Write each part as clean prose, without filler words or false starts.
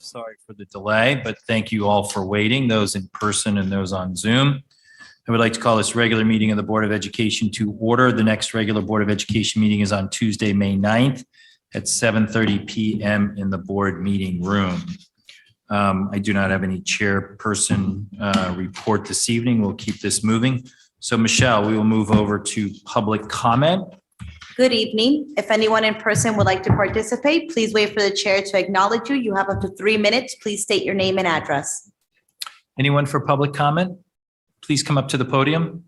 Sorry for the delay, but thank you all for waiting, those in person and those on Zoom. I would like to call this regular meeting of the Board of Education to order. The next regular Board of Education meeting is on Tuesday, May 9th at 7:30 PM in the board meeting room. I do not have any chairperson report this evening. We'll keep this moving. So Michelle, we will move over to public comment. Good evening. If anyone in person would like to participate, please wait for the chair to acknowledge you. You have up to 3 minutes. Please state your name and address. Anyone for public comment? Please come up to the podium.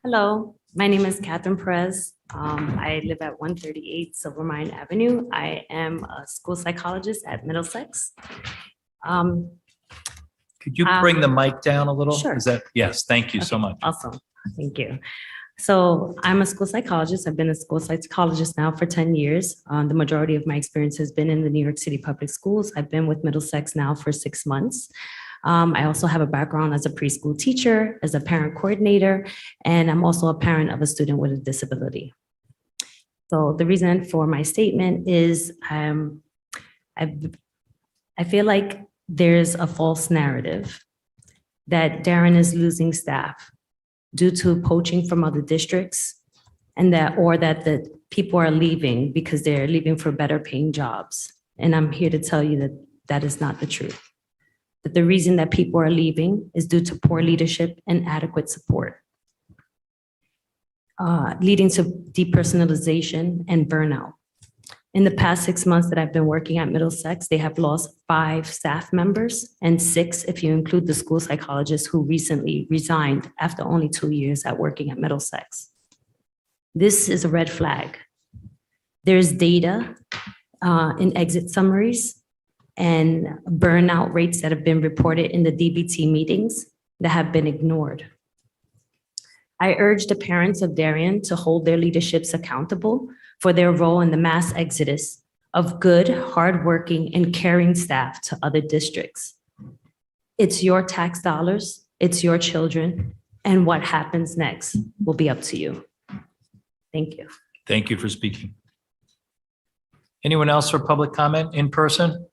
Hello, my name is Catherine Perez. I live at 138 Silvermine Avenue. I am a school psychologist at Middlesex. Could you bring the mic down a little? Sure. Is that, yes, thank you so much. Awesome, thank you. So I'm a school psychologist. I've been a school psychologist now for 10 years. The majority of my experience has been in the New York City public schools. I've been with Middlesex now for 6 months. I also have a background as a preschool teacher, as a parent coordinator, and I'm also a parent of a student with a disability. So the reason for my statement is I feel like there's a false narrative that Darien is losing staff due to poaching from other districts, and that the people are leaving because they're leaving for better paying jobs. And I'm here to tell you that that is not the truth. That the reason that people are leaving is due to poor leadership and adequate support, leading to depersonalization and burnout. In the past 6 months that I've been working at Middlesex, they have lost 5 staff members and 6 if you include the school psychologist who recently resigned after only 2 years at working at Middlesex. This is a red flag. There's data in exit summaries and burnout rates that have been reported in the DBT meetings that have been ignored. I urge the parents of Darien to hold their leaderships accountable for their role in the mass exodus of good, hardworking, and caring staff to other districts. It's your tax dollars, it's your children, and what happens next will be up to you. Thank you. Thank you for speaking. Anyone else for public comment in person?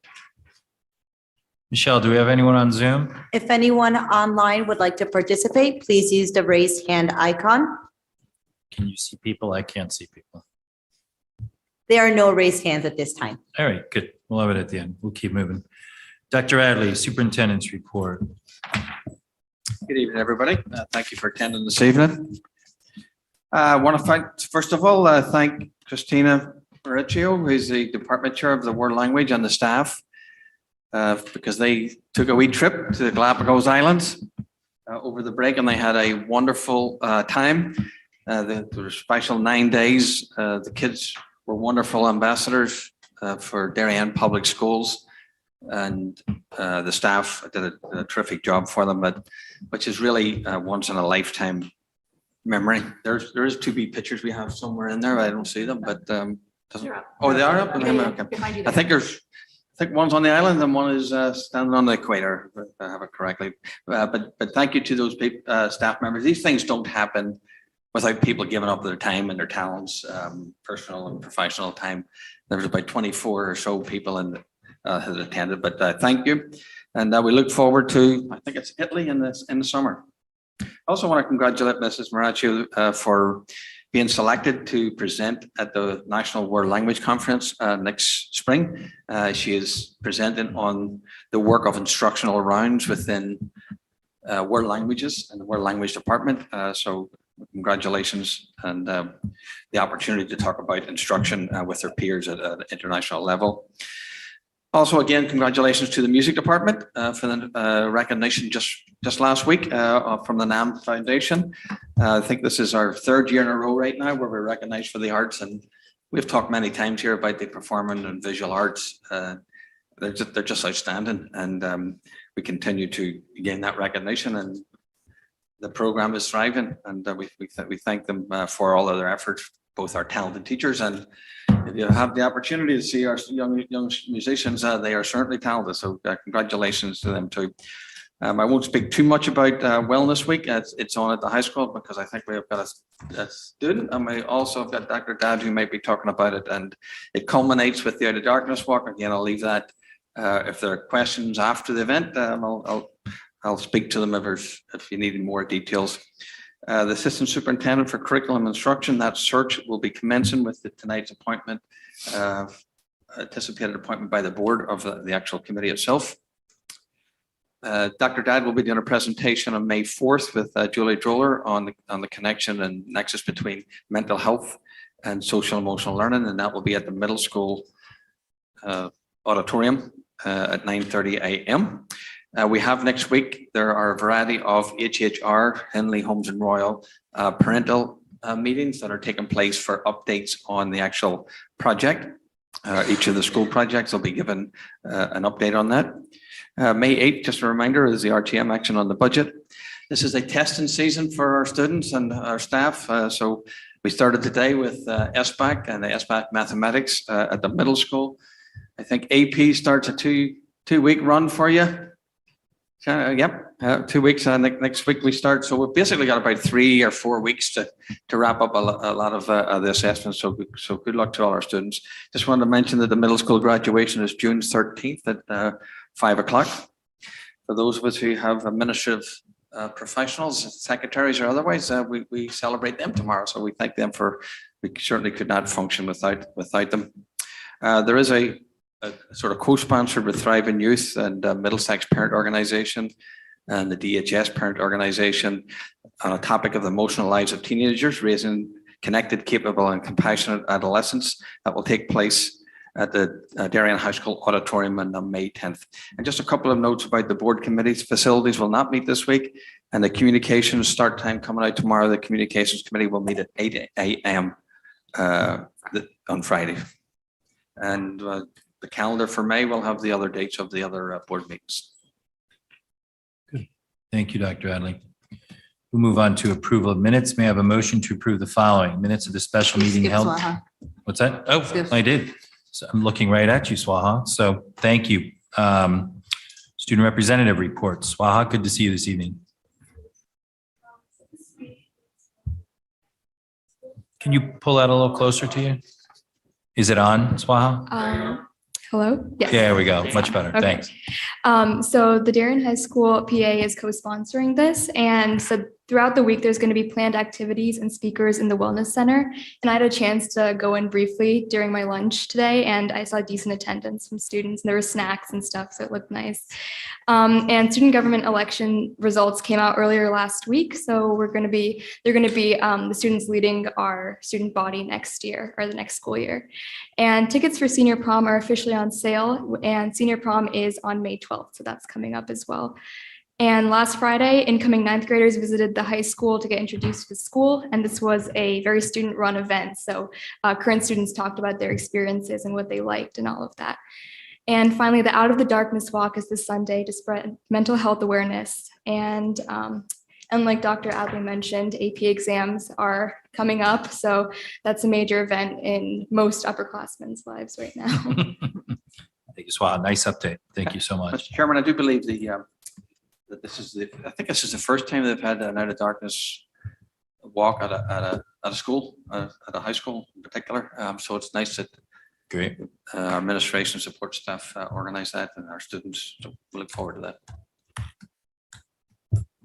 Michelle, do we have anyone on Zoom? If anyone online would like to participate, please use the raised hand icon. Can you see people? I can't see people. There are no raised hands at this time. All right, good. We'll have it at the end. We'll keep moving. Dr. Adley, Superintendent's report. Good evening, everybody. Thank you for attending this evening. I want to thank, first of all, thank Christina Mauricio, who's the department chair of the world language, and the staff, because they took a wee trip to the Galapagos Islands over the break, and they had a wonderful time. There were special 9 days. The kids were wonderful ambassadors for Darien Public Schools, and the staff did a terrific job for them, which is really once in a lifetime memory. There is 2B pictures we have somewhere in there. I don't see them, but oh, they are up. Okay. I think one's on the island and one is standing on the equator, if I have it correctly. But thank you to those staff members. These things don't happen without people giving up their time and their talents, personal and professional time. There was about 24 or so people had attended, but thank you. And we look forward to, I think it's Italy in the summer. I also want to congratulate Mrs. Mauricio for being selected to present at the National World Language Conference next spring. She is presenting on the work of instructional rounds within world languages and the world language department. So congratulations, and the opportunity to talk about instruction with her peers at an international level. Also, again, congratulations to the music department for the recognition just last week from the NAM Foundation. I think this is our 3rd year in a row right now where we're recognized for the arts, and we've talked many times here about the performing and visual arts. They're just outstanding, and we continue to gain that recognition, and the program is thriving, and we thank them for all of their efforts, both our talented teachers, and if you have the opportunity to see our young musicians, they are certainly talented. So congratulations to them too. I won't speak too much about Wellness Week. It's on at the high school because I think we've got a student, and we also have got Dr. Dad who might be talking about it. And it culminates with the Out of Darkness Walk. Again, I'll leave that. If there are questions after the event, I'll speak to them if you need more details. The Assistant Superintendent for Curriculum Instruction, that search will be commencing with tonight's appointment, anticipated appointment by the board of the actual committee itself. Dr. Dad will be doing a presentation on May 4th with Julie Droller on the connection and nexus between mental health and social emotional learning, and that will be at the middle school auditorium at 9:30 a.m. We have next week, there are a variety of HHR, Henley, Holmes and Royal parental meetings that are taking place for updates on the actual project. Each of the school projects will be given an update on that. May 8th, just a reminder, is the RTM action on the budget. This is a testing season for our students and our staff. So we started today with SBAC and the SBAC mathematics at the middle school. I think AP starts a two-week run for you. Yep, 2 weeks. Next week we start. So we've basically got about 3 or 4 weeks to wrap up a lot of the assessments. So good luck to all our students. Just wanted to mention that the middle school graduation is June 13th at 5 o'clock. For those of us who have administrative professionals, secretaries or otherwise, we celebrate them tomorrow. So we thank them we certainly could not function without them. There is a sort of co-sponsored with Thriving Youth and Middlesex Parent Organization and the DHS Parent Organization on a topic of the emotional lives of teenagers, raising connected, capable and compassionate adolescents. That will take place at the Darien High School auditorium on May 10th. And just a couple of notes about the board committees. Facilities will not meet this week, and the communications start time coming out tomorrow. The communications committee will meet at 8 a.m. On Friday. And the calendar for May will have the other dates of the other board meetings. Good. Thank you, Dr. Adley. We'll move on to approval of minutes. May I have a motion to approve the following minutes of the special meeting held? What's that? Oh, I did. So I'm looking right at you, Swaha. So thank you. Student representative reports. Swaha, good to see you this evening. Can you pull that a little closer to you? Is it on, Swaha? Hello? Yes. There we go. Much better. Okay. Thanks. So the Darien High School PA is co-sponsoring this. And so throughout the week, there's going to be planned activities and speakers in the Wellness Center. And I had a chance to go in briefly during my lunch today, and I saw decent attendance from students. And there were snacks and stuff, so it looked nice. And student government election results came out earlier last week. So they're going to be the students leading our student body next year or the next school year. And tickets for senior prom are officially on sale, and senior prom is on May 12th. So that's coming up as well. And last Friday, incoming 9th graders visited the high school to get introduced to school. And this was a very student-run event. So current students talked about their experiences and what they liked and all of that. And finally, the Out of the Darkness Walk is this Sunday to spread mental health awareness. And like Dr. Adley mentioned, AP exams are coming up. So that's a major event in most upperclassmen's lives right now. Thank you, Swaha. Nice update. Thank you so much. Mr. Chairman, I do believe that this is the first time they've had an Out of Darkness walk at a school, at a high school in particular. So it's nice that Great. Our administration support staff organize that, and our students. So we look forward to that.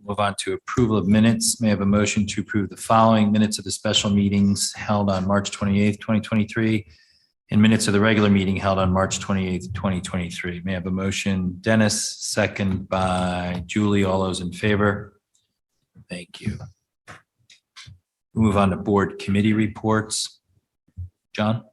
Move on to approval of minutes. May I have a motion to approve the following minutes of the special meetings held on March 28th, 2023, and minutes of the regular meeting held on March 28th, 2023. May I have a motion? Dennis, second by Julie. All those in favor? Thank you. We'll move on to board committee reports. John?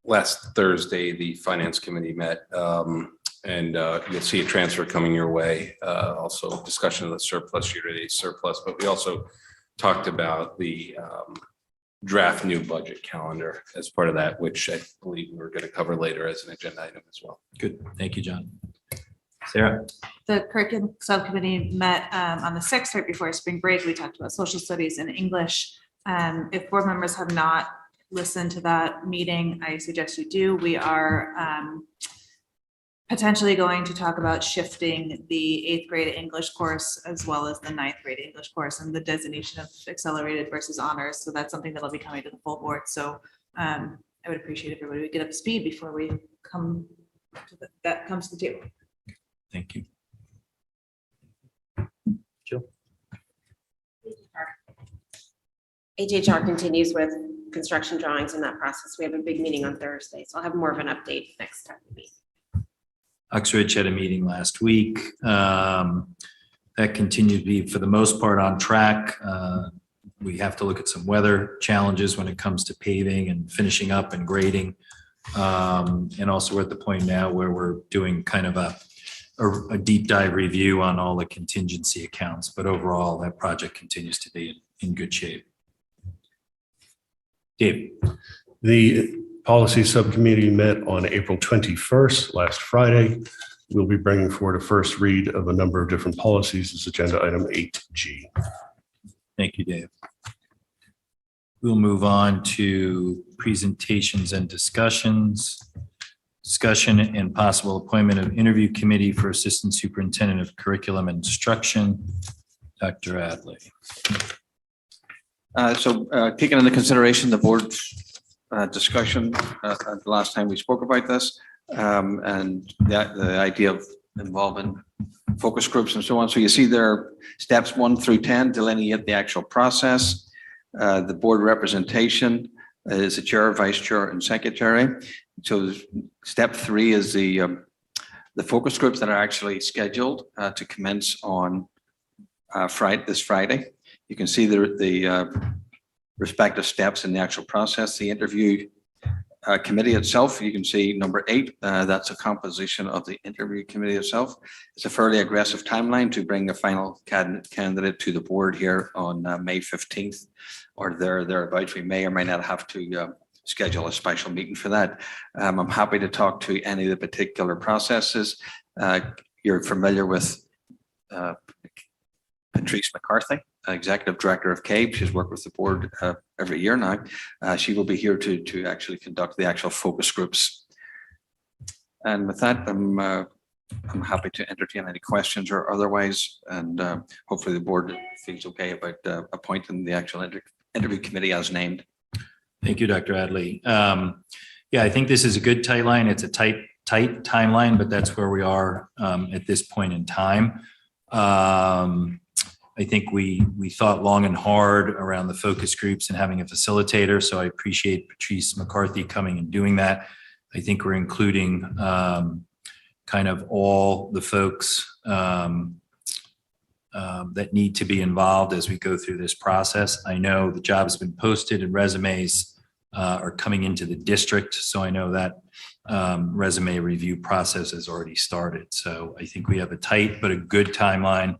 Last Thursday, the Finance Committee met, and you'll see a transfer coming your way. Also discussion of the surplus, year-to-date surplus, but we also talked about the draft new budget calendar as part of that, which I believe we're going to cover later as an agenda item as well. Good. Thank you, John. Sarah? The curriculum subcommittee met on the 6th, right before spring break. We talked about social studies and English. If board members have not listened to that meeting, I suggest you do. We are potentially going to talk about shifting the 8th grade English course as well as the 9th grade English course and the designation of accelerated versus honors. So that's something that'll be coming to the full board. So I would appreciate if everybody would get up to speed before we come to that comes to the table. Thank you. HHR continues with construction drawings in that process. We have a big meeting on Thursday, so I'll have more of an update next time we meet. Uxbridge had a meeting last week. That continued to be, for the most part, on track. We have to look at some weather challenges when it comes to paving and finishing up and grading. And also we're at the point now where we're doing kind of a deep dive review on all the contingency accounts. But overall, that project continues to be in good shape. Dave. The policy subcommittee met on April 21st, last Friday. We'll be bringing forward a first read of a number of different policies as agenda item 8G. Thank you, Dave. We'll move on to presentations and discussions. Discussion and possible appointment of interview committee for Assistant Superintendent of Curriculum and Instruction, Dr. Adley. Taking into consideration the board's discussion the last time we spoke about this, and the idea of involving focus groups and so on. So you see there steps 1 through 10 delineate the actual process. The board representation is the chair, vice chair, and secretary. So step 3 is the focus groups that are actually scheduled to commence on this Friday. You can see the respective steps in the actual process. The interview committee itself, you can see number 8, that's a composition of the interview committee itself. It's a fairly aggressive timeline to bring the final candidate to the board here on May 15th or thereabouts. We may or may not have to schedule a special meeting for that. I'm happy to talk to any of the particular processes. You're familiar with Patrice McCarthy, Executive Director of CABE. She's worked with the board every year now. She will be here to actually conduct the actual focus groups. And with that, I'm happy to entertain any questions or otherwise, and hopefully the board feels okay about appointing the actual interview committee as named. Thank you, Dr. Adley. Yeah, I think this is a good tight line. It's a tight timeline, but that's where we are at this point in time. I think we thought long and hard around the focus groups and having a facilitator. So I appreciate Patrice McCarthy coming and doing that. I think we're including kind of all the folks that need to be involved as we go through this process. I know the job has been posted and resumes are coming into the district. So I know that resume review process has already started. So I think we have a tight but a good timeline.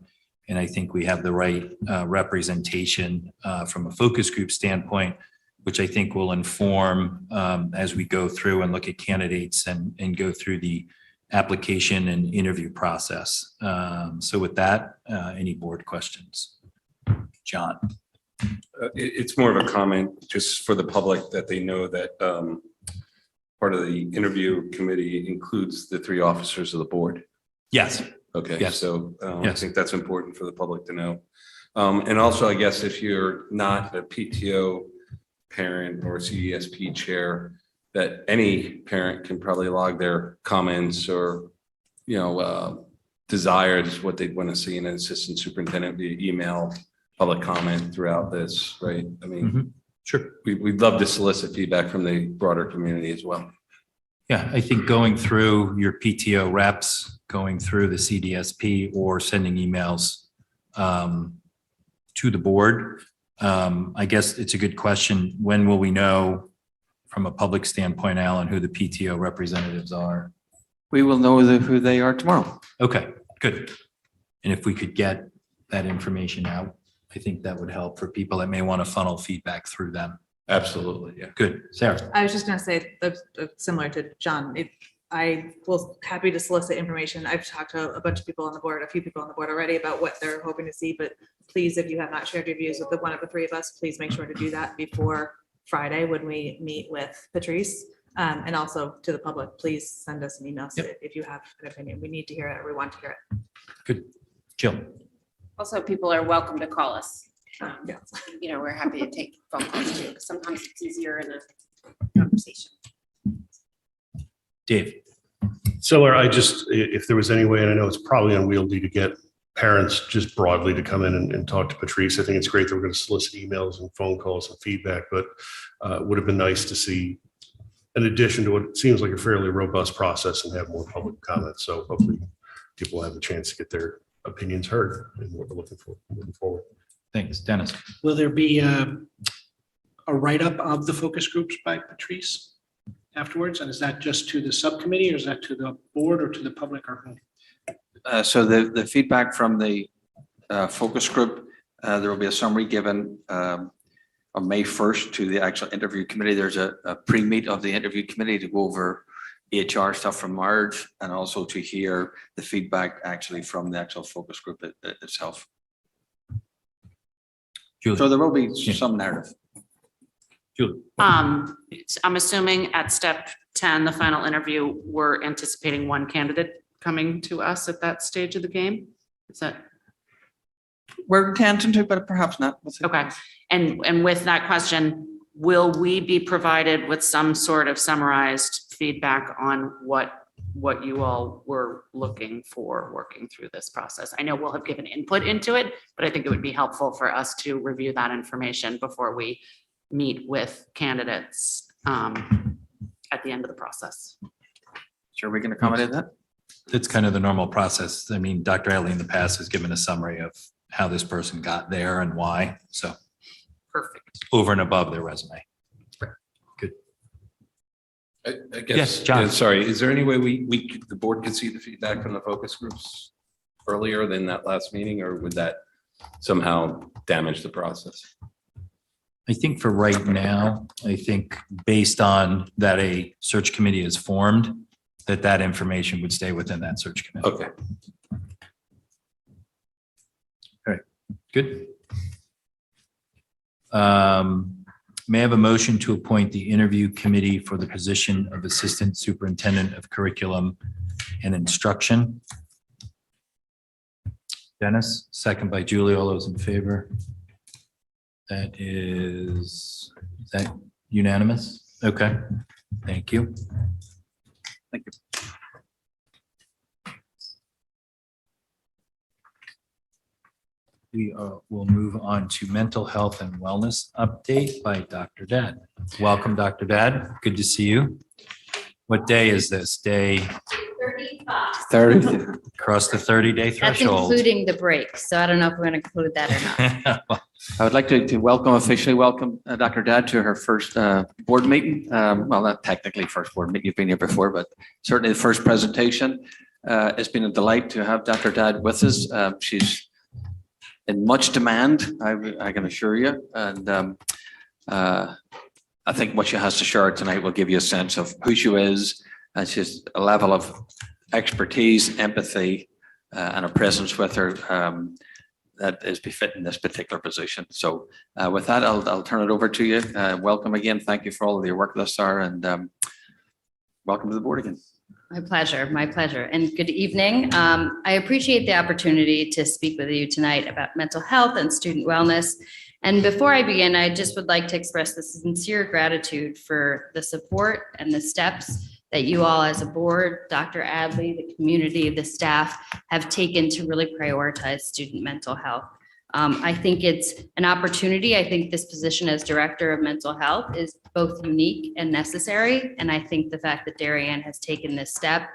And I think we have the right representation from a focus group standpoint, which I think will inform as we go through and look at candidates and go through the application and interview process. So with that, any board questions? John. It's more of a comment just for the public that they know that part of the interview committee includes the 3 officers of the board. Yes. Okay, Yes. so I Yes. think that's important for the public to know. And also, I guess if you're not a PTO parent or CDSP chair, that any parent can probably log their comments or, desires, what they'd want to see in an assistant superintendent via email, public comment throughout this, right? I mean, Sure. we'd love to solicit feedback from the broader community as well. Yeah, I think going through your PTO reps, going through the CDSP or sending emails to the board. I guess it's a good question. When will we know from a public standpoint, Alan, who the PTO representatives are? We will know who they are tomorrow. Okay, good. And if we could get that information out, I think that would help for people that may want to funnel feedback through them. Absolutely, yeah. Good. Sarah. I was just going to say, similar to John, I will happy to solicit information. I've talked to a bunch of people on the board, a few people on the board already about what they're hoping to see, but please, if you have not shared your views with one of the 3 of us, please make sure to do that before Friday when we meet with Patrice. And also to the public, please send us an email Yep. if you have an opinion. We need to hear it. We want to hear it. Good. Jill? Also, people are welcome to call us. Yeah. You know, we're happy to take phone calls too, because sometimes it's easier in a conversation. Dave? Similar, if there was any way, and I know it's probably unwieldy to get parents just broadly to come in and talk to Patrice. I think it's great that we're going to solicit emails and phone calls and feedback, but it would have been nice to see in addition to what seems like a fairly robust process and have more public comments. So hopefully people have a chance to get their opinions heard and what we're looking for moving forward. Thanks. Dennis? Will there be a write-up of the focus groups by Patrice afterwards? And is that just to the subcommittee or is that to the board or to the public or whom? So the feedback from the focus group, there will be a summary given on May 1st to the actual interview committee. There's a pre-meet of the interview committee to go over HR stuff from Marge and also to hear the feedback actually from the actual focus group itself. Julie? So there will be some narrative. Julie? I'm assuming at step 10, the final interview, we're anticipating one candidate coming to us at that stage of the game? Is that, We're intending to, but perhaps not. We'll see. okay. And with that question, will we be provided with some sort of summarized feedback on what you all were looking for working through this process? I know we'll have given input into it, but I think it would be helpful for us to review that information before we meet with candidates at the end of the process. Sure, we can accommodate that. It's kind of the normal process. I mean, Dr. Ellie in the past has given a summary of how this person got there and why. So Perfect. over and above their resume. I guess. Yes, John. yeah, Sorry, is there any way the board could see the feedback from the focus groups earlier than that last meeting, or would that somehow damage the process? I think for right now, I think based on that a search committee is formed, that information would stay within that search committee. Okay. Good. May I have a motion to appoint the interview committee for the position of Assistant Superintendent of Curriculum and Instruction? Dennis, second by Julie. All those in favor? Is that unanimous? Okay, thank you. Thank you. We will move on to mental health and wellness update by Dr. Dad. Welcome, Dr. Dad. Good to see you. What day is this? Day 30. across the 30-day That's threshold. including the break, so I don't know if we're going to include that or not. I would like to officially welcome Dr. Dad to her first board meeting. Well, not technically first board meeting, you've been here before, but certainly the first presentation. It's been a delight to have Dr. Dad with us. She's in much demand, I can assure you. And I think what she has to share tonight will give you a sense of who she is. And she's a level of expertise, empathy, and a presence with her that is befitting this particular position. So with that, I'll turn it over to you. Welcome again. Thank you for all of your work thus far, and welcome to the board again. My pleasure, my pleasure. And good evening. I appreciate the opportunity to speak with you tonight about mental health and student wellness. And before I begin, I just would like to express the sincere gratitude for the support and the steps that you all as a board, Dr. Adley, the community, the staff have taken to really prioritize student mental health. I think it's an opportunity. I think this position as Director of Mental Health is both unique and necessary. And I think the fact that Darien has taken this step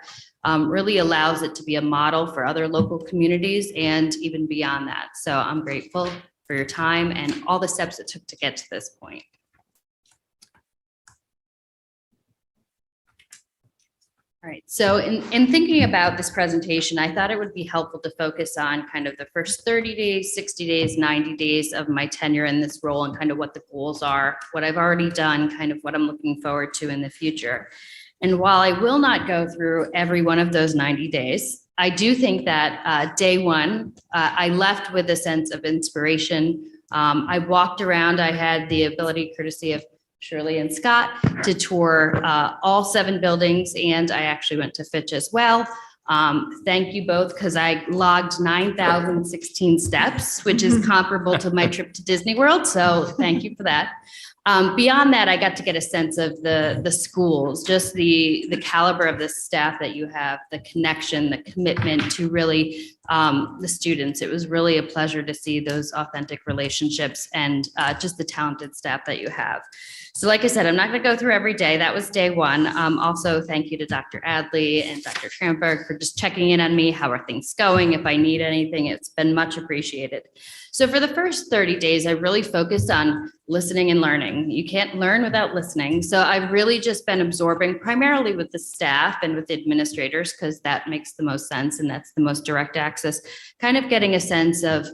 really allows it to be a model for other local communities and even beyond that. So I'm grateful for your time and all the steps it took to get to this point. All right, so in thinking about this presentation, I thought it would be helpful to focus on kind of the first 30 days, 60 days, 90 days of my tenure in this role and kind of what the goals are, what I've already done, kind of what I'm looking forward to in the future. And while I will not go through every one of those 90 days, I do think that day one, I left with a sense of inspiration. I walked around, I had the ability, courtesy of Shirley and Scott, to tour all 7 buildings, and I actually went to Fitch as well. Thank you both, because I logged 9,016 steps, which is comparable to my trip to Disney World. So thank you for that. Beyond that, I got to get a sense of the schools, just the caliber of the staff that you have, the connection, the commitment to really the students. It was really a pleasure to see those authentic relationships and just the talented staff that you have. So like I said, I'm not going to go through every day. That was day 1. Also, thank you to Dr. Adley and Dr. Tramberg for just checking in on me. How are things going? If I need anything, it's been much appreciated. So for the first 30 days, I really focused on listening and learning. You can't learn without listening. So I've really just been absorbing primarily with the staff and with the administrators, because that makes the most sense and that's the most direct access, kind of getting a sense of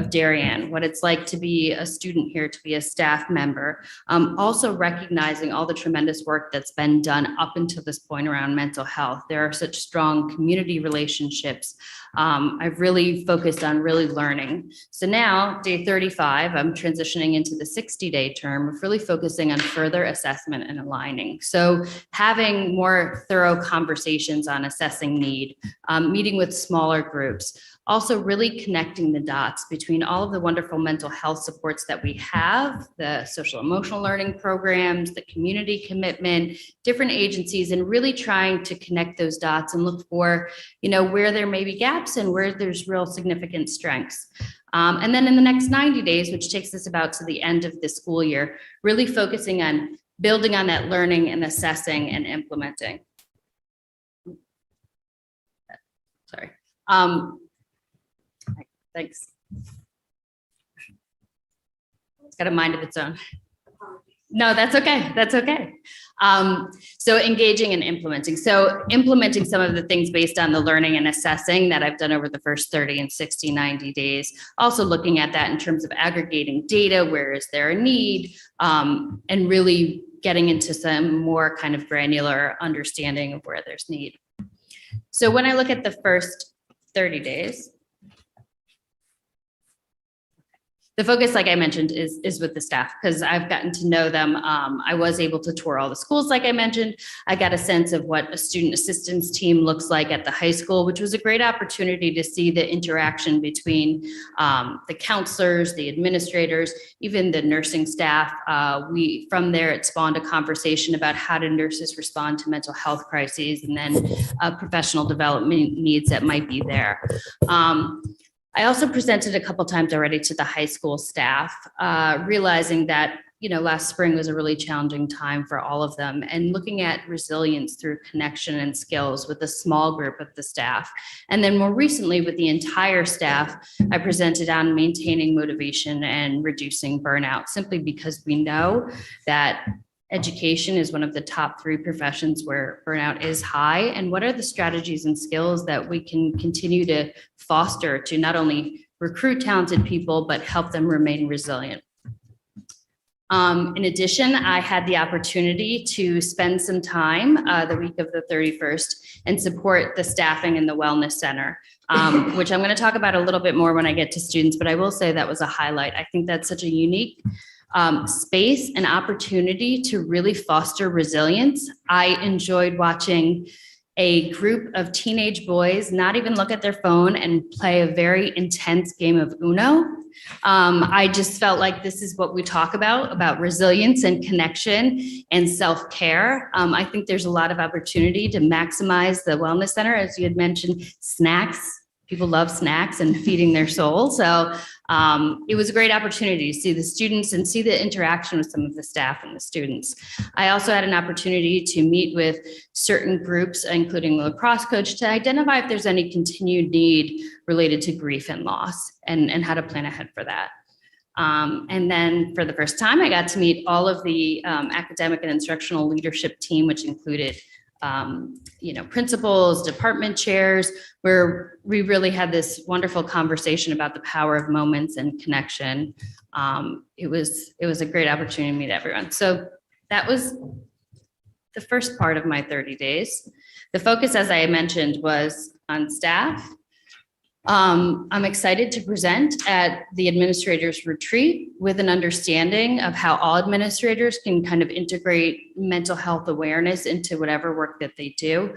Darien, what it's like to be a student here, to be a staff member. Also recognizing all the tremendous work that's been done up until this point around mental health. There are such strong community relationships. I've really focused on really learning. So now, day 35, I'm transitioning into the 60-day term of really focusing on further assessment and aligning. So having more thorough conversations on assessing need, meeting with smaller groups, also really connecting the dots between all of the wonderful mental health supports that we have, the social emotional learning programs, the community commitment, different agencies, and really trying to connect those dots and look for, where there may be gaps and where there's real significant strengths. And then in the next 90 days, which takes us about to the end of the school year, really focusing on building on that learning and assessing and implementing. Sorry. Thanks. It's got a mind of its own. No, that's okay. That's okay. So engaging and implementing. So implementing some of the things based on the learning and assessing that I've done over the first 30 and 60, 90 days. Also looking at that in terms of aggregating data, where is there a need, and really getting into some more kind of granular understanding of where there's need. So when I look at the first 30 days, the focus, like I mentioned, is with the staff, because I've gotten to know them. I was able to tour all the schools, like I mentioned. I got a sense of what a student assistance team looks like at the high school, which was a great opportunity to see the interaction between the counselors, the administrators, even the nursing staff. From there, it spawned a conversation about how do nurses respond to mental health crises, and then professional development needs that might be there. I also presented a couple times already to the high school staff, realizing that, last spring was a really challenging time for all of them, and looking at resilience through connection and skills with a small group of the staff. And then more recently with the entire staff, I presented on maintaining motivation and reducing burnout, simply because we know that education is one of the top 3 professions where burnout is high. And what are the strategies and skills that we can continue to foster to not only recruit talented people, but help them remain resilient? In addition, I had the opportunity to spend some time the week of the 31st and support the staffing in the Wellness Center, which I'm going to talk about a little bit more when I get to students, but I will say that was a highlight. I think that's such a unique space and opportunity to really foster resilience. I enjoyed watching a group of teenage boys not even look at their phone and play a very intense game of Uno. I just felt like this is what we talk about resilience and connection and self-care. I think there's a lot of opportunity to maximize the Wellness Center. As you had mentioned, snacks. People love snacks and feeding their soul. So it was a great opportunity to see the students and see the interaction with some of the staff and the students. I also had an opportunity to meet with certain groups, including the lacrosse coach, to identify if there's any continued need related to grief and loss, and how to plan ahead for that. And then for the first time, I got to meet all of the academic and instructional leadership team, which included principals, department chairs, where we really had this wonderful conversation about the power of moments and connection. It was a great opportunity to meet everyone. So that was the first part of my 30 days. The focus, as I mentioned, was on staff, I'm excited to present at the administrators retreat with an understanding of how all administrators can kind of integrate mental health awareness into whatever work that they do.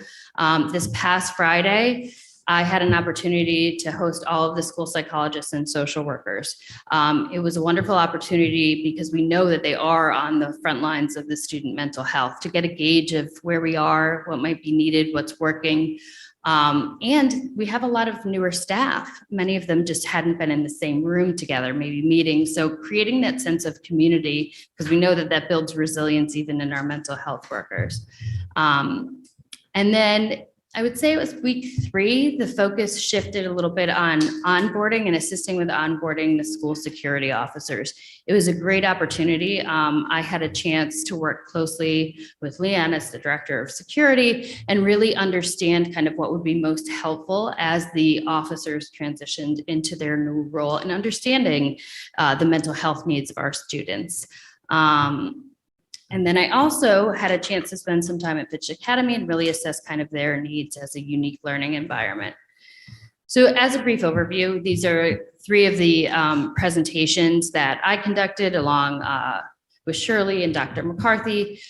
This past Friday, I had an opportunity to host all of the school psychologists and social workers. It was a wonderful opportunity because we know that they are on the front lines of the student mental health to get a gauge of where we are, what might be needed, what's working. And we have a lot of newer staff. Many of them just hadn't been in the same room together, maybe meeting. So creating that sense of community, because we know that that builds resilience even in our mental health workers. And then I would say it was week 3, the focus shifted a little bit on onboarding and assisting with onboarding the school security officers. It was a great opportunity. I had a chance to work closely with Leanne as the director of security and really understand kind of what would be most helpful as the officers transitioned into their new role and understanding the mental health needs of our students. And then I also had a chance to spend some time at Fitch Academy and really assess kind of their needs as a unique learning environment. So as a brief overview, these are 3 of the presentations that I conducted along with Shirley and Dr. McCarthy.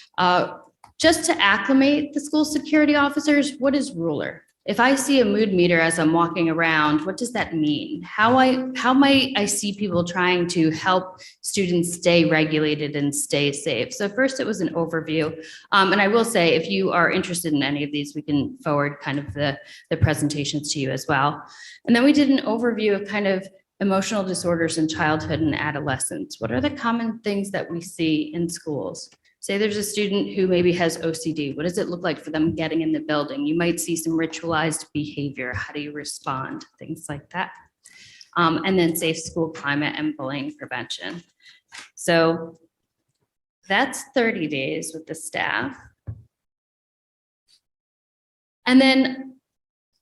Just to acclimate the school security officers, what is ruler? If I see a mood meter as I'm walking around, what does that mean? How might I see people trying to help students stay regulated and stay safe? So first it was an overview. And I will say, if you are interested in any of these, we can forward kind of the presentations to you as well. And then we did an overview of kind of emotional disorders in childhood and adolescence. What are the common things that we see in schools? Say there's a student who maybe has OCD. What does it look like for them getting in the building? You might see some ritualized behavior. How do you respond? Things like that. And then safe school climate and bullying prevention. So that's 30 days with the staff. And then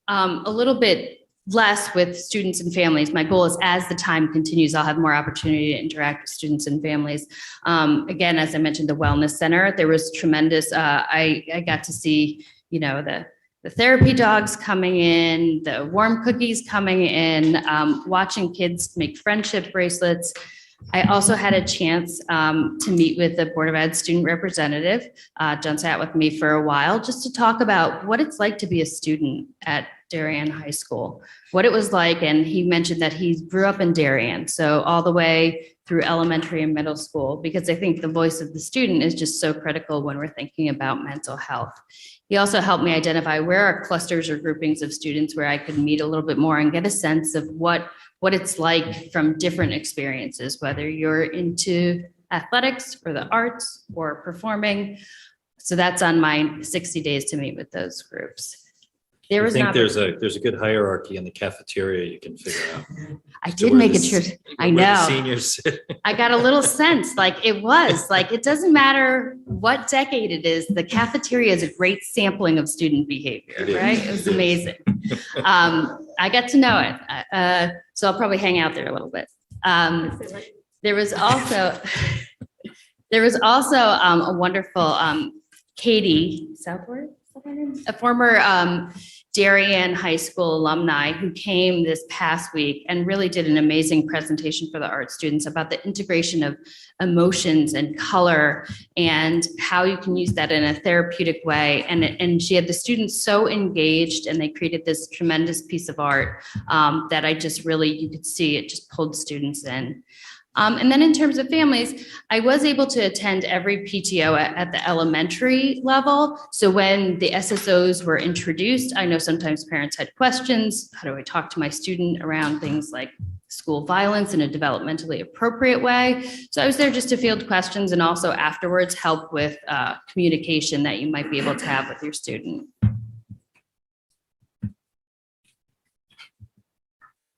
a little bit less with students and families. My goal is as the time continues, I'll have more opportunity to interact with students and families. Again, as I mentioned, the Wellness Center, there was tremendous, I got to see, you know, the therapy dogs coming in, the warm cookies coming in, watching kids make friendship bracelets. I also had a chance to meet with the Board of Ed student representative. John sat with me for a while just to talk about what it's like to be a student at Darien High School, what it was like. And he mentioned that he grew up in Darien, so all the way through elementary and middle school, because I think the voice of the student is just so critical when we're thinking about mental health. He also helped me identify where are clusters or groupings of students where I could meet a little bit more and get a sense of what it's like from different experiences, whether you're into athletics or the arts or performing. So that's on my 60 days to meet with those groups. There I was think there's a good hierarchy in the cafeteria you can figure out. I So did where make the it sure. s- I where the know. Seniors sit. I got a little sense like it was like, it doesn't matter what decade it is. The cafeteria is a great sampling of student behavior, It is. right? It was amazing. I got to know it. So I'll probably hang out there a little bit. There was also a wonderful Katie Southward, a former Darien High School alumni who came this past week and really did an amazing presentation for the art students about the integration of emotions and color and how you can use that in a therapeutic way. And she had the students so engaged and they created this tremendous piece of art that I just really, you could see it just pulled students in. And then in terms of families, I was able to attend every PTO at the elementary level. So when the SSOs were introduced, I know sometimes parents had questions. How do I talk to my student around things like school violence in a developmentally appropriate way? So I was there just to field questions and also afterwards help with communication that you might be able to have with your student.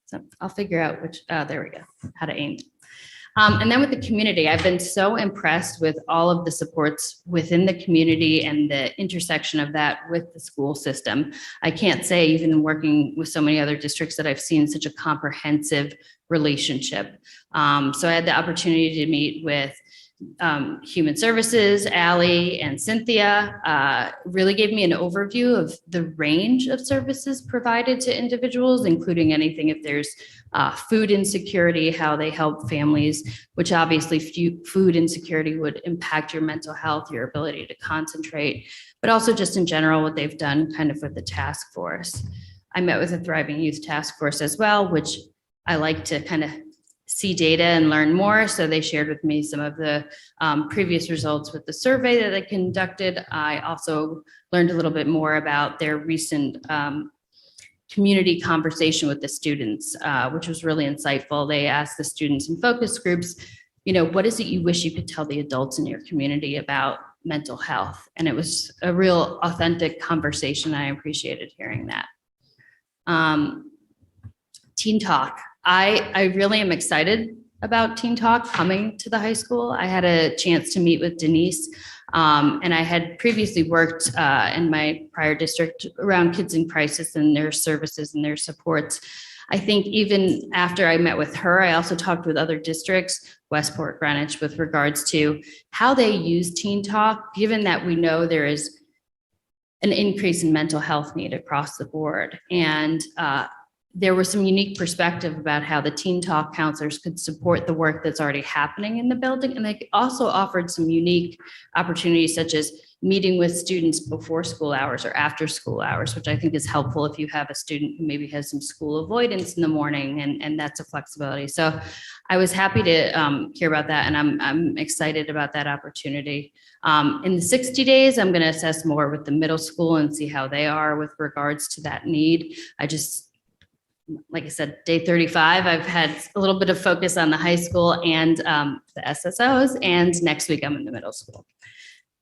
So I'll figure out which, there we go, how to aim. And then with the community, I've been so impressed with all of the supports within the community and the intersection of that with the school system. I can't say, even working with so many other districts, that I've seen such a comprehensive relationship. So I had the opportunity to meet with Human Services, Ally and Cynthia, really gave me an overview of the range of services provided to individuals, including anything if there's food insecurity, how they help families, which obviously food insecurity would impact your mental health, your ability to concentrate, but also just in general, what they've done kind of with the task force. I met with a Thriving Youth Task Force as well, which I like to kind of see data and learn more. So they shared with me some of the previous results with the survey that they conducted. I also learned a little bit more about their recent community conversation with the students, which was really insightful. They asked the students in focus groups, you know, what is it you wish you could tell the adults in your community about mental health? And it was a real authentic conversation. I appreciated hearing that. Teen Talk. I really am excited about Teen Talk coming to the high school. I had a chance to meet with Denise, and I had previously worked in my prior district around kids in crisis and their services and their supports. I think even after I met with her, I also talked with other districts, Westport, Greenwich, with regards to how they use Teen Talk, given that we know there is an increase in mental health need across the board. And there was some unique perspective about how the Teen Talk counselors could support the work that's already happening in the building. And they also offered some unique opportunities, such as meeting with students before school hours or after school hours, which I think is helpful if you have a student who maybe has some school avoidance in the morning, and that's a flexibility. So I was happy to hear about that, and I'm excited about that opportunity. In the 60 days, I'm going to assess more with the middle school and see how they are with regards to that need. Like I said, day 35, I've had a little bit of focus on the high school and the SSOs, and next week I'm in the middle school.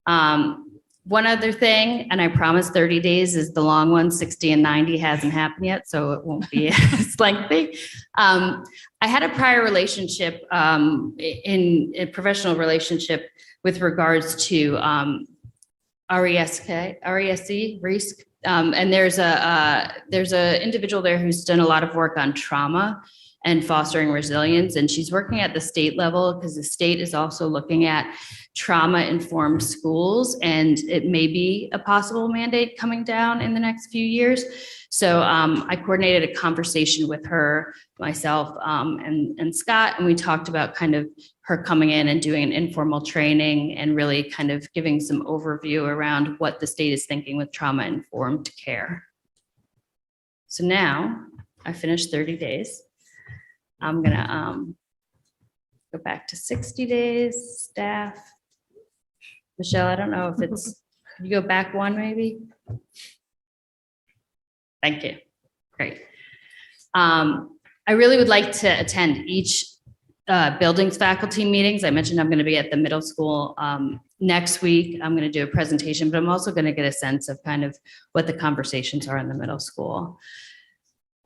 One other thing, and I promise 30 days is the long one, 60 and 90 hasn't happened yet, so it won't be as lengthy. I had a prior relationship in a professional relationship with regards to RESC. And there's a individual there who's done a lot of work on trauma and fostering resilience, and she's working at the state level because the state is also looking at trauma-informed schools, and it may be a possible mandate coming down in the next few years. So I coordinated a conversation with her, myself, and Scott, and we talked about kind of her coming in and doing an informal training and really kind of giving some overview around what the state is thinking with trauma-informed care. So now I finished 30 days. I'm gonna go back to 60 days, staff. Michelle, I don't know if it's, you go back one maybe? Thank you. Great. I really would like to attend each buildings faculty meetings. I mentioned I'm going to be at the middle school next week. I'm going to do a presentation, but I'm also going to get a sense of kind of what the conversations are in the middle school.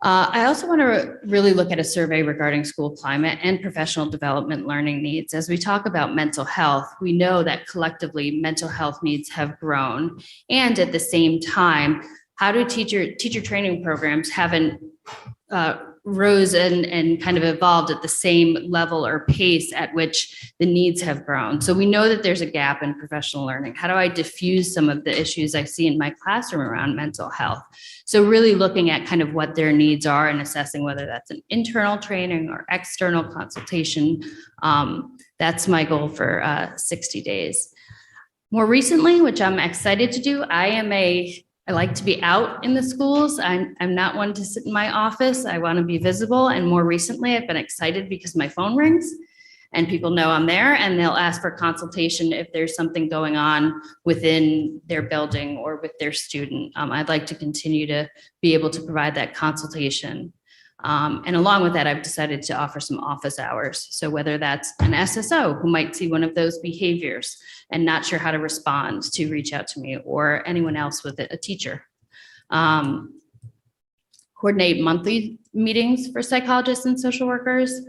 I also want to really look at a survey regarding school climate and professional development learning needs. As we talk about mental health, we know that collectively mental health needs have grown. And at the same time, how do teacher training programs haven't rose and kind of evolved at the same level or pace at which the needs have grown. So we know that there's a gap in professional learning. How do I diffuse some of the issues I see in my classroom around mental health? So really looking at kind of what their needs are and assessing whether that's an internal training or external consultation. That's my goal for 60 days. More recently, which I'm excited to do, I like to be out in the schools. I'm not one to sit in my office. I want to be visible. And more recently, I've been excited because my phone rings and people know I'm there, and they'll ask for consultation if there's something going on within their building or with their student. I'd like to continue to be able to provide that consultation. And along with that, I've decided to offer some office hours. So whether that's an SSO who might see one of those behaviors and not sure how to respond, to reach out to me, or anyone else with a teacher. Coordinate monthly meetings for psychologists and social workers.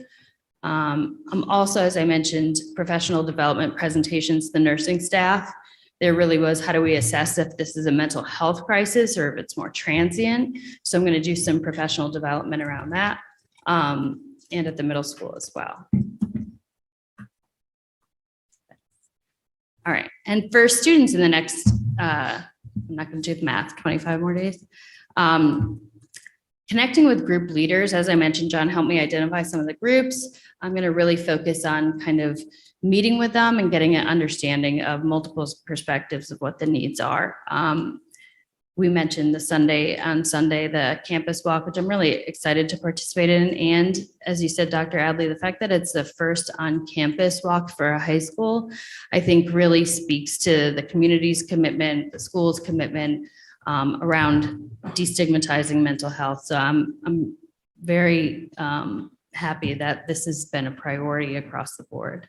I'm also, as I mentioned, professional development presentations to the nursing staff. There really was, how do we assess if this is a mental health crisis or if it's more transient? So I'm going to do some professional development around that, and at the middle school as well. All right. And for students in the next, I'm not going to do the math, 25 more days. Connecting with group leaders, as I mentioned, John helped me identify some of the groups. I'm going to really focus on kind of meeting with them and getting an understanding of multiple perspectives of what the needs are. We mentioned on Sunday, the campus walk, which I'm really excited to participate in. And as you said, Dr. Adley, the fact that it's the first on-campus walk for a high school, I think really speaks to the community's commitment, the school's commitment around destigmatizing mental health. So I'm very happy that this has been a priority across the board.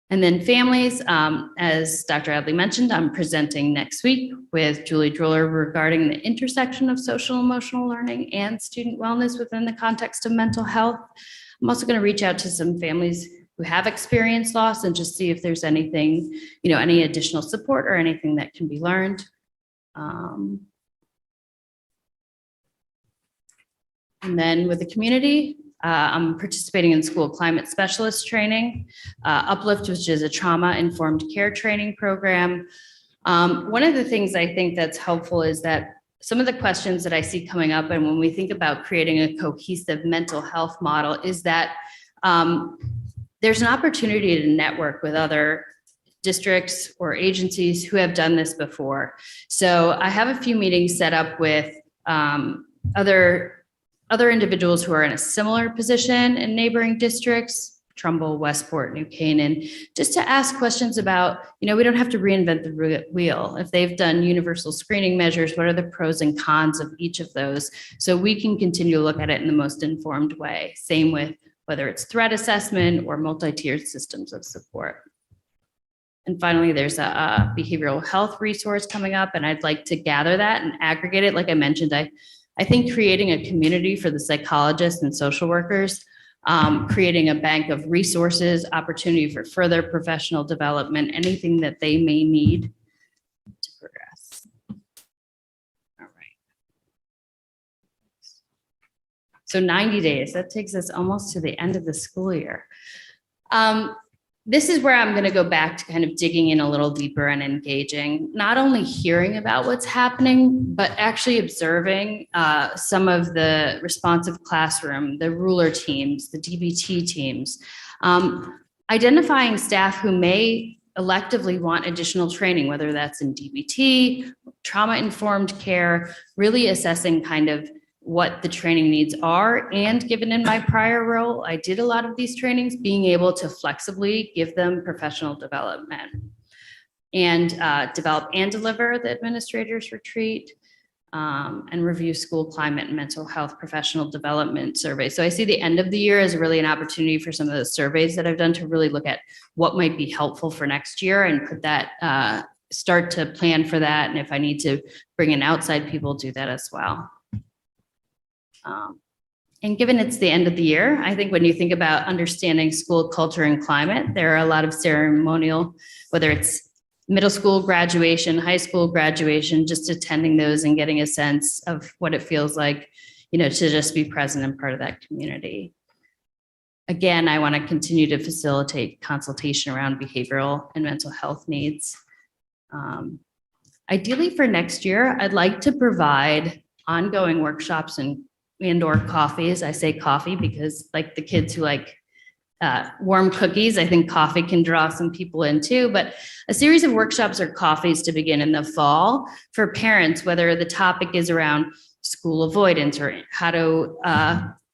And then families, as Dr. Adley mentioned, I'm presenting next week with Julie Driller regarding the intersection of social emotional learning and student wellness within the context of mental health. I'm also going to reach out to some families who have experienced loss and just see if there's anything, any additional support or anything that can be learned. And then with the community, I'm participating in school climate specialist training, Uplift, which is a trauma-informed care training program. One of the things I think that's helpful is that some of the questions that I see coming up, and when we think about creating a cohesive mental health model, is that there's an opportunity to network with other districts or agencies who have done this before. So I have a few meetings set up with other individuals who are in a similar position in neighboring districts, Trumbull, Westport, New Canaan, just to ask questions about, we don't have to reinvent the wheel. If they've done universal screening measures, what are the pros and cons of each of those? So we can continue to look at it in the most informed way. Same with whether it's threat assessment or multi-tiered systems of support. And finally, there's a behavioral health resource coming up, and I'd like to gather that and aggregate it. Like I mentioned, I think creating a community for the psychologists and social workers, creating a bank of resources, opportunity for further professional development, anything that they may need to progress. All right. So 90 days, that takes us almost to the end of the school year. This is where I'm going to go back to kind of digging in a little deeper and engaging, not only hearing about what's happening, but actually observing some of the responsive classroom, the ruler teams, the DBT teams, identifying staff who may electively want additional training, whether that's in DBT, trauma-informed care, really assessing kind of what the training needs are. And given in my prior role, I did a lot of these trainings, being able to flexibly give them professional development and develop and deliver the administrators retreat and review school climate and mental health professional development survey. So I see the end of the year as really an opportunity for some of the surveys that I've done to really look at what might be helpful for next year and put that, start to plan for that. And if I need to bring in outside people, do that as well. And given it's the end of the year, I think when you think about understanding school culture and climate, there are a lot of ceremonial, whether it's middle school graduation, high school graduation, just attending those and getting a sense of what it feels like, to just be present and part of that community. Again, I want to continue to facilitate consultation around behavioral and mental health needs. Ideally for next year, I'd like to provide ongoing workshops and/or coffees. I say coffee because like the kids who like warm cookies, I think coffee can draw some people in too, but a series of workshops or coffees to begin in the fall for parents, whether the topic is around school avoidance or how to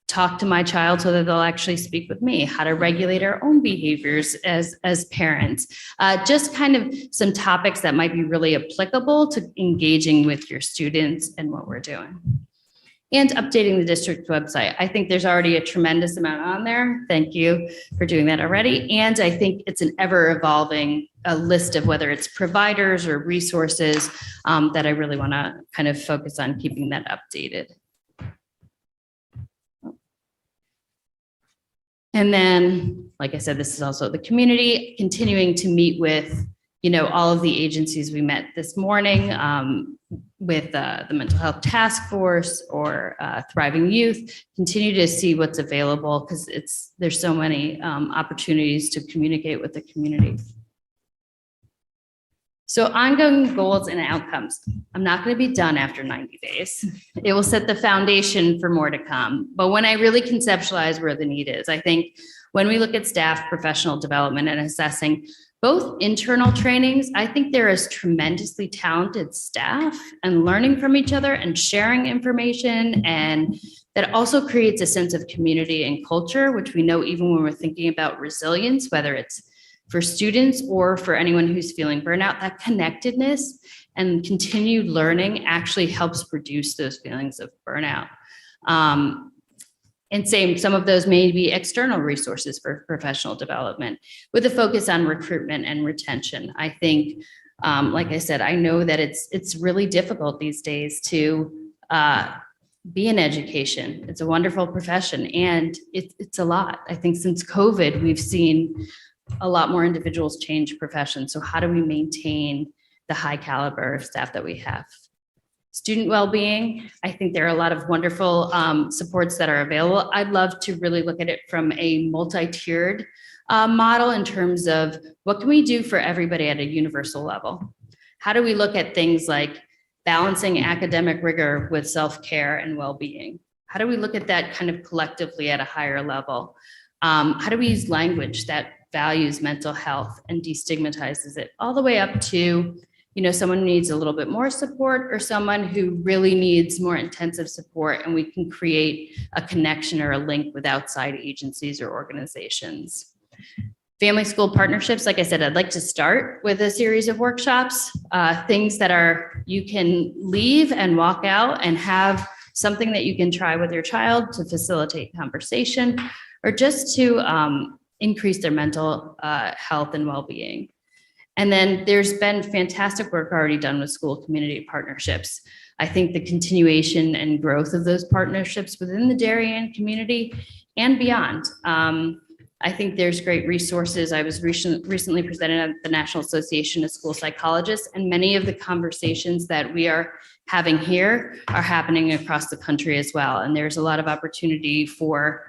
talk to my child so that they'll actually speak with me, how to regulate our own behaviors as parents, just kind of some topics that might be really applicable to engaging with your students and what we're doing. And updating the district website. I think there's already a tremendous amount on there. Thank you for doing that already. And I think it's an ever evolving list of whether it's providers or resources that I really want to kind of focus on keeping that updated. And then, like I said, this is also the community, continuing to meet with, all of the agencies we met this morning with the mental health task force or Thriving Youth, continue to see what's available because there's so many opportunities to communicate with the community. So ongoing goals and outcomes. I'm not going to be done after 90 days. It will set the foundation for more to come. But when I really conceptualize where the need is, I think when we look at staff professional development and assessing both internal trainings, I think there is tremendously talented staff and learning from each other and sharing information. And that also creates a sense of community and culture, which we know even when we're thinking about resilience, whether it's for students or for anyone who's feeling burnout, that connectedness and continued learning actually helps reduce those feelings of burnout. And some of those may be external resources for professional development with a focus on recruitment and retention. I think, like I said, I know that it's really difficult these days to be in education. It's a wonderful profession and it's a lot. I think since COVID, we've seen a lot more individuals change professions. So how do we maintain the high caliber of staff that we have? Student well-being, I think there are a lot of wonderful supports that are available. I'd love to really look at it from a multi-tiered model in terms of what can we do for everybody at a universal level? How do we look at things like balancing academic rigor with self-care and well-being? How do we look at that kind of collectively at a higher level? How do we use language that values mental health and destigmatizes it all the way up to, someone who needs a little bit more support or someone who really needs more intensive support, and we can create a connection or a link with outside agencies or organizations. Family school partnerships, like I said, I'd like to start with a series of workshops, things that you can leave and walk out and have something that you can try with your child to facilitate conversation or just to increase their mental health and well-being. And then there's been fantastic work already done with school community partnerships. I think the continuation and growth of those partnerships within the Darien community and beyond. I think there's great resources. I was recently presented at the National Association of School Psychologists, and many of the conversations that we are having here are happening across the country as well. And there's a lot of opportunity for,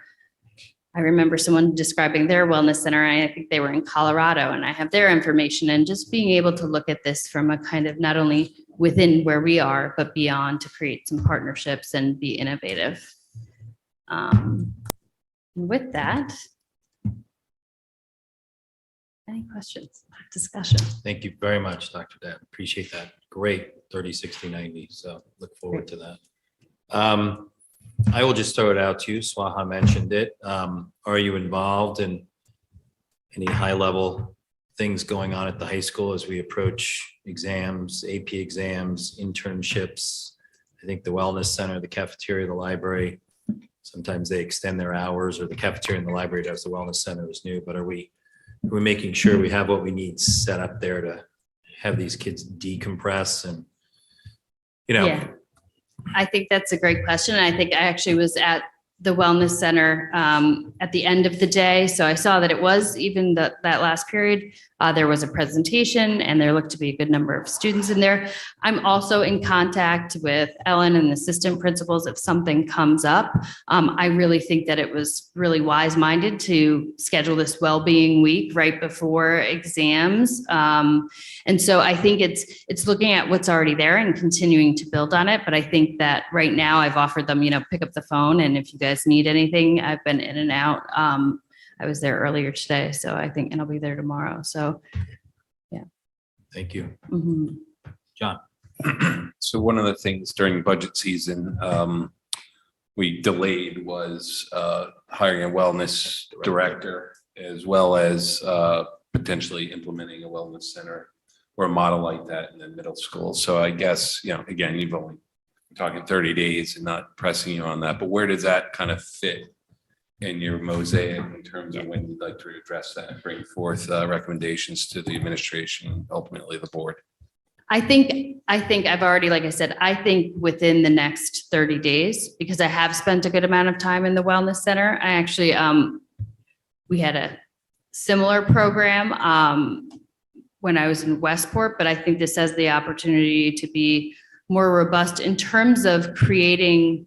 I remember someone describing their wellness center. I think they were in Colorado, and I have their information, and just being able to look at this from a kind of not only within where we are, but beyond to create some partnerships and be innovative. With that, any questions, discussion? Thank you very much, Dr. Datt. Appreciate that. Great 30, 60, 90. So look forward to that. I will just throw it out to you. Swaha mentioned it. Are you involved in any high-level things going on at the high school as we approach exams, AP exams, internships? I think the wellness center, the cafeteria, the library, sometimes they extend their hours, or the cafeteria and the library does. The wellness center is new, but are we making sure we have what we need set up there to have these kids decompress and, Yeah. I think that's a great question. I think I actually was at the wellness center at the end of the day. So I saw that it was even that last period, there was a presentation and there looked to be a good number of students in there. I'm also in contact with Ellen and the assistant principals if something comes up. I really think that it was really wise-minded to schedule this well-being week right before exams. And so I think it's looking at what's already there and continuing to build on it. But I think that right now I've offered them, pick up the phone, and if you guys need anything, I've been in and out. I was there earlier today, so I think, and I'll be there tomorrow. So, yeah. Thank you. Mhm. John. So one of the things during budget season, we delayed was hiring a wellness director, as well as potentially implementing a wellness center or a model like that in the middle school. So I guess, again, you've only talking 30 days and not pressing you on that, but where does that kind of fit in your mosaic in terms of when you'd like to address that and bring forth recommendations to the administration and ultimately the board? I think I've already, like I said, I think within the next 30 days, because I have spent a good amount of time in the wellness center. I actually, we had a similar program when I was in Westport, but I think this has the opportunity to be more robust in terms of creating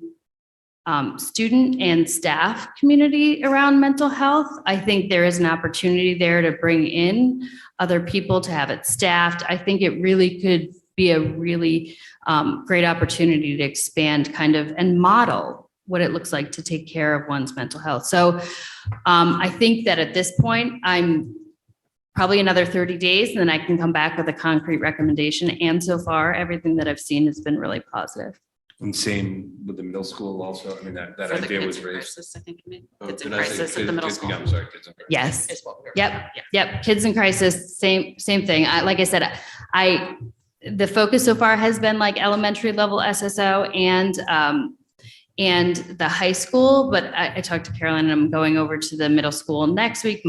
student and staff community around mental health. I think there is an opportunity there to bring in other people, to have it staffed. I think it really could be a really great opportunity to expand kind of and model what it looks like to take care of one's mental health. So I think that at this point, I'm probably another 30 days, and then I can come back with a concrete recommendation. And so far, everything that I've seen has been really positive. And same with the middle school also. I mean, that For the idea kids was in raised. crisis, I think, you mean. Oh, Kids in did I say crisis at the middle kids- school. I'm sorry, kids in crisis. Yes. Is what we're. Yep. Kids in crisis, same thing. Like I said, the focus so far has been like elementary level SSO and the high school, but I talked to Carolyn and I'm going over to the middle school next week.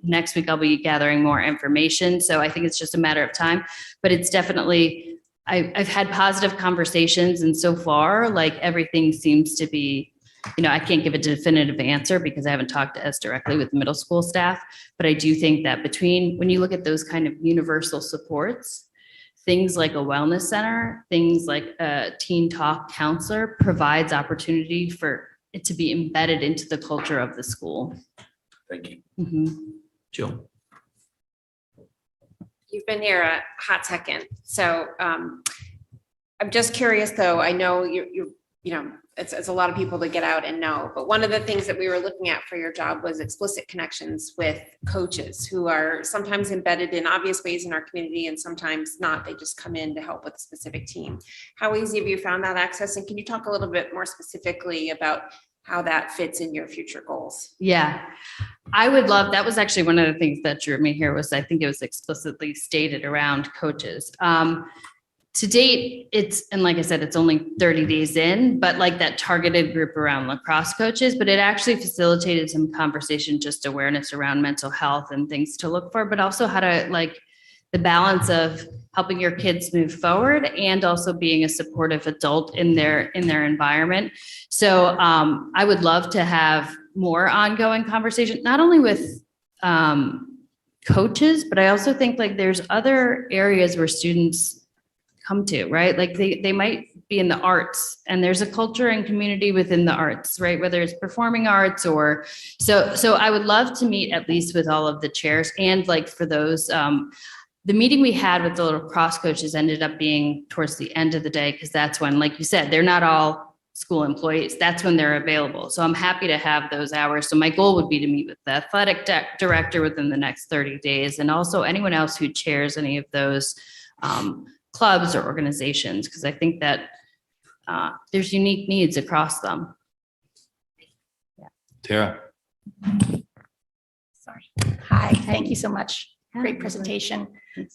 Next week I'll be gathering more information. So I think it's just a matter of time, but it's definitely, I've had positive conversations, and so far, like everything seems to be, I can't give a definitive answer because I haven't talked to us directly with the middle school staff, but I do think that when you look at those kind of universal supports, things like a wellness center, things like a teen talk counselor provides opportunity for it to be embedded into the culture of the school. Thank you. Mhm. Jill. You've been here a hot second. So I'm just curious, though. I know it's a lot of people to get out and know, but one of the things that we were looking at for your job was explicit connections with coaches who are sometimes embedded in obvious ways in our community and sometimes not. They just come in to help with a specific team. How easy have you found that access? And can you talk a little bit more specifically about how that fits in your future goals? Yeah, I would love, that was actually one of the things that drew me here was I think it was explicitly stated around coaches. To date, and like I said, it's only 30 days in, but like that targeted group around lacrosse coaches, but it actually facilitated some conversation, just awareness around mental health and things to look for, but also how to like the balance of helping your kids move forward and also being a supportive adult in their environment. So I would love to have more ongoing conversation, not only with coaches, but I also think like there's other areas where students come to, right? Like they might be in the arts and there's a culture and community within the arts, right? Whether it's performing arts or so I would love to meet at least with all of the chairs and like for those, the meeting we had with the lacrosse coaches ended up being towards the end of the day because that's when, like you said, they're not all school employees. That's when they're available. So I'm happy to have those hours. So my goal would be to meet with the athletic director within the next 30 days and also anyone else who chairs any of those clubs or organizations, because I think that there's unique needs across them. Tara. Sorry. Hi, thank you so much. Great presentation.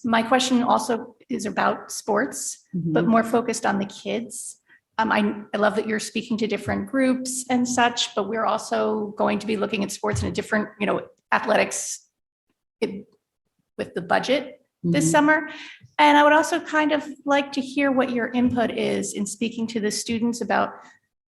My question also is about sports, but more focused on the kids. I love that you're speaking to different groups and such, but we're also going to be looking at sports in a different, athletics with the budget this summer. And I would also kind of like to hear what your input is in speaking to the students about,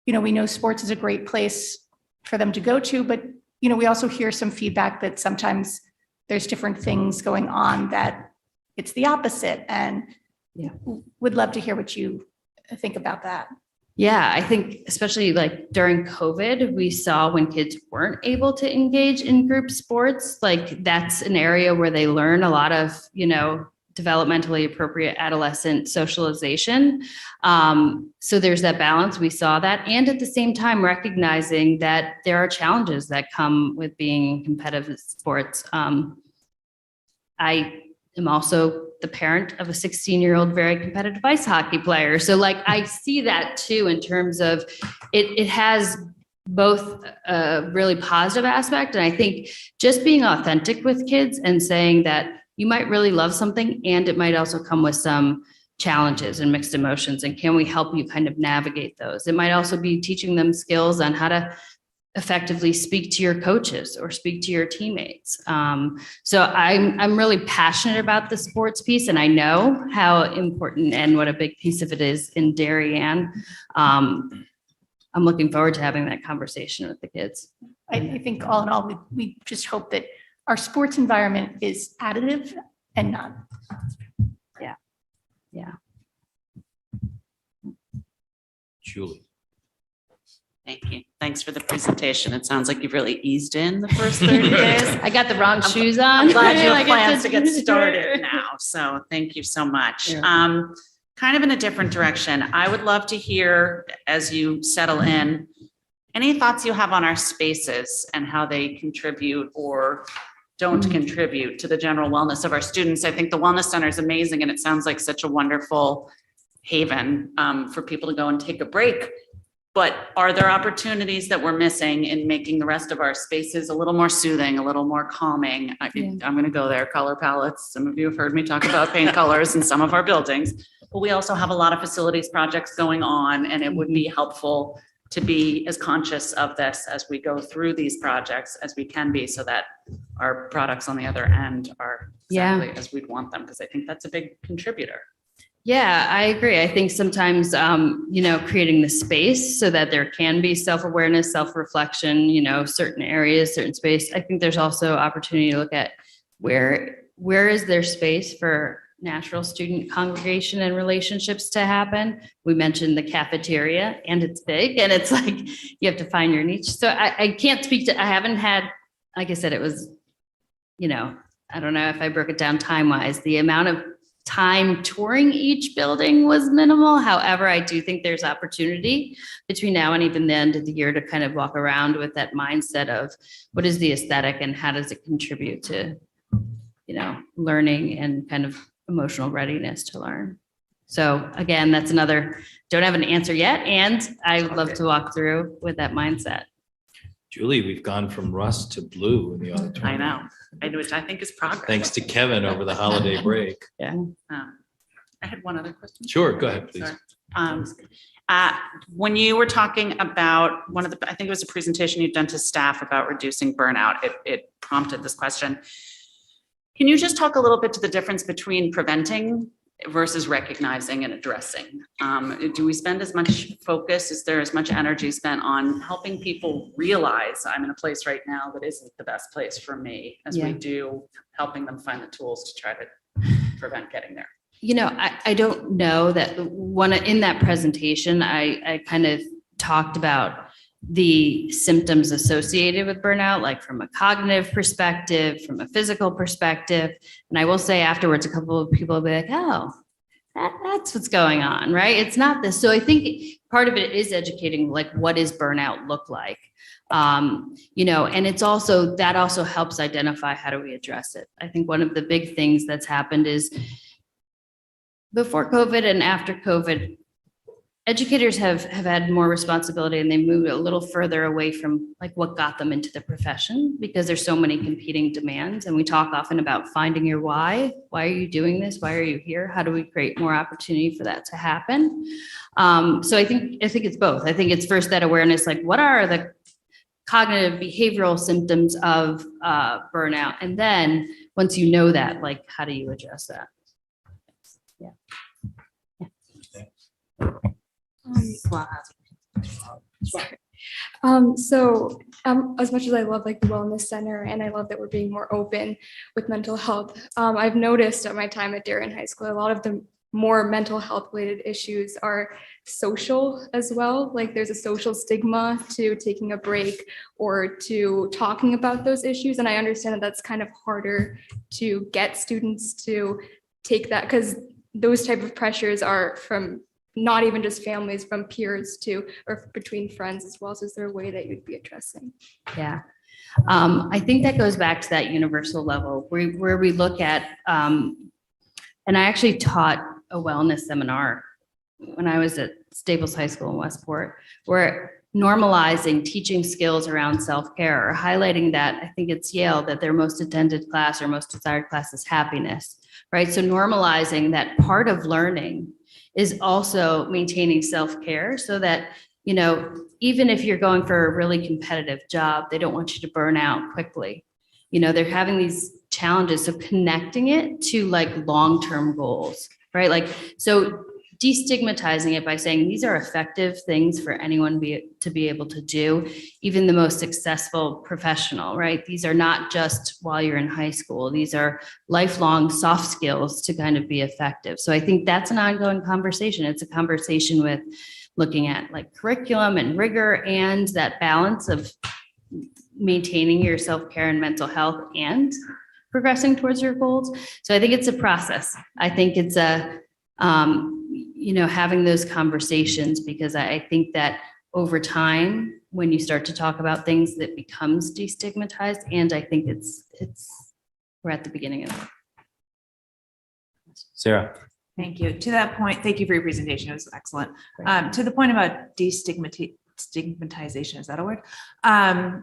we know sports is a great place for them to go to, but, we also hear some feedback that sometimes there's different things going on that it's the opposite. And would love to hear what you think about that. Yeah, I think especially like during COVID, we saw when kids weren't able to engage in group sports, like that's an area where they learn a lot of, developmentally appropriate adolescent socialization. So there's that balance. We saw that. And at the same time, recognizing that there are challenges that come with being in competitive sports. I am also the parent of a 16-year-old very competitive ice hockey player. So like I see that too in terms of it has both a really positive aspect. And I think just being authentic with kids and saying that you might really love something and it might also come with some challenges and mixed emotions. And can we help you kind of navigate those? It might also be teaching them skills on how to effectively speak to your coaches or speak to your teammates. So I'm really passionate about the sports piece and I know how important and what a big piece of it is in Darien. I'm looking forward to having that conversation with the kids. I think all in all, we just hope that our sports environment is additive and not. Julie. Thank you. Thanks for the presentation. It sounds like you've really eased in the first 30 days. I got the wrong shoes on. I'm glad you Like have I plans said- to get started now. So thank you so much. Kind of in a different direction. I would love to hear, as you settle in, any thoughts you have on our spaces and how they contribute or don't contribute to the general wellness of our students. I think the Wellness Center is amazing, and it sounds like such a wonderful haven for people to go and take a break. But are there opportunities that we're missing in making the rest of our spaces a little more soothing, a little more calming? I'm going to go there, color palettes. Some of you have heard me talk about paint colors in some of our buildings. But we also have a lot of facilities projects going on, and it would be helpful to be as conscious of this as we go through these projects as we can be, so that our products on the other end are exactly as we'd want them, because I think that's a big contributor. Yeah, I agree. I think sometimes, creating the space so that there can be self-awareness, self-reflection, certain areas, certain space. I think there's also opportunity to look at where is there space for natural student congregation and relationships to happen. We mentioned the cafeteria, and it's big, and it's like you have to find your niche. So I can't speak to, I haven't had, like I said, it was, I don't know if I broke it down time-wise, the amount of time touring each building was minimal. However, I do think there's opportunity between now and even the end of the year to kind of walk around with that mindset of what is the aesthetic and how does it contribute to, learning and kind of emotional readiness to learn. So again, that's another, don't have an answer yet. And I would love to walk through with that mindset. Julie, we've gone from rust to blue in the auditorium. I know, which I think is progress. Thanks to Kevin over the holiday break. I had one other question. Sure, go ahead, please. Sorry. When you were talking about I think it was a presentation you'd done to staff about reducing burnout, it prompted this question. Can you just talk a little bit to the difference between preventing versus recognizing and addressing? Do we spend as much focus? Is there as much energy spent on helping people realize I'm in a place right now that isn't the best place for me, as we do helping them find the tools to try to prevent getting there? I don't know that in that presentation, I kind of talked about the symptoms associated with burnout, like from a cognitive perspective, from a physical perspective. And I will say afterwards, a couple of people will be like, oh, that's what's going on, right? It's not this. So I think part of it is educating, like, what does burnout look like? And it's also, that also helps identify how do we address it. I think one of the big things that's happened is before COVID and after COVID, educators have had more responsibility, and they moved a little further away from like what got them into the profession, because there's so many competing demands. And we talk often about finding your why. Why are you doing this? Why are you here? How do we create more opportunity for that to happen? So I think it's both. I think it's first that awareness, like what are the cognitive behavioral symptoms of burnout? And then once you know that, like, how do you address that? Yeah. As much as I love like the Wellness Center, and I love that we're being more open with mental health, I've noticed at my time at Darien High School, a lot of the more mental health related issues are social as well. Like there's a social stigma to taking a break or to talking about those issues. And I understand that that's kind of harder to get students to take that, because those type of pressures are from not even just families, from peers too, or between friends as well. So is there a way that you'd be addressing? Yeah. I think that goes back to that universal level where we look at, and I actually taught a wellness seminar when I was at Staples High School in Westport, where normalizing teaching skills around self-care, or highlighting that, I think it's Yale, that their most attended class or most desired class is happiness, right? So normalizing that part of learning is also maintaining self-care, so that, even if you're going for a really competitive job, they don't want you to burn out quickly. They're having these challenges. So connecting it to like long-term goals, right? Like, so destigmatizing it by saying these are effective things for anyone to be able to do, even the most successful professional, right? These are not just while you're in high school. These are lifelong soft skills to kind of be effective. So I think that's an ongoing conversation. It's a conversation with looking at like curriculum and rigor and that balance of maintaining your self-care and mental health and progressing towards your goals. So I think it's a process. I think it's having those conversations, because I think that over time, when you start to talk about things, that becomes destigmatized. And I think we're at the beginning of it. Sarah. Thank you. To that point, thank you for your presentation. It was excellent. To the point about destigmatization, is that a word? I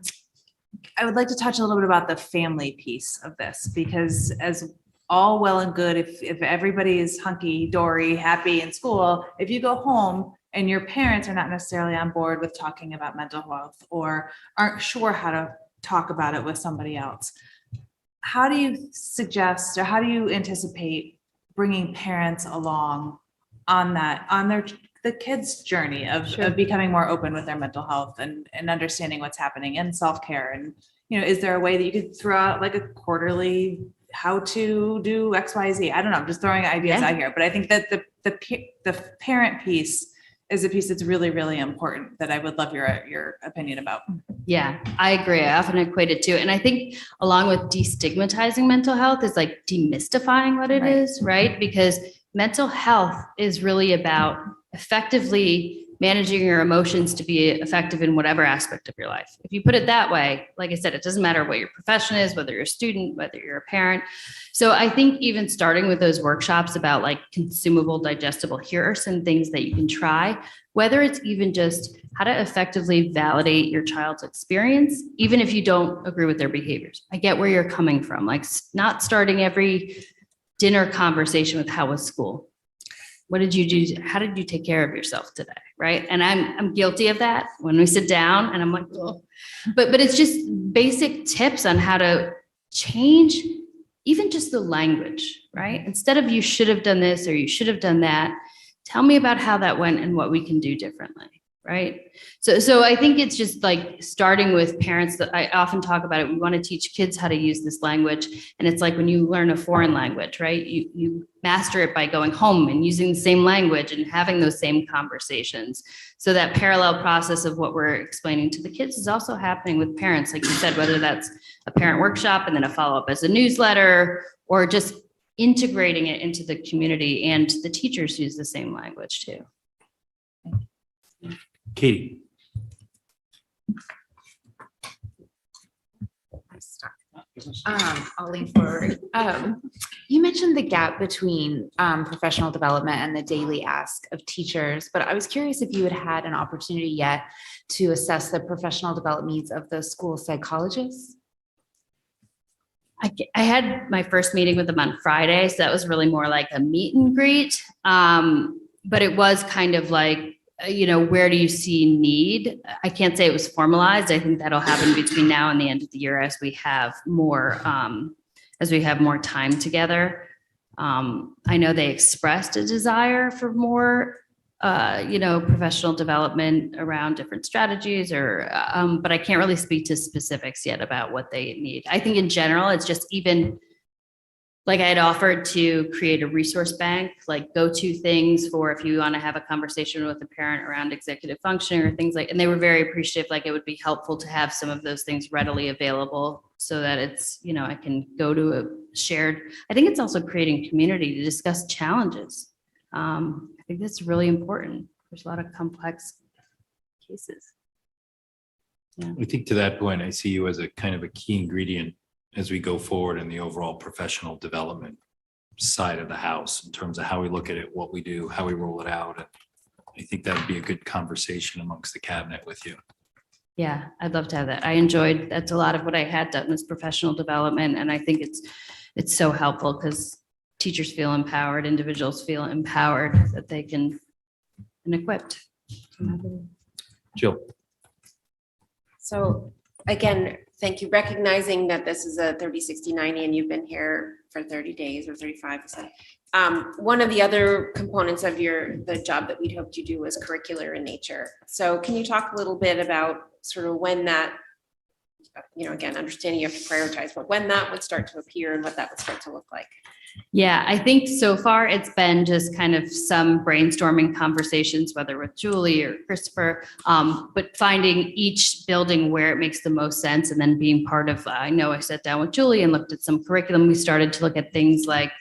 would like to touch a little bit about the family piece of this, because as all well and good, if everybody is hunky dory, happy in school, if you go home and your parents are not necessarily on board with talking about mental health or aren't sure how to talk about it with somebody else, how do you suggest, or how do you anticipate bringing parents along on the kids' journey of becoming more open with their mental health and understanding what's happening in self-care? And, is there a way that you could throw out like a quarterly how to do XYZ? I don't know. I'm just throwing ideas out here, but I think that the parent piece is a piece that's really, really important that I would love your opinion about. Yeah, I agree. I often equate it to, and I think along with destigmatizing mental health is like demystifying what it is, right? Because mental health is really about effectively managing your emotions to be effective in whatever aspect of your life. If you put it that way, like I said, it doesn't matter what your profession is, whether you're a student, whether you're a parent. So I think even starting with those workshops about like consumable, digestible, here are some things that you can try, whether it's even just how to effectively validate your child's experience, even if you don't agree with their behaviors. I get where you're coming from, like not starting every dinner conversation with how was school? What did you do? How did you take care of yourself today? Right. And I'm guilty of that when we sit down and I'm like, oh, but it's just basic tips on how to change even just the language, right? Instead of you should have done this or you should have done that, tell me about how that went and what we can do differently. Right. So I think it's just like starting with parents. That I often talk about it. We want to teach kids how to use this language. And it's like when you learn a foreign language, right? You master it by going home and using the same language and having those same conversations. So that parallel process of what we're explaining to the kids is also happening with parents. Like you said, whether that's a parent workshop and then a follow-up as a newsletter, or just integrating it into the community, and the teachers use the same language too. Katie. I'll lean forward. You mentioned the gap between professional development and the daily ask of teachers, but I was curious if you had an opportunity yet to assess the professional development needs of the school psychologists. I had my first meeting with them on Friday, so that was really more like a meet and greet. But it was kind of like, where do you see need? I can't say it was formalized. I think that'll happen between now and the end of the year as we have more time together. I know they expressed a desire for more, professional development around different strategies but I can't really speak to specifics yet about what they need. I think in general, it's just even like I had offered to create a resource bank, like go-to things for if you want to have a conversation with a parent around executive functioning or things and they were very appreciative. Like it would be helpful to have some of those things readily available so that it's, I can go to a shared, I think it's also creating community to discuss challenges. I think that's really important. There's a lot of complex cases. Yeah. I think to that point, I see you as a kind of a key ingredient as we go forward in the overall professional development side of the house in terms of how we look at it, what we do, how we roll it out. And I think that'd be a good conversation amongst the cabinet with you. Yeah, I'd love to have that. That's a lot of what I had done was professional development. And I think it's so helpful because teachers feel empowered, individuals feel empowered that they can and equipped. Jill. So again, thank you. Recognizing that this is a 30, 60, 90, and you've been here for 30 days or 35. One of the other components of the job that we'd hoped you do was curricular in nature. So can you talk a little bit about sort of when that, again, understanding you have to prioritize, but when that would start to appear and what that would start to look like? Yeah, I think so far it's been just kind of some brainstorming conversations, whether with Julie or Christopher, but finding each building where it makes the most sense and then being part of, I know I sat down with Julie and looked at some curriculum. We started to look at things like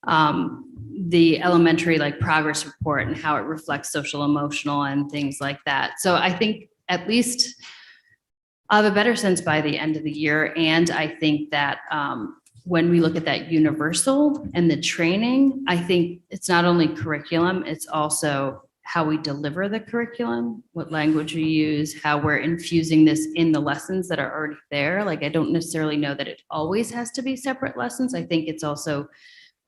the elementary like progress report and how it reflects social emotional and things like that. So I think at least I'll have a better sense by the end of the year. And I think that when we look at that universal and the training, I think it's not only curriculum, it's also how we deliver the curriculum, what language we use, how we're infusing this in the lessons that are already there. Like, I don't necessarily know that it always has to be separate lessons. I think it's also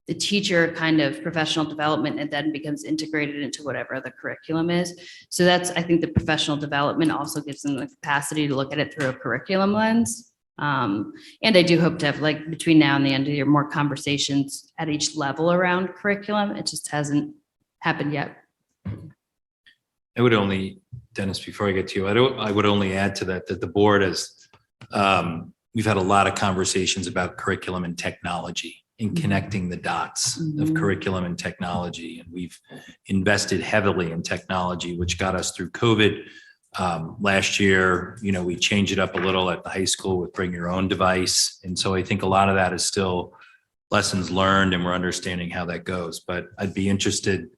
the teacher kind of professional development and then becomes integrated into whatever the curriculum is. So that's, I think the professional development also gives them the capacity to look at it through a curriculum lens. And I do hope to have, like, between now and the end of the year, more conversations at each level around curriculum. It just hasn't happened yet. I would only, Dennis, before I get to you, I would only add to that, that the board has, we've had a lot of conversations about curriculum and technology and connecting the dots of curriculum and technology. And we've invested heavily in technology, which got us through COVID. Last year, we changed it up a little at the high school with bring your own device. And so I think a lot of that is still lessons learned and we're understanding how that goes. But I'd be interested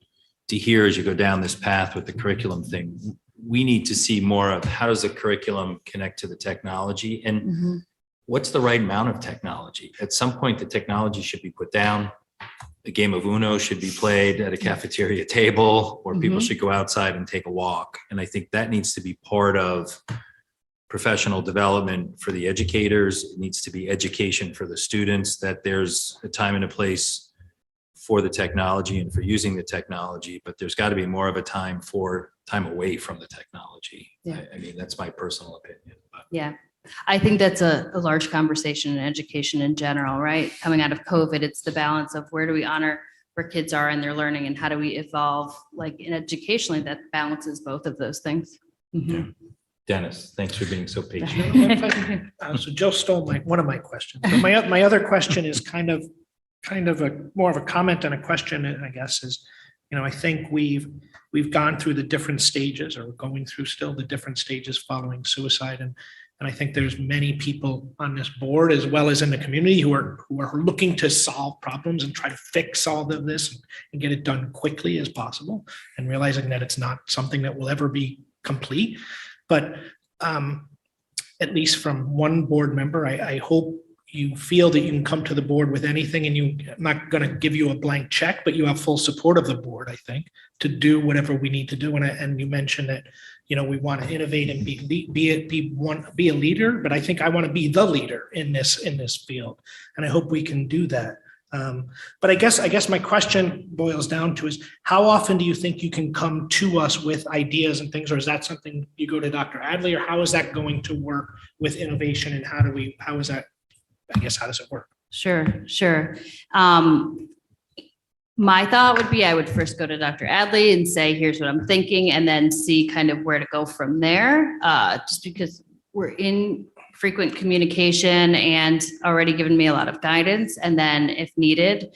to hear, as you go down this path with the curriculum thing, we need to see more of how does the curriculum connect to the technology and what's the right amount of technology. At some point, the technology should be put down. A game of Uno should be played at a cafeteria table, or people should go outside and take a walk. And I think that needs to be part of professional development for the educators. It needs to be education for the students, that there's a time and a place for the technology and for using the technology, but there's got to be more of a time away from the technology. Yeah. I mean, that's my personal opinion. Yeah. I think that's a large conversation in education in general, right? Coming out of COVID, it's the balance of where do we honor where kids are in their learning and how do we evolve, like, in educationally, that balances both of those things. Yeah. Dennis, thanks for being so patient. So Joe stole one of my questions. So my other question is kind of a more of a comment and a question, I guess, is, I think we've gone through the different stages, or going through still the different stages following suicide. And I think there's many people on this board, as well as in the community, who are looking to solve problems and try to fix all of this and get it done quickly as possible, and realizing that it's not something that will ever be complete. But at least from one board member, I hope you feel that you can come to the board with anything, and I'm not going to give you a blank check, but you have full support of the board, I think, to do whatever we need to do. And you mentioned that, we want to innovate and be a leader, but I think I want to be the leader in this field. And I hope we can do that. But I guess my question boils down to is, how often do you think you can come to us with ideas and things, or is that something you go to Dr. Adley, or how is that going to work with innovation, and how does it work? Sure. My thought would be I would first go to Dr. Adley and say, here's what I'm thinking, and then see kind of where to go from there. Just because we're in frequent communication and already given me a lot of guidance, and then if needed,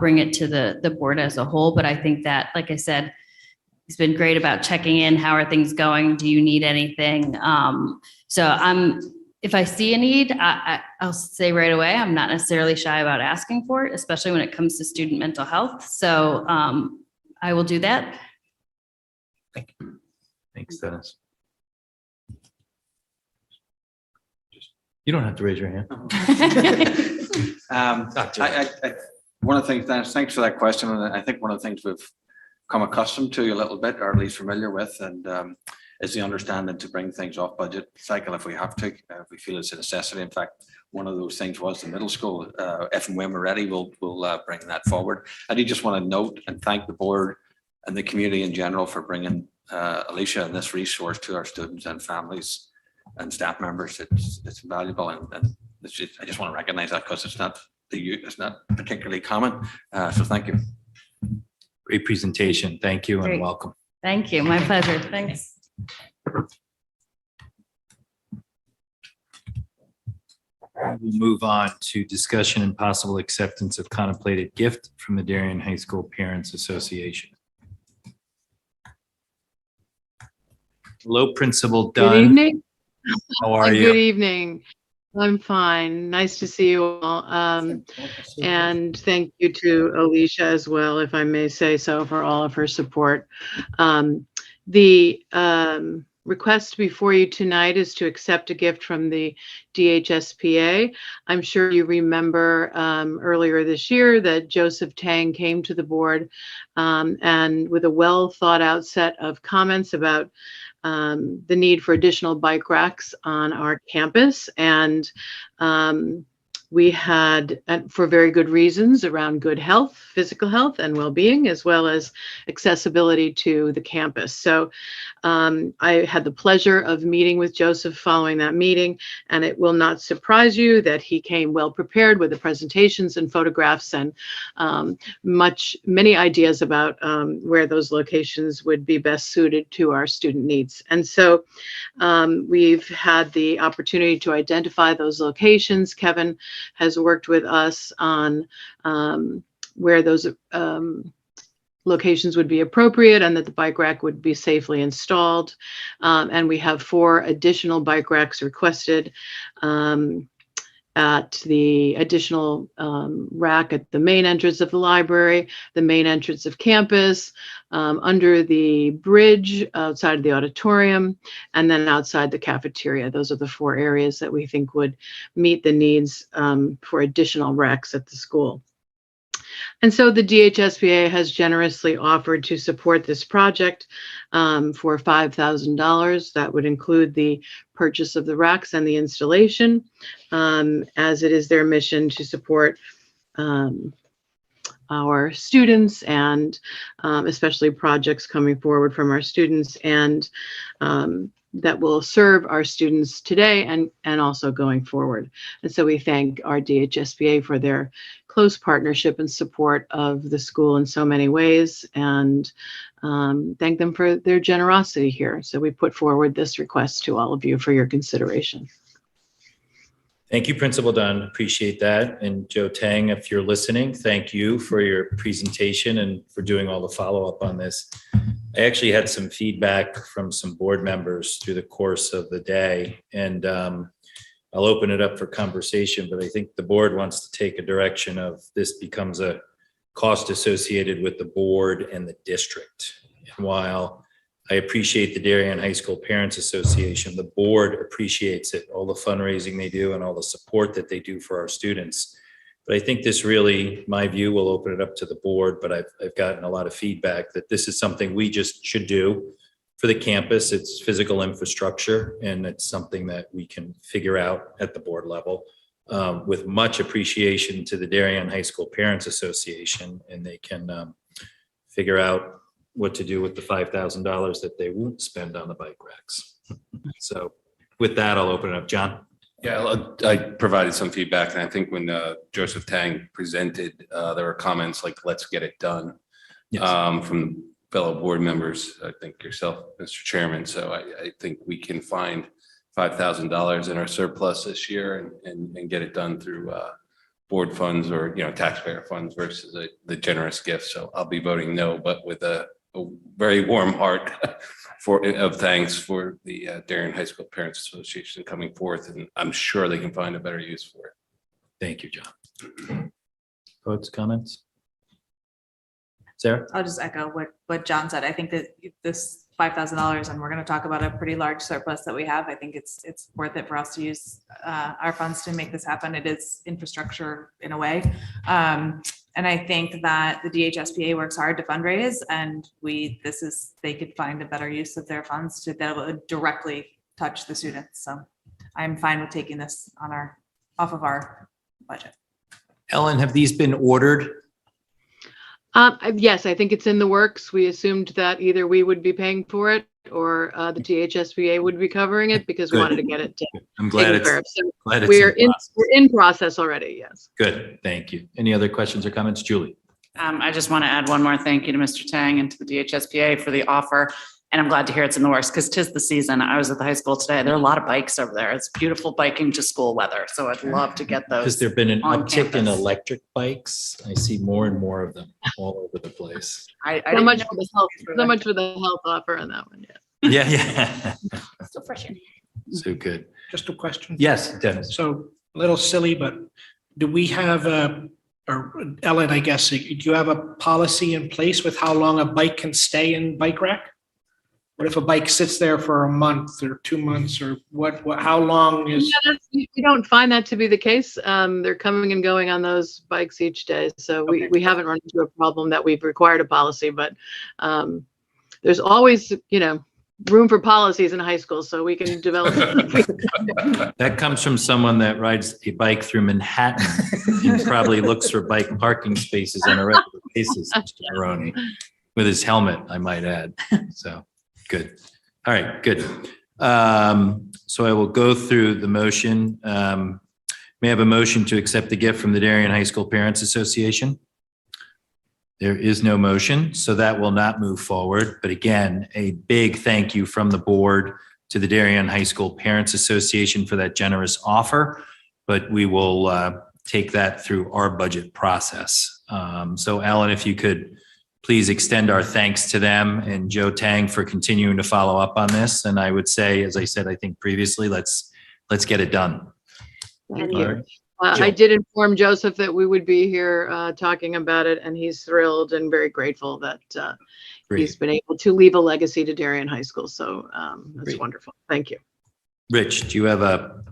bring it to the board as a whole. But I think that, like I said, he's been great about checking in. How are things going? Do you need anything? If I see a need, I'll say right away, I'm not necessarily shy about asking for it, especially when it comes to student mental health. So I will do that. Thank you. Thanks, Dennis. You don't have to raise your hand. One of the things, Dennis, thanks for that question. And I think one of the things we've come accustomed to a little bit, or at least familiar with, and is the understanding to bring things off budget cycle if we have to, if we feel it's a necessity. In fact, one of those things was the middle school. If and when we're ready, we'll bring that forward. I do just want to note and thank the board and the community in general for bringing Alicia and this resource to our students and families and staff members. It's valuable, and I just want to recognize that, because it's not particularly common. So thank you. Great presentation. Thank you and Great. welcome. Thank you. My pleasure. Thanks. We'll move on to discussion and possible acceptance of contemplated gift from the Darien High School Parents Association. Hello, Principal Good Dunn. evening. How are Good you? evening. I'm fine. Nice to see you all. And thank you to Alicia as well, if I may say so, for all of her support. The request before you tonight is to accept a gift from the DHSPA. I'm sure you remember earlier this year that Joseph Tang came to the board and with a well thought out set of comments about the need for additional bike racks on our campus. And we had, for very good reasons, around good health, physical health and well-being, as well as accessibility to the campus. So I had the pleasure of meeting with Joseph following that meeting, and it will not surprise you that he came well prepared with the presentations and photographs and many ideas about where those locations would be best suited to our student needs. And so we've had the opportunity to identify those locations. Kevin has worked with us on where those locations would be appropriate and that the bike rack would be safely installed. And we have 4 additional bike racks requested at the additional rack at the main entrance of the library, the main entrance of campus, under the bridge outside of the auditorium, and then outside the cafeteria. Those are the 4 areas that we think would meet the needs for additional racks at the school. And so the DHSPA has generously offered to support this project for $5,000. That would include the purchase of the racks and the installation, as it is their mission to support our students and especially projects coming forward from our students and that will serve our students today and also going forward. And so we thank our DHSPA for their close partnership and support of the school in so many ways, and thank them for their generosity here. So we put forward this request to all of you for your consideration. Thank you, Principal Dunn. Appreciate that. And Joe Tang, if you're listening, thank you for your presentation and for doing all the follow-up on this. I actually had some feedback from some board members through the course of the day, and I'll open it up for conversation, but I think the board wants to take a direction of this becomes a cost associated with the board and the district. And while I appreciate the Darien High School Parents Association, the board appreciates it, all the fundraising they do and all the support that they do for our students. But I think this really, my view, will open it up to the board, but I've gotten a lot of feedback that this is something we just should do for the campus. It's physical infrastructure, and it's something that we can figure out at the board level with much appreciation to the Darien High School Parents Association, and they can figure out what to do with the $5,000 that they won't spend on the bike racks. So with that, I'll open it up. John? Yeah, I provided some feedback, and I think when Joseph Tang presented, there were comments like, let's get it done, from fellow board members, I think yourself, Mr. Chairman. So I think we can find $5,000 in our surplus this year and get it done through board funds or, taxpayer funds versus the generous gift. So I'll be voting no, but with a very warm heart of thanks for the Darien High School Parents Association coming forth, and I'm sure they can find a better use for it. Thank you, John. Votes, comments? Sarah? I'll just echo what John said. I think that this $5,000, and we're going to talk about a pretty large surplus that we have. I think it's worth it for us to use our funds to make this happen. It is infrastructure in a way. And I think that the DHSPA works hard to fundraise, and they could find a better use of their funds to be able to directly touch the students. So I'm fine with taking this off of our budget. Ellen, have these been ordered? Yes, I think it's in the works. We assumed that either we would be paying for it or the DHSPA would be covering it because we wanted to get it I'm glad taken it's, care of. So glad it's we're in process. we're in process already, yes. Good, thank you. Any other questions or comments? Julie? I just want to add one more thank you to Mr. Tang and to the DHSPA for the offer And I'm glad to hear it's in the works because 'tis the season. I was at the high school today. There are a lot of bikes over there. It's beautiful biking to school weather. So I'd love to get Has those. there been an on uptick in campus. electric bikes? I see more and more of them all over the place. I So didn't much know for the this health, was so much for the health offer on that one, yeah. Yeah, yeah. So fresh. So good. Just a question. Yes, Dennis. So a little silly, but do we have or Ellen, I guess, do you have a policy in place with how long a bike can stay in bike rack? What if a bike sits there for a month or 2 months or how long is? Yeah, you don't find that to be the case. They're coming and going on those bikes each day. So we haven't run into a problem that we've required a policy, but there's always, room for policies in high school, so we can develop. That comes from someone that rides a bike through Manhattan and probably looks for bike parking spaces on a regular basis, Mr. Maroney, with his helmet, I might add. So, good. All right, good. So I will go through the motion. May I have a motion to accept the gift from the Darien High School Parents Association? There is no motion, so that will not move forward. But again, a big thank you from the board to the Darien High School Parents Association for that generous offer. But we will take that through our budget process. So Alan, if you could please extend our thanks to them and Joe Tang for continuing to follow up on this. And I would say, as I said, I think previously, let's get it done. Thank All you. right. I did inform Joseph that we would be here talking about it, and he's thrilled and very grateful that he's been able to leave a legacy to Darien High School. So that's Great. wonderful. Thank you. Rich, do you have a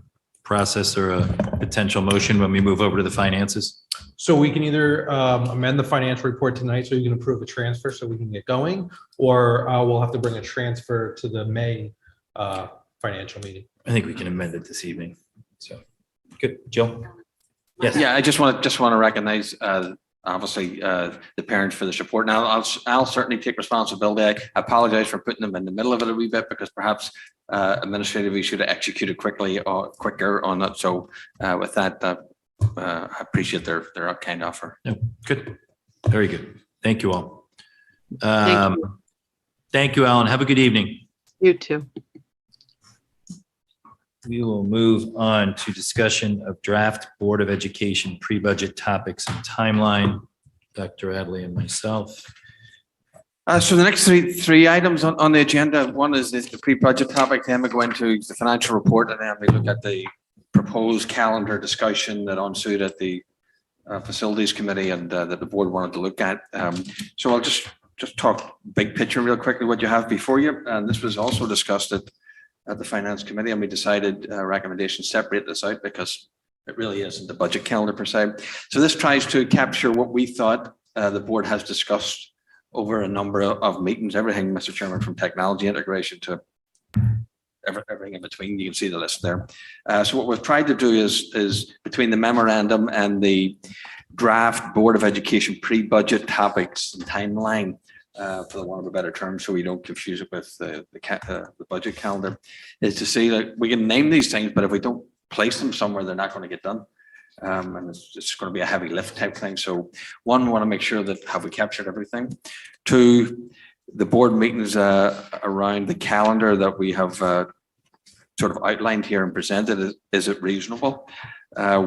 process or a potential motion when we move over to the finances? So we can either amend the financial report tonight so you can approve a transfer so we can get going, or we'll have to bring a transfer to the May financial meeting. I think we can amend it this evening. So, good. Jill? Yes. Yeah, I just want to recognize, obviously, the parents for the support. Now, I'll certainly take responsibility. I apologize for putting them in the middle of it a wee bit because perhaps administratively should have executed quicker on it. So with that, I appreciate their kind offer. No, good. Very good. Thank you all. Thank Thank you, Alan. Have a good evening. You too. We will move on to discussion of draft Board of Education pre-budget topics and timeline. Dr. Adley and myself. So the next three items on the agenda, one is the pre-budget topic, then we go into the financial report, and then we look at the proposed calendar discussion that ensued at the facilities committee and that the board wanted to look at. So I'll just talk big picture real quickly what you have before you. And this was also discussed at the finance committee, and we decided recommendations separate this out because it really isn't the budget calendar per se. So this tries to capture what we thought the board has discussed over a number of meetings, everything, Mr. Chairman, from technology integration to everything in between. You can see the list there. So what we've tried to do is between the memorandum and the draft Board of Education pre-budget topics and timeline, for the want of a better term, so we don't confuse it with the budget calendar, is to see that we can name these things, but if we don't place them somewhere, they're not going to get done. And it's going to be a heavy lift type thing. So one, we want to make sure that have we captured everything. Two, the board meetings around the calendar that we have sort of outlined here and presented, is it reasonable?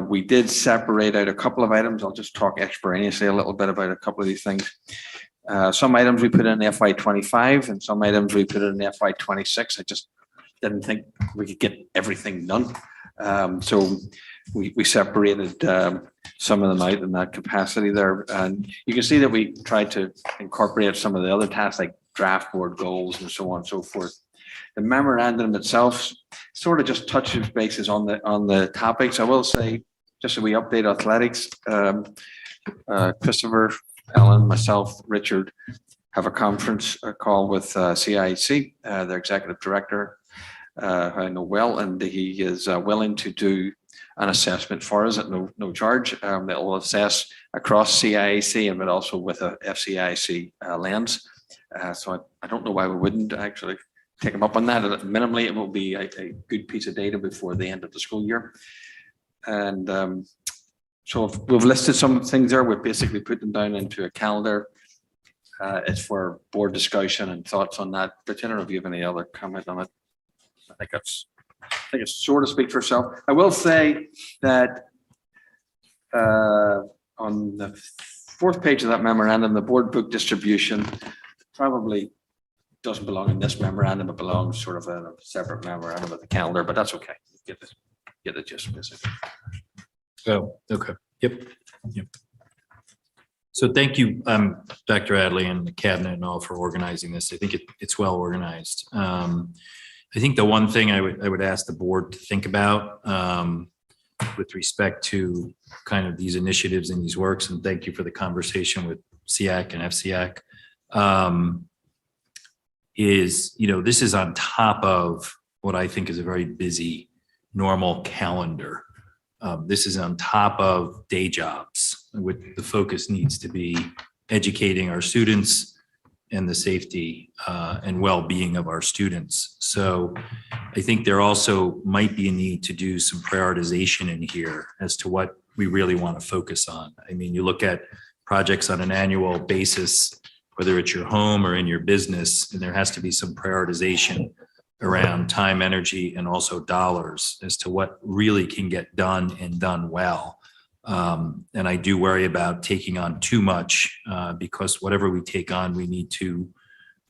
We did separate out a couple of items. I'll just talk extemporaneously a little bit about a couple of these things. Some items we put in FY25 and some items we put in FY26. I just didn't think we could get everything done. So we separated some of them out in that capacity there. And you can see that we tried to incorporate some of the other tasks like draft board goals and so on and so forth. The memorandum itself sort of just touches bases on the topics. I will say, just so we update athletics, Christopher, Ellen, myself, Richard have a conference call with CIC, their executive director, who I know well, and he is willing to do an assessment for us at no charge. That will assess across CIAC and but also with a FCIC lens. So I don't know why we wouldn't actually take them up on that. Minimally, it will be a good piece of data before the end of the school year. And so we've listed some things there. We've basically put them down into a calendar. It's for board discussion and thoughts on that. But I don't know if you have any other comment on it. I think it's sort of speak for itself. I will say that on the fourth page of that memorandum, the board book distribution probably doesn't belong in this memorandum. It belongs sort of in a separate memorandum of the calendar, but that's okay. Get the gist of it. Oh, okay. Yep. So thank you, Dr. Adley and the cabinet and all for organizing this. I think it's well organized. I think the one thing I would ask the board to think about with respect to kind of these initiatives and these works, and thank you for the conversation with SEAC and FCAC, is, this is on top of what I think is a very busy normal calendar. This is on top of day jobs, with the focus needs to be educating our students and the safety and well-being of our students. So I think there also might be a need to do some prioritization in here as to what we really want to focus on. I mean, you look at projects on an annual basis, whether it's your home or in your business, and there has to be some prioritization around time, energy, and also dollars as to what really can get done and done well. And I do worry about taking on too much because whatever we take on, we need to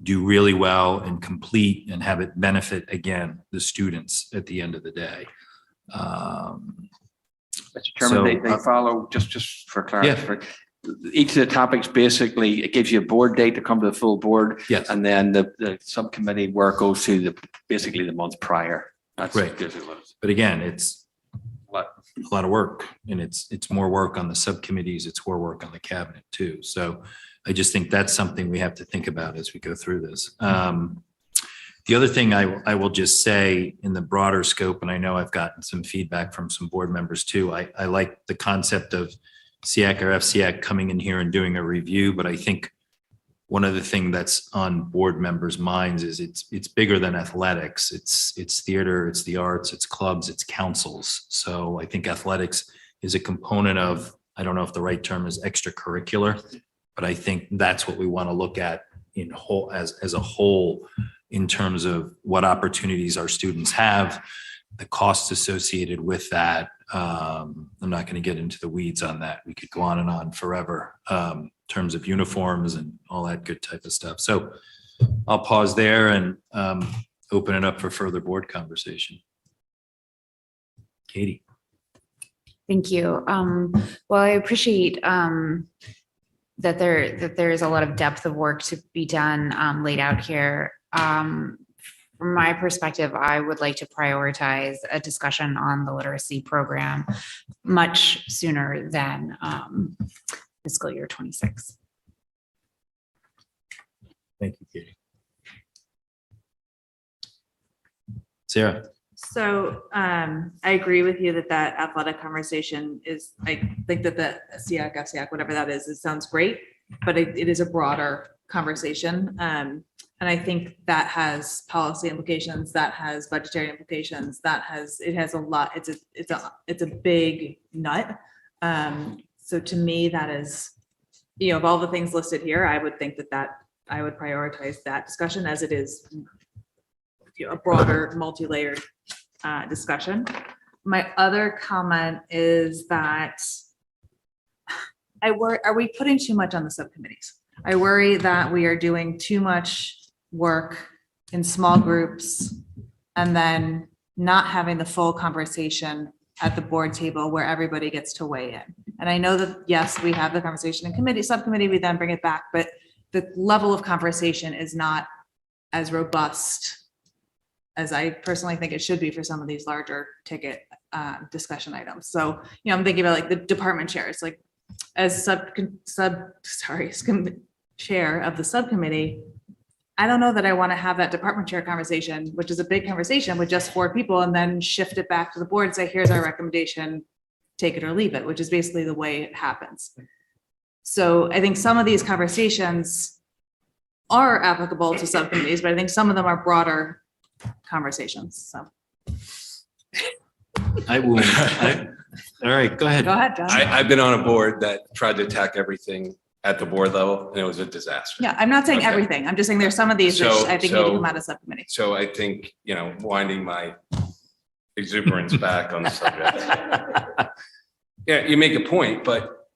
do really well and complete and have it benefit, again, the students at the end of the day. Mr. Chairman, they follow, just for clarity. Each of the topics, basically, it gives you a board date to come to the full board. Yes. And then the subcommittee work goes to basically the month prior. That's Right. basically what it is. But again, it's a lot of work, and it's more work on the subcommittees. It's more work on the cabinet too. So I just think that's something we have to think about as we go through this. The other thing I will just say in the broader scope, and I know I've gotten some feedback from some board members too. I like the concept of SEAC or FCAC coming in here and doing a review, but I think one of the things that's on board members' minds is it's bigger than athletics. It's theater, it's the arts, it's clubs, it's councils. So I think athletics is a component of, I don't know if the right term is extracurricular, but I think that's what we want to look at in whole as a whole in terms of what opportunities our students have, the costs associated with that. I'm not going to get into the weeds on that. We could go on and on forever in terms of uniforms and all that good type of stuff. So I'll pause there and open it up for further board conversation. Katie. Thank you. Well, I appreciate that there is a lot of depth of work to be done laid out here. From my perspective, I would like to prioritize a discussion on the literacy program much sooner than fiscal year 26. Thank you, Katie. Sarah. So I agree with you that athletic conversation is, I think that the SEAC, FCAC, whatever that is, it sounds great, but it is a broader conversation. And I think that has policy implications, that has budgetary implications, it has a lot, it's a big nut. So to me, that is, of all the things listed here, I would think that I would prioritize that discussion as it is a broader, multi-layered discussion. My other comment is that are we putting too much on the subcommittees? I worry that we are doing too much work in small groups and then not having the full conversation at the board table where everybody gets to weigh in. And I know that, yes, we have the conversation in subcommittee, we then bring it back, but the level of conversation is not as robust as I personally think it should be for some of these larger ticket discussion items. So, I'm thinking about like the department chairs, like as chair of the subcommittee, I don't know that I want to have that department chair conversation, which is a big conversation with just 4 people, and then shift it back to the board and say, here's our recommendation, take it or leave it, which is basically the way it happens. So I think some of these conversations are applicable to subcommittees, but I think some of them are broader conversations. So. I will. All right, go ahead. Go ahead, John. I've been on a board that tried to attack everything at the board level, and it was a disaster. Yeah, I'm not saying Okay. everything. I'm just saying there's some of these that So- I think need to so- come out of subcommittee. So I think, winding my exuberance back on the subject. Yeah, you make a point, but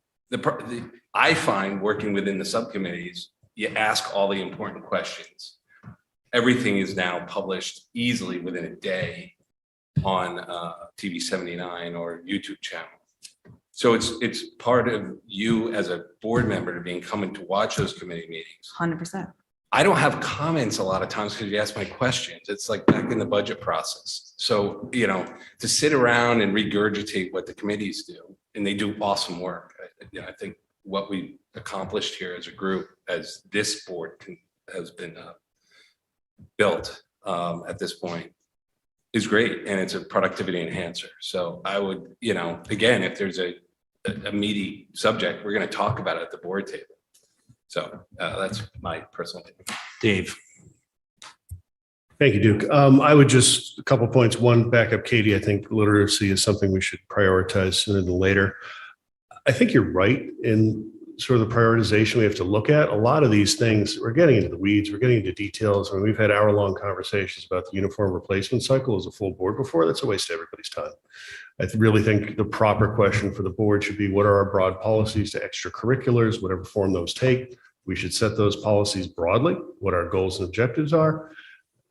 I find working within the subcommittees, you ask all the important questions. Everything is now published easily within a day on TV 79 or YouTube channel. So it's part of you as a board member to being coming to watch those committee meetings. 100%. I don't have comments a lot of times because you ask my questions. It's like back in the budget process. So, to sit around and regurgitate what the committees do, and they do awesome work. I think what we accomplished here as a group, as this board has been built at this point, is great, and it's a productivity enhancer. So I would, again, if there's a meaty subject, we're going to talk about it at the board table. So that's my personal opinion. Dave. Thank you, Duke. I would just, a couple points. One, back up Katie. I think literacy is something we should prioritize sooner than later. I think you're right in sort of the prioritization we have to look at. A lot of these things, we're getting into the weeds, we're getting into details. I mean, we've had hour-long conversations about the uniform replacement cycle as a full board before. That's a waste of everybody's time. I really think the proper question for the board should be, what are our broad policies to extracurriculars, whatever form those take? We should set those policies broadly, what our goals and objectives are.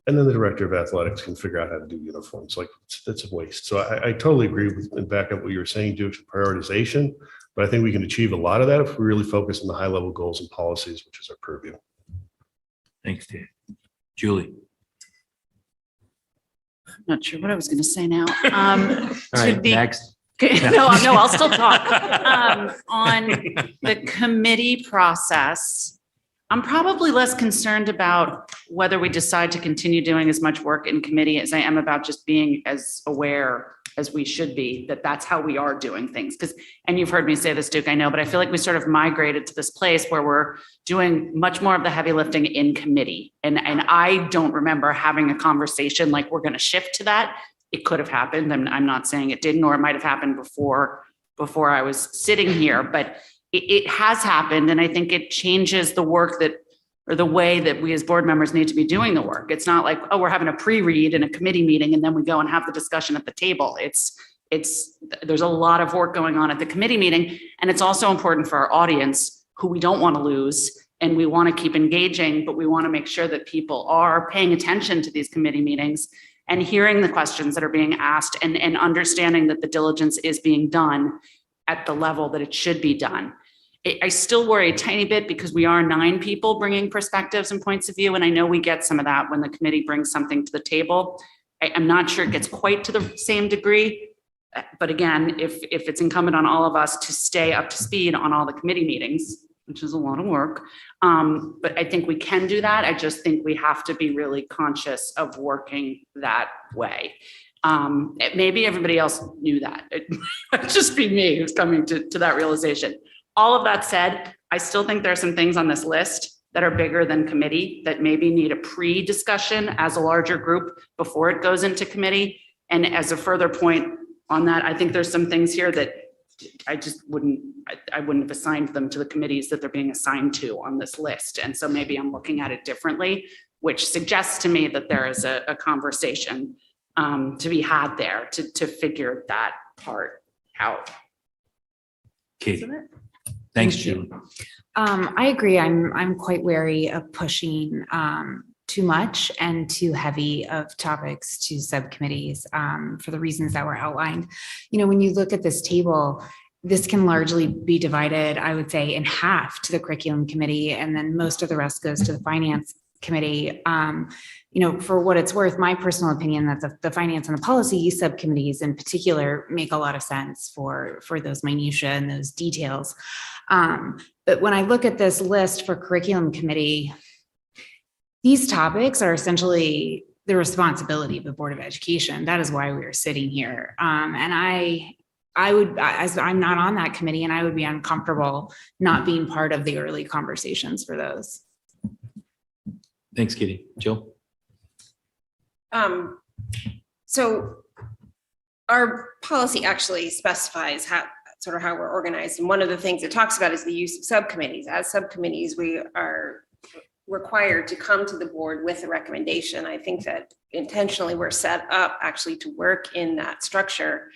And then the director of athletics can figure out how to do uniforms. Like, that's a waste. So I totally agree with and back up what you were saying, Duke, prioritization. But I think we can achieve a lot of that if we really focus on the high level goals and policies, which is our purview. Thanks, Dave. Julie. I'm not sure what I was going to say now. All right, next. No, I'll still talk. On the committee process, I'm probably less concerned about whether we decide to continue doing as much work in committee as I am about just being as aware as we should be, that that's how we are doing things. And you've heard me say this, Duke, I know, but I feel like we sort of migrated to this place where we're doing much more of the heavy lifting in committee. And I don't remember having a conversation like we're going to shift to that. It could have happened. I'm not saying it didn't, or it might have happened before I was sitting here, but it has happened. And I think it changes the work or the way that we as board members need to be doing the work. It's not like, oh, we're having a pre-read in a committee meeting and then we go and have the discussion at the table. There's a lot of work going on at the committee meeting. And it's also important for our audience, who we don't want to lose. And we want to keep engaging, but we want to make sure that people are paying attention to these committee meetings and hearing the questions that are being asked and understanding that the diligence is being done at the level that it should be done. I still worry a tiny bit because we are 9 people bringing perspectives and points of view. And I know we get some of that when the committee brings something to the table. I'm not sure it gets quite to the same degree. But again, if it's incumbent on all of us to stay up to speed on all the committee meetings, which is a lot of work, but I think we can do that. I just think we have to be really conscious of working that way. Maybe everybody else knew that. It might just be me who's coming to that realization. All of that said, I still think there are some things on this list that are bigger than committee that maybe need a pre-discussion as a larger group before it goes into committee. And as a further point on that, I think there's some things here that I wouldn't have assigned them to the committees that they're being assigned to on this list. And so maybe I'm looking at it differently, which suggests to me that there is a conversation to be had there to figure that part out. Katie. Thanks, Julie. I agree. I'm quite wary of pushing too much and too heavy of topics to subcommittees for the reasons that were outlined. When you look at this table, this can largely be divided, I would say, in half to the curriculum committee, and then most of the rest goes to the finance committee. For what it's worth, my personal opinion that the finance and the policy subcommittees in particular make a lot of sense for those minutiae and those details. But when I look at this list for curriculum committee, these topics are essentially the responsibility of the Board of Education. That is why we are sitting here. And I'm not on that committee, and I would be uncomfortable not being part of the early conversations for those. Thanks, Katie. Jill? So our policy actually specifies sort of how we're organized. And one of the things it talks about is the use of subcommittees. As subcommittees, we are required to come to the board with a recommendation. I think that intentionally we're set up actually to work in that structure.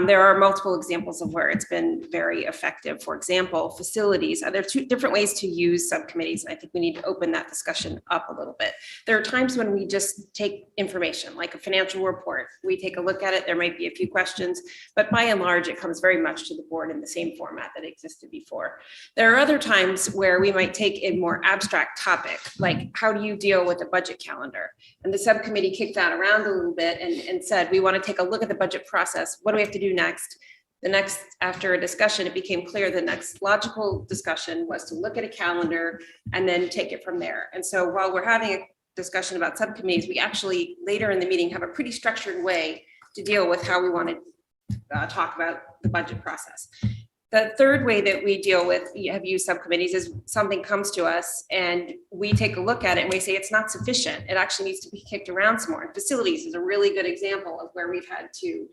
There are multiple examples of where it's been very effective. For example, facilities. There are two different ways to use subcommittees. And I think we need to open that discussion up a little bit. There are times when we just take information, like a financial report. We take a look at it. There might be a few questions, but by and large, it comes very much to the board in the same format that existed before. There are other times where we might take a more abstract topic, like how do you deal with the budget calendar? And the subcommittee kicked that around a little bit and said, we want to take a look at the budget process. What do we have to do next? After a discussion, it became clear the next logical discussion was to look at a calendar and then take it from there. And so while we're having a discussion about subcommittees, we actually later in the meeting have a pretty structured way to deal with how we want to talk about the budget process. The third way that we deal with, have used subcommittees, is something comes to us and we take a look at it and we say it's not sufficient. It actually needs to be kicked around some more. And facilities is a really good example of where we've had to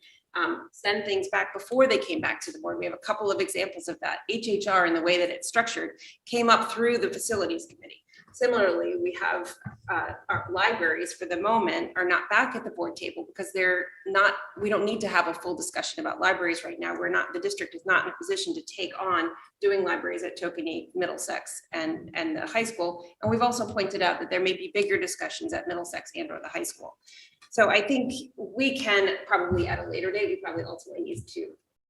send things back before they came back to the board. We have a couple of examples of that. HHR, in the way that it's structured, came up through the facilities committee. Similarly, we have our libraries for the moment are not back at the board table because we don't need to have a full discussion about libraries right now. The district is not in a position to take on doing libraries at Tokenie, Middlesex, and the high school. And we've also pointed out that there may be bigger discussions at Middlesex and or the high school. So I think we can probably at a later date, we probably ultimately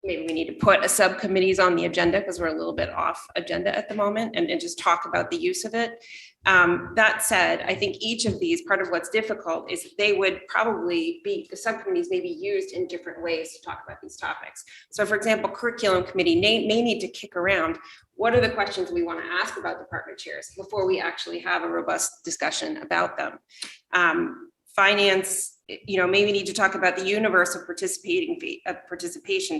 maybe we need to put a subcommittees on the agenda because we're a little bit off agenda at the moment and just talk about the use of it. That said, I think each of these, part of what's difficult is they would probably the subcommittees may be used in different ways to talk about these topics. So for example, curriculum committee may need to kick around. What are the questions we want to ask about department chairs before we actually have a robust discussion about them? Finance, maybe need to talk about the universe of participation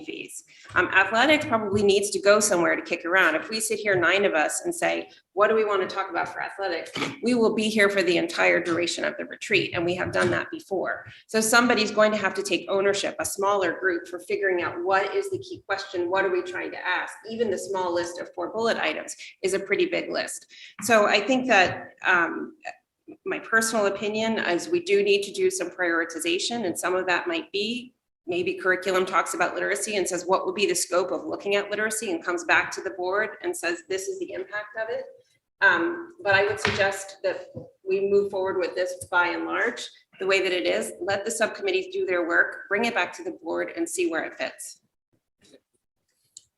fees. Athletics probably needs to go somewhere to kick around. If we sit here, 9 of us, and say, what do we want to talk about for athletics? We will be here for the entire duration of the retreat, and we have done that before. So somebody's going to have to take ownership, a smaller group, for figuring out what is the key question, what are we trying to ask? Even the small list of 4 bullet items is a pretty big list. So I think that my personal opinion is we do need to do some prioritization, and some of that might be maybe curriculum talks about literacy and says what would be the scope of looking at literacy and comes back to the board and says this is the impact of it. But I would suggest that we move forward with this by and large the way that it is. Let the subcommittees do their work, bring it back to the board and see where it fits.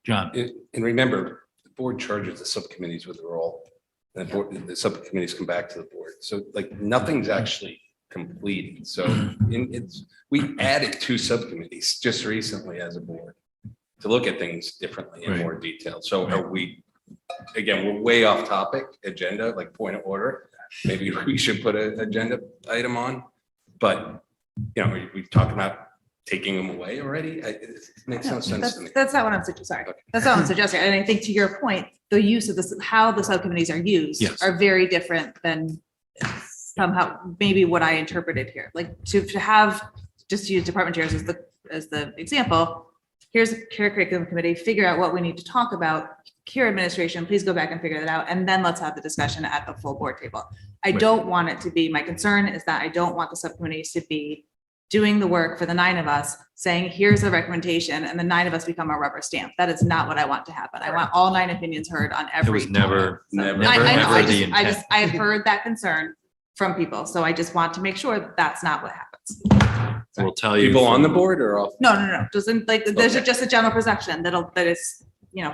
John. And remember, the board charges the subcommittees with the role. The subcommittees come back to the board. So like nothing's actually completed. So we added 2 subcommittees just recently as a board to look at things differently in more detail. So are we, again, we're way off topic agenda, like point of order. Maybe we should put an agenda item on, but we've talked about taking them away already. It makes no sense to me. That's not what I'm suggesting. Sorry. That's not what I'm suggesting. And I think to your point, the use of this, how the subcommittees are used are very different than somehow maybe what I interpreted here. Like to have, just use department chairs as the example. Here's a curriculum committee, figure out what we need to talk about. CARE administration, please go back and figure that out. And then let's have the discussion at the full board table. I don't want it to be, my concern is that I don't want the subcommittees to be doing the work for the 9 of us, saying, here's a recommendation, and the 9 of us become a rubber stamp. That is not what I want to happen. I want all 9 opinions heard on every. It was never I know, the intent. I have heard that concern from people, so I just want to make sure that that's not what happens. We'll tell you. People on the board or off? No. Doesn't like, there's just a general perception that is,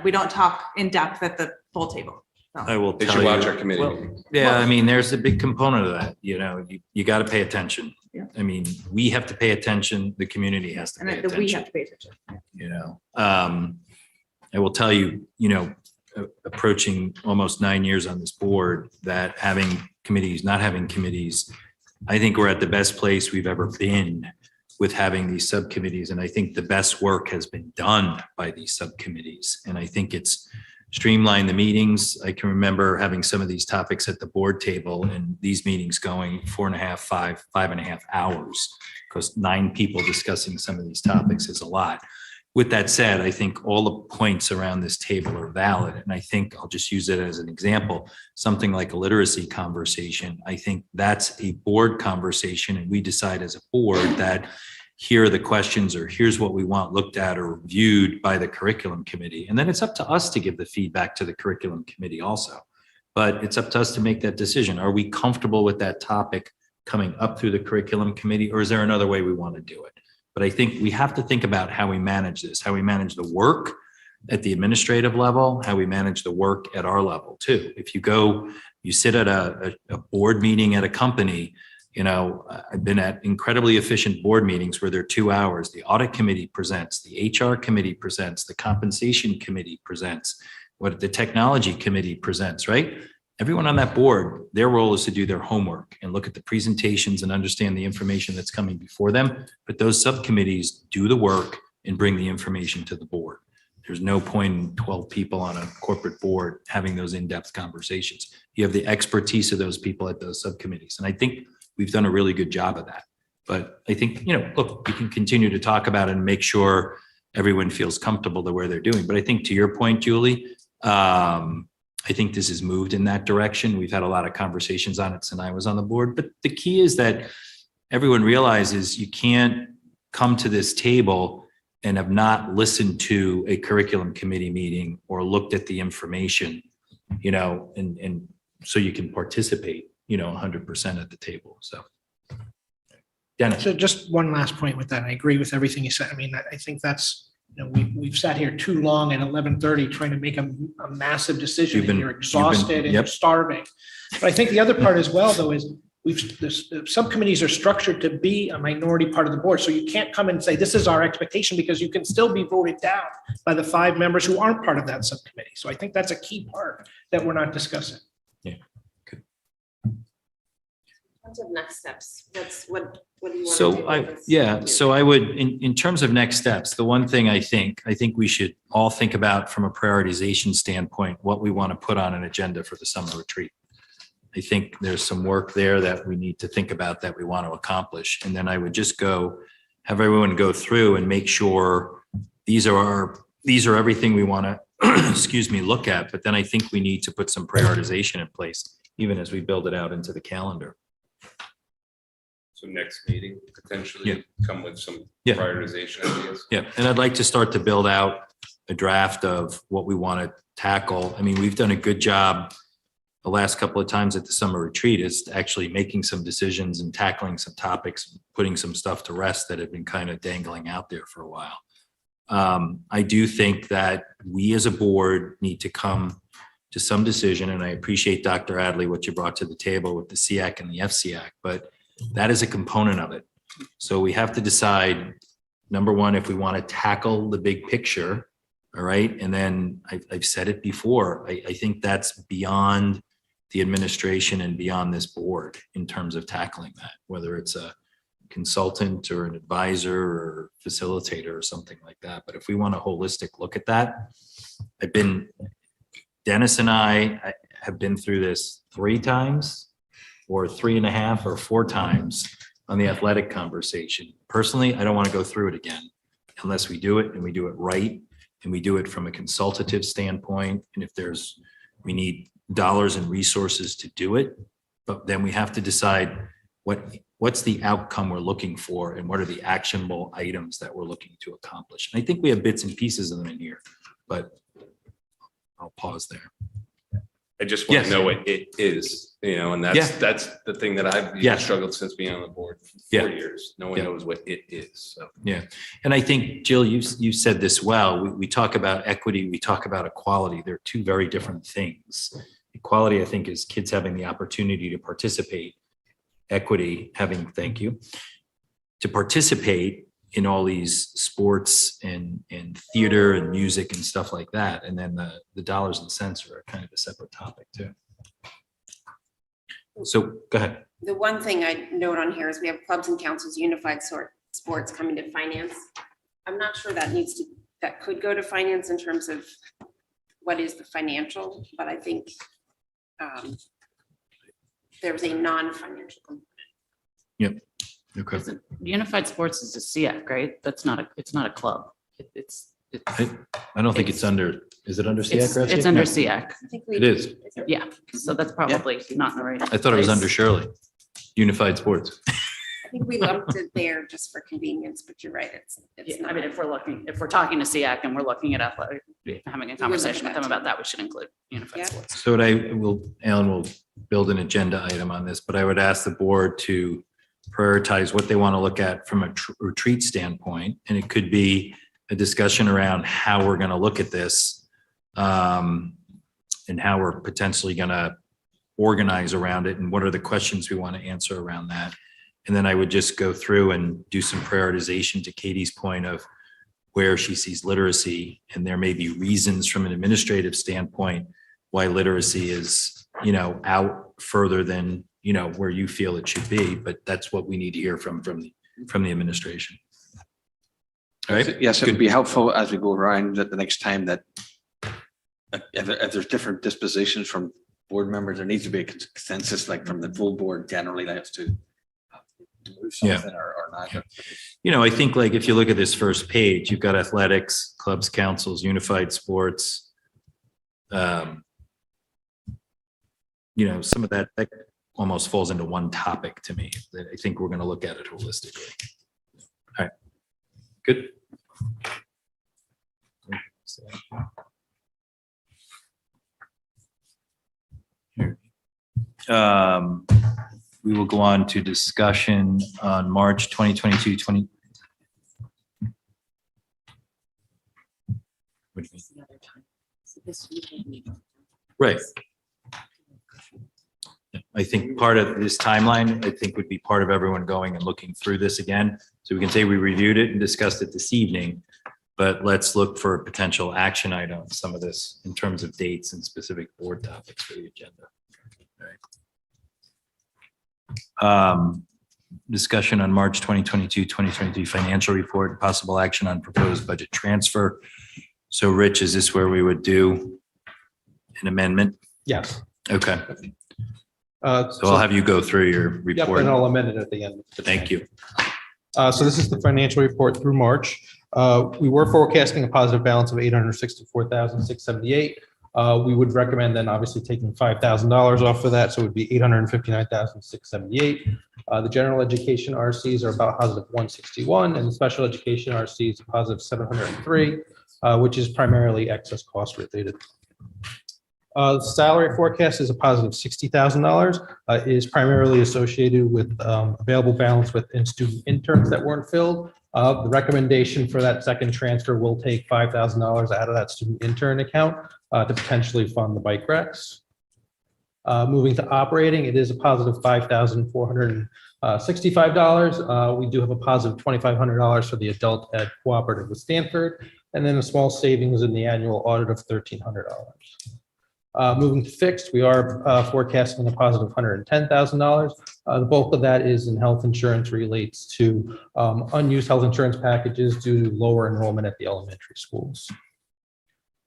we don't talk in depth at the full table. So. I will They tell should you. watch our committee meeting. Yeah, I mean, there's a big component of that, you got to pay attention. Yeah. I mean, we have to pay attention, the community has to And pay that we attention, have to pay attention. I will tell you, approaching almost 9 years on this board, that having committees, not having committees, I think we're at the best place we've ever been with having these subcommittees. And I think the best work has been done by these subcommittees. And I think it's streamlined the meetings. I can remember having some of these topics at the board table and these meetings going 4.5, 5.5 hours, because 9 people discussing some of these topics is a lot. with that said, I think all the points around this table are valid. And I think I'll just use it as an example, something like a literacy conversation. I think that's a board conversation and we decide as a board that here are the questions or here's what we want looked at or reviewed by the curriculum committee. And then it's up to us to give the feedback to the curriculum committee also. But it's up to us to make that decision. Are we comfortable with that topic coming up through the curriculum committee, or is there another way we want to do it? But I think we have to think about how we manage this, how we manage the work at the administrative level, how we manage the work at our level too. If you go, you sit at a board meeting at a company, you know, I've been at incredibly efficient board meetings where they're 2 hours. The audit committee presents, the HR committee presents, the compensation committee presents, what the technology committee presents, right? Everyone on that board, their role is to do their homework and look at the presentations and understand the information that's coming before them. But those subcommittees do the work and bring the information to the board. There's no point in 12 people on a corporate board having those in-depth conversations. You have the expertise of those people at those subcommittees. And I think we've done a really good job of that. But I think, you know, look, we can continue to talk about it and make sure everyone feels comfortable to where they're doing. But I think to your point, Julie, I think this has moved in that direction. We've had a lot of conversations on it since I was on the board. But the key is that everyone realizes you can't come to this table and have not listened to a curriculum committee meeting or looked at the information, you know, and so you can participate, you know, 100% at the table. So, Dennis. So just one last point with that. I agree with everything you said. I mean, I think that's, you know, we've sat here too long at 11:30 trying to make a massive decision and you're exhausted and you're starving. But I think the other part as well, though, is the subcommittees are structured to be a minority part of the board. So you can't come and say, this is our expectation, because you can still be voted down by the 5 members who aren't part of that subcommittee. So I think that's a key part that we're not discussing. Yeah. Good. What's the next steps? What do you want to do? So I would, in terms of next steps, the one thing I think we should all think about from a prioritization standpoint, what we want to put on an agenda for the summer retreat. I think there's some work there that we need to think about that we want to accomplish. And then I would just have everyone go through and make sure these are everything we want to, look at. But then I think we need to put some prioritization in place, even as we build it out into the calendar. So next meeting, potentially come with some Yeah. prioritization ideas. Yeah, and I'd like to start to build out a draft of what we want to tackle. I mean, we've done a good job the last couple of times at the summer retreat is actually making some decisions and tackling some topics, putting some stuff to rest that have been kind of dangling out there for a while. I do think that we as a board need to come to some decision, and I appreciate Dr. Adley, what you brought to the table with the SEAC and the FCAC, but that is a component of it. So we have to decide, number one, if we want to tackle the big picture, all right? And then I've said it before, I think that's beyond the administration and beyond this board in terms of tackling that, whether it's a consultant or an advisor or facilitator or something like that. But if we want a holistic look at that, Dennis and I have been through this 3 times or 3.5 or 4 times on the athletic conversation. Personally, I don't want to go through it again unless we do it and we do it right and we do it from a consultative standpoint. And if we need dollars and resources to do it, but then we have to decide what's the outcome we're looking for and what are the actionable items that we're looking to accomplish. And I think we have bits and pieces of them in here, but I'll pause there. I just want to know what it is, and that's the thing that I've struggled since being on the board for 4 years. No one knows what it is. So. Yeah. And I think, Jill, you said this well. We talk about equity, we talk about equality. They're 2 very different things. Equality, I think, is kids having the opportunity to participate. Equity, thank you, to participate in all these sports and theater and music and stuff like that. And then the dollars and cents are kind of a separate topic too. So go ahead. The one thing I note on here is we have clubs and councils, unified sports coming to finance. I'm not sure that could go to finance in terms of what is the financial, but I think there's a non-financial component. Yep. Okay. Unified Sports is a SEAC, right? It's not a club. It's, I don't think it's under, is it under SEAC? Rusty? it's under No. SEAC. It is. Yeah, so that's probably not in the right. I thought it was place. under Shirley, Unified Sports. I think we lumped it there just for convenience, but you're right, it's Yeah, I not. mean, if we're talking to SEAC and we're looking at athletic, having a conversation with them about that, we should include unified Yeah. sports. So Alan will build an agenda item on this, but I would ask the board to prioritize what they want to look at from a retreat standpoint. And it could be a discussion around how we're going to look at this and how we're potentially going to organize around it and what are the questions we want to answer around that. And then I would just go through and do some prioritization to Katie's point of where she sees literacy. And there may be reasons from an administrative standpoint why literacy is, out further than, where you feel it should be. But that's what we need to hear from the administration. All right. Yes, it would be helpful as we go around that the next time that if there's different dispositions from board members, there needs to be a consensus, like from the full board generally that's to move something or not. I think like if you look at this first page, you've got athletics, clubs, councils, unified sports. Some of that almost falls into one topic to me that I think we're going to look at it holistically. All right. Good. We will go on to discussion on March 2022. What do you mean? Right. I think part of this timeline, would be part of everyone going and looking through this again. So we can say we reviewed it and discussed it this evening, but let's look for potential action items, some of this in terms of dates and specific board topics for the agenda. Discussion on March 2022, 2023 financial report, possible action on proposed budget transfer. So Rich, is this where we would do an amendment? Yes. Okay. So I'll have you go through your Yep, report. and I'll amend it at the end. Thank you. So this is the financial report through March. We were forecasting a positive balance of $864,678. We would recommend then obviously taking $5,000 off of that, so it would be $859,678. The general education RCs are about positive 161, and the special education RC is positive 703, which is primarily excess cost related. Salary forecast is a positive $60,000. It is primarily associated with available balance within student interns that weren't filled. The recommendation for that second transfer will take $5,000 out of that student intern account to potentially fund the bike racks. Moving to operating, it is a positive $5,465. We do have a positive $2,500 for the adult ed cooperative with Stanford, and then a small savings in the annual audit of $1,300. Moving to fixed, we are forecasting a positive $110,000. The bulk of that is in health insurance, relates to unused health insurance packages due to lower enrollment at the elementary schools.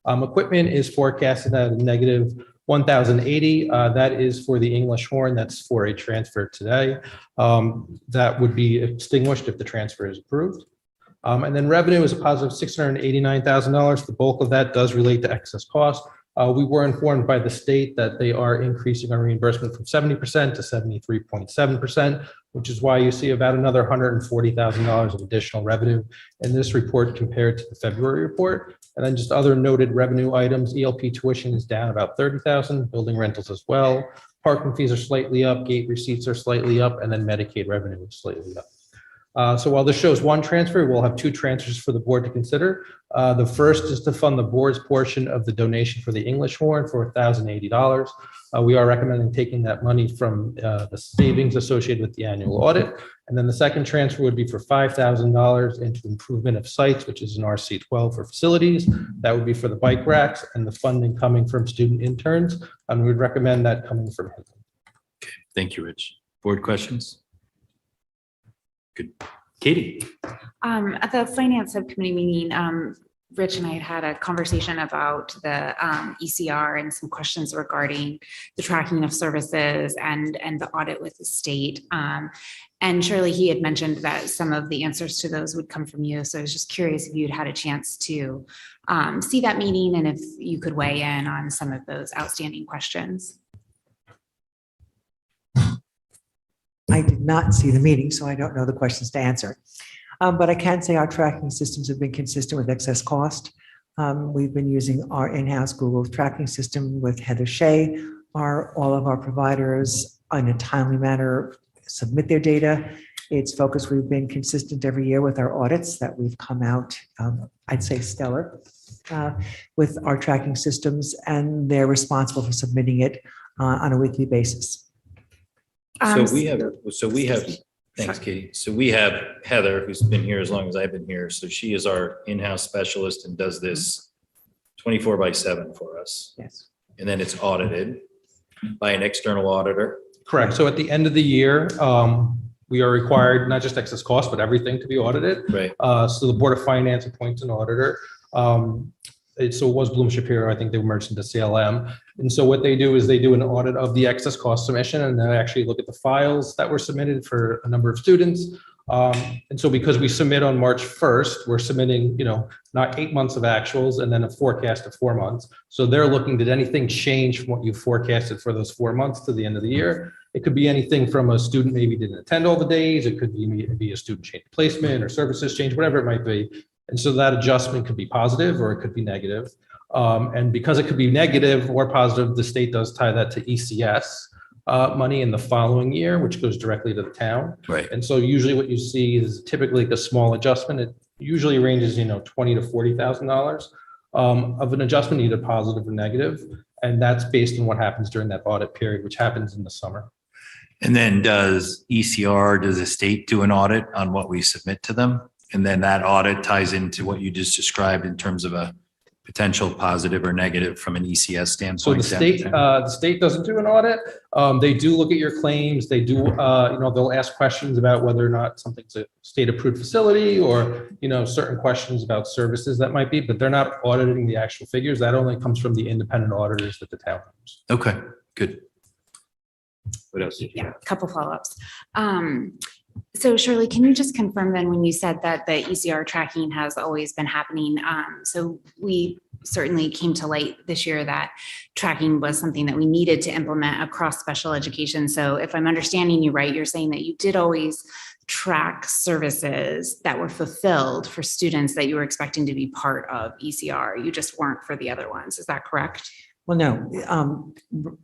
Equipment is forecasted at a negative $1,080. That is for the English horn. That's for a transfer today. That would be extinguished if the transfer is approved. And then revenue is a positive $689,000. The bulk of that does relate to excess cost. We were informed by the state that they are increasing our reimbursement from 70% to 73.7%, which is why you see about another $140,000 of additional revenue in this report compared to the February report. And then just other noted revenue items, ELP tuition is down about $30,000, building rentals as well. Parking fees are slightly up, gate receipts are slightly up, and then Medicaid revenue is slightly up. So while this shows one transfer, we'll have two transfers for the board to consider. The first is to fund the board's portion of the donation for the English horn for $1,080. We are recommending taking that money from the savings associated with the annual audit. And then the second transfer would be for $5,000 into improvement of sites, which is an RC12 for facilities. That would be for the bike racks and the funding coming from student interns. And we would recommend that coming from him. Okay, thank you, Rich. Board questions? Good. Katie? At the finance subcommittee meeting, Rich and I had a conversation about the ECR and some questions regarding the tracking of services and the audit with the state. And Shirley, he had mentioned that some of the answers to those would come from you. So I was just curious if you'd had a chance to see that meeting and if you could weigh in on some of those outstanding questions. I did not see the meeting, so I don't know the questions to answer. But I can say our tracking systems have been consistent with excess cost. We've been using our in-house Google tracking system with Heather Shea. All of our providers in a timely manner submit their data. It's focused. We've been consistent every year with our audits that we've come out, I'd say stellar, with our tracking systems, and they're responsible for submitting it on a weekly basis. So we have, thanks, Katie. So we have Heather, who's been here as long as I've been here. So she is our in-house specialist and does this 24/7 for us. Yes. And then it's audited by an external auditor. Correct. So at the end of the year, we are required, not just excess cost, but everything to be audited. Right. So the Board of Finance appoints an auditor. So it was Bloom Shapiro, I think they merged into CLM. And so what they do is they do an audit of the excess cost submission, and they actually look at the files that were submitted for a number of students. And so because we submit on March 1st, we're submitting, not 8 months of actuals and then a forecast of 4 months. So they're looking, did anything change from what you forecasted for those 4 months to the end of the year? It could be anything from a student maybe didn't attend all the days. It could be a student change placement or services change, whatever it might be. And so that adjustment could be positive or it could be negative. And because it could be negative or positive, the state does tie that to ECS money in the following year, which goes directly to the town. Right. And so usually what you see is typically a small adjustment. It usually ranges, $20,000 to $40,000 of an adjustment, either positive or negative. And that's based on what happens during that audit period, which happens in the summer. And then does the state do an audit on what we submit to them? And then that audit ties into what you just described in terms of a potential positive or negative from an ECS standpoint. So the state doesn't do an audit. They do look at your claims. They do, they'll ask questions about whether or not something's a state approved facility or, certain questions about services that might be, but they're not auditing the actual figures. That only comes from the independent auditors that the town has. Okay, good. What else? Yeah, a couple follow-ups. So Shirley, can you just confirm then when you said that the ECR tracking has always been happening? So we certainly came to light this year that tracking was something that we needed to implement across special education. So if I'm understanding you right, you're saying that you did always track services that were fulfilled for students that you were expecting to be part of ECR. You just weren't for the other ones. Is that correct? Well, no,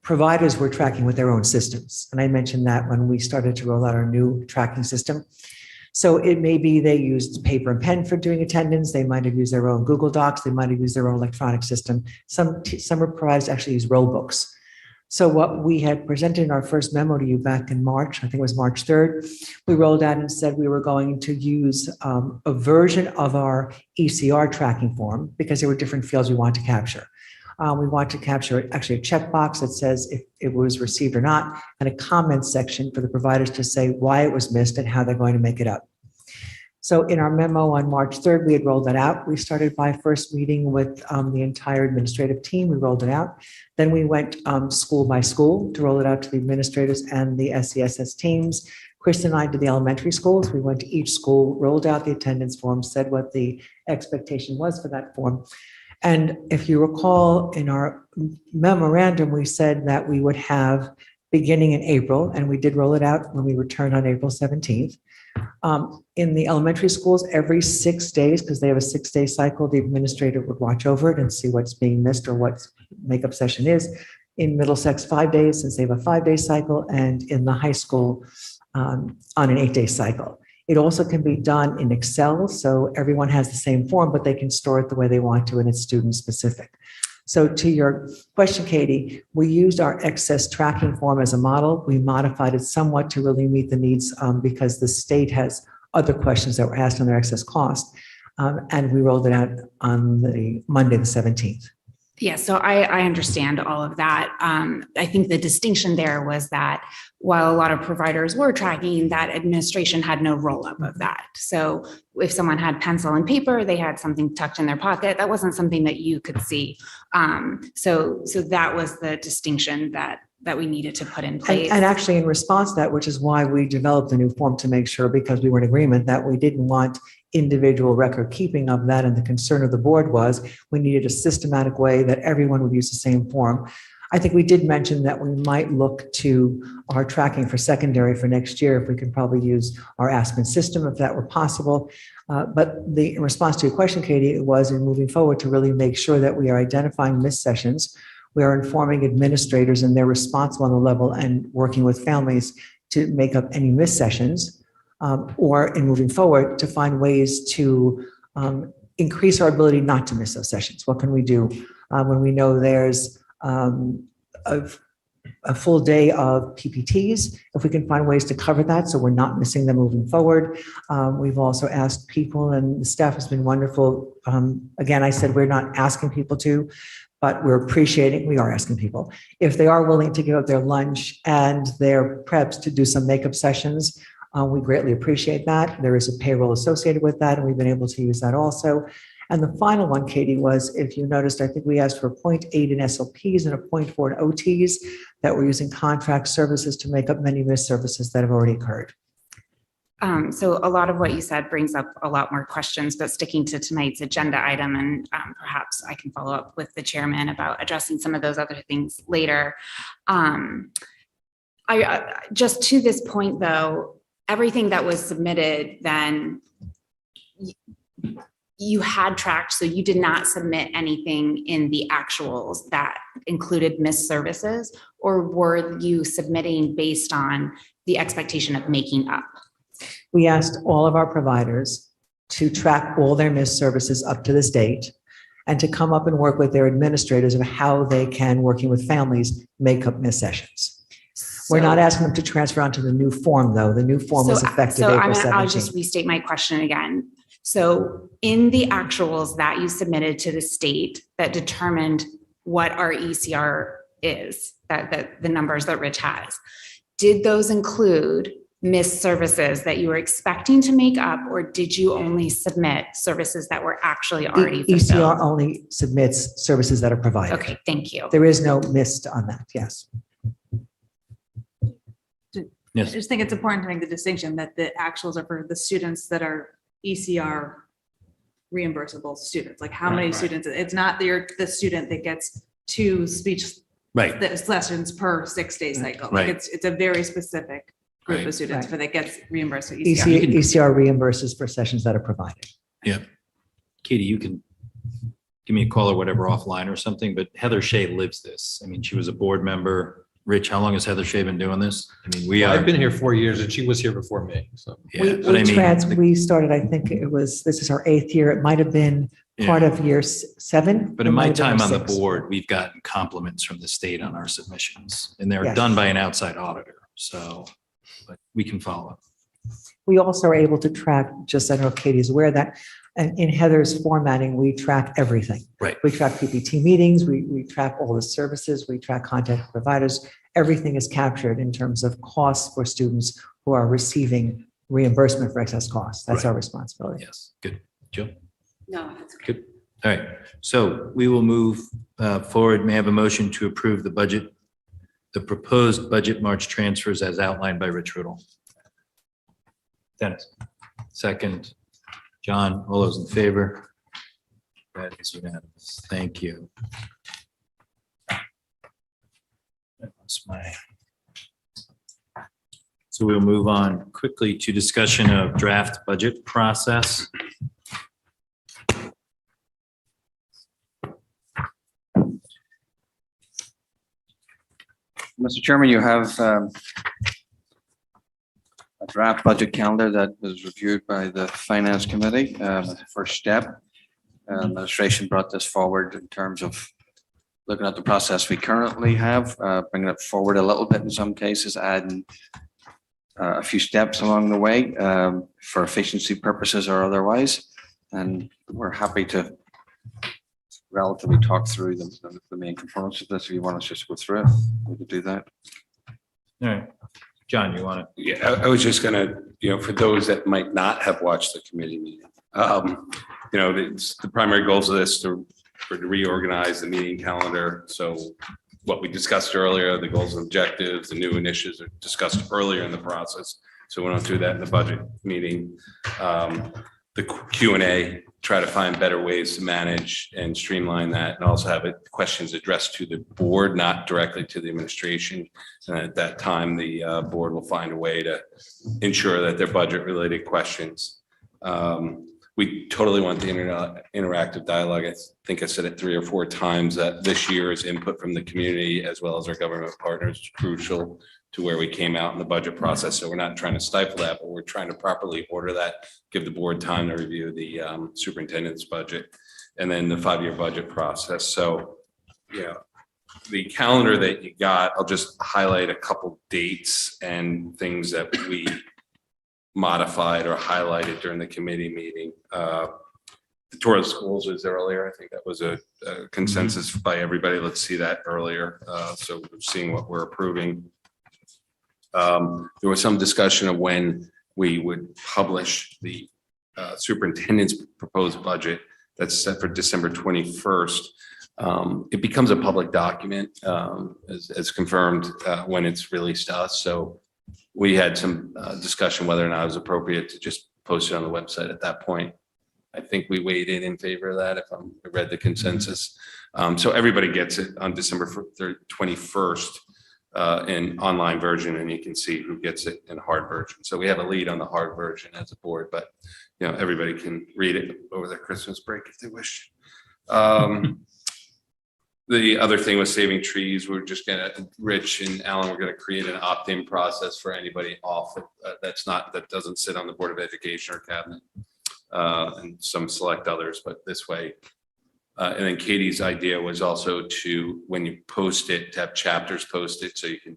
providers were tracking with their own systems. And I mentioned that when we started to roll out our new tracking system. So it may be they used paper and pen for doing attendance. They might have used their own Google Docs. They might have used their own electronic system. Some providers actually use roll books. So what we had presented in our first memo to you back in March, I think it was March 3rd, we rolled out and said we were going to use a version of our ECR tracking form because there were different fields we wanted to capture. We want to capture actually a checkbox that says if it was received or not, and a comment section for the providers to say why it was missed and how they're going to make it up. So in our memo on March 3rd, we had rolled that out. We started by first meeting with the entire administrative team. We rolled it out. Then we went school by school to roll it out to the administrators and the SCSS teams. Kristen and I did the elementary schools. We went to each school, rolled out the attendance form, said what the expectation was for that form. And if you recall, in our memorandum, we said that we would have beginning in April, and we did roll it out when we returned on April 17th. In the elementary schools, every 6 days, because they have a 6-day cycle, the administrator would watch over it and see what's being missed or what makeup session is. In Middlesex, 5 days, since they have a 5-day cycle, and in the high school on an 8-day cycle. It also can be done in Excel, so everyone has the same form, but they can store it the way they want to, and it's student specific. So to your question, Katie, we used our excess tracking form as a model. We modified it somewhat to really meet the needs because the state has other questions that were asked on their excess cost, and we rolled it out on the Monday, the 17th. Yeah, so I understand all of that. I think the distinction there was that while a lot of providers were tracking, that administration had no roll-up of that. So if someone had pencil and paper, they had something tucked in their pocket, that wasn't something that you could see. So that was the distinction that we needed to put in place. And actually in response to that, which is why we developed a new form to make sure, because we were in agreement that we didn't want individual record keeping of that. And the concern of the board was we needed a systematic way that everyone would use the same form. I think we did mention that we might look to our tracking for secondary for next year, if we could probably use our Aspen system, if that were possible. But in response to your question, Katie, it was in moving forward to really make sure that we are identifying missed sessions. We are informing administrators, and they're responsible on the level and working with families to make up any missed sessions. Or in moving forward to find ways to increase our ability not to miss those sessions. What can we do when we know there's a full day of PPTs? If we can find ways to cover that so we're not missing them moving forward. We've also asked people, and the staff has been wonderful. Again, I said we're not asking people to, but we are asking people if they are willing to give up their lunch and their preps to do some makeup sessions. We greatly appreciate that. There is a payroll associated with that, and we've been able to use that also. And the final one, Katie, was, if you noticed, I think we asked for 0.8 in SLPs and a 0.4 in OTs, that we're using contract services to make up many missed services that have already occurred. So a lot of what you said brings up a lot more questions, but sticking to tonight's agenda item, and perhaps I can follow up with the chairman about addressing some of those other things later. Just to this point though, everything that was submitted then you had tracked, so you did not submit anything in the actuals that included missed services, or were you submitting based on the expectation of making up? We asked all of our providers to track all their missed services up to this date and to come up and work with their administrators of how they can, working with families, make up missed sessions. We're not asking them to transfer onto the new form, though. The new form was effective April 17th. I'll just restate my question again. So in the actuals that you submitted to the state that determined what our ECR is, that the numbers that Rich has, did those include missed services that you were expecting to make up, or did you only submit services that were actually already fulfilled? ECR only submits services that are provided. Okay, thank you. There is no missed on that, yes. Yes. I just think it's important to make the distinction that the actuals are for the students that are ECR reimbursable students. Like how many students? It's not the student that gets 2 speech lessons per 6-day cycle. Like it's a very specific group of students for that gets reimbursed. With ECR. ECR reimburses for sessions that are provided. Yeah. Katie, you can give me a call or whatever offline or something, but Heather Shea lives this. I mean, she was a board member. Rich, how long has Heather Shea been doing this? I mean, I've been here 4 years and she was here before me, so. Yeah, We started, I think this is our 8th year. It might have been part of year 7. But in my time on the board, we've gotten compliments from the state on our submissions, and they're done by an outside auditor. So, but we can follow up. We also are able to track, just I don't know if Katie's aware of that, and in Heather's formatting, we track everything. Right. We track PPT meetings, we track all the services, we track content providers. Everything is captured in terms of costs for students who are receiving reimbursement for excess costs. That's our responsibility. Yes, good. Jill? No, that's okay. Good. All right. So we will move forward. May I have a motion to approve the proposed budget March transfers as outlined by Rich Riddle? Dennis. Second. John, all those in favor? That is unanimous. Thank you. That was So we'll move on quickly to discussion of draft budget process. Mr. Chairman, you have a draft budget calendar that was reviewed by the Finance Committee. The first step, administration brought this forward in terms of looking at the process we currently have, bringing it forward a little bit in some cases, adding a few steps along the way for efficiency purposes or otherwise. And we're happy to relatively talk through the main components of this. If you want us just to go through it, we could do that. All right. John, you want to? Yeah, I was just gonna, for those that might not have watched the committee meeting, the primary goals of this were to reorganize the meeting calendar. So what we discussed earlier, the goals and objectives, the new initiatives are discussed earlier in the process. So we don't do that in the budget meeting. The Q&A, try to find better ways to manage and streamline that, and also have questions addressed to the board, not directly to the administration. And at that time, the board will find a way to ensure that they're budget-related questions. We totally want the interactive dialogue. I think I said it 3 or 4 times that this year's input from the community as well as our government partners is crucial to where we came out in the budget process. So we're not trying to stifle that, but we're trying to properly order that, give the board time to review the superintendent's budget and then the 5-year budget process. So, the calendar that you got, I'll just highlight a couple dates and things that we modified or highlighted during the committee meeting. The tour of schools was earlier. I think that was a consensus by everybody. Let's see that earlier. So we're seeing what we're approving. There was some discussion of when we would publish the superintendent's proposed budget that's set for December 21st. It becomes a public document as confirmed when it's released to us. So we had some discussion whether or not it was appropriate to just post it on the website at that point. I think we weighed in favor of that if I read the consensus. So everybody gets it on December 21st. In online version, and you can see who gets it in hard version. So we have a lead on the hard version as a board, but everybody can read it over their Christmas break if they wish. The other thing was saving trees. We're just Rich and Alan, we're gonna create an opt-in process for anybody off that doesn't sit on the Board of Education or cabinet, and some select others, but this way. And then Katie's idea was also to, when you post it, to have chapters posted. So you can,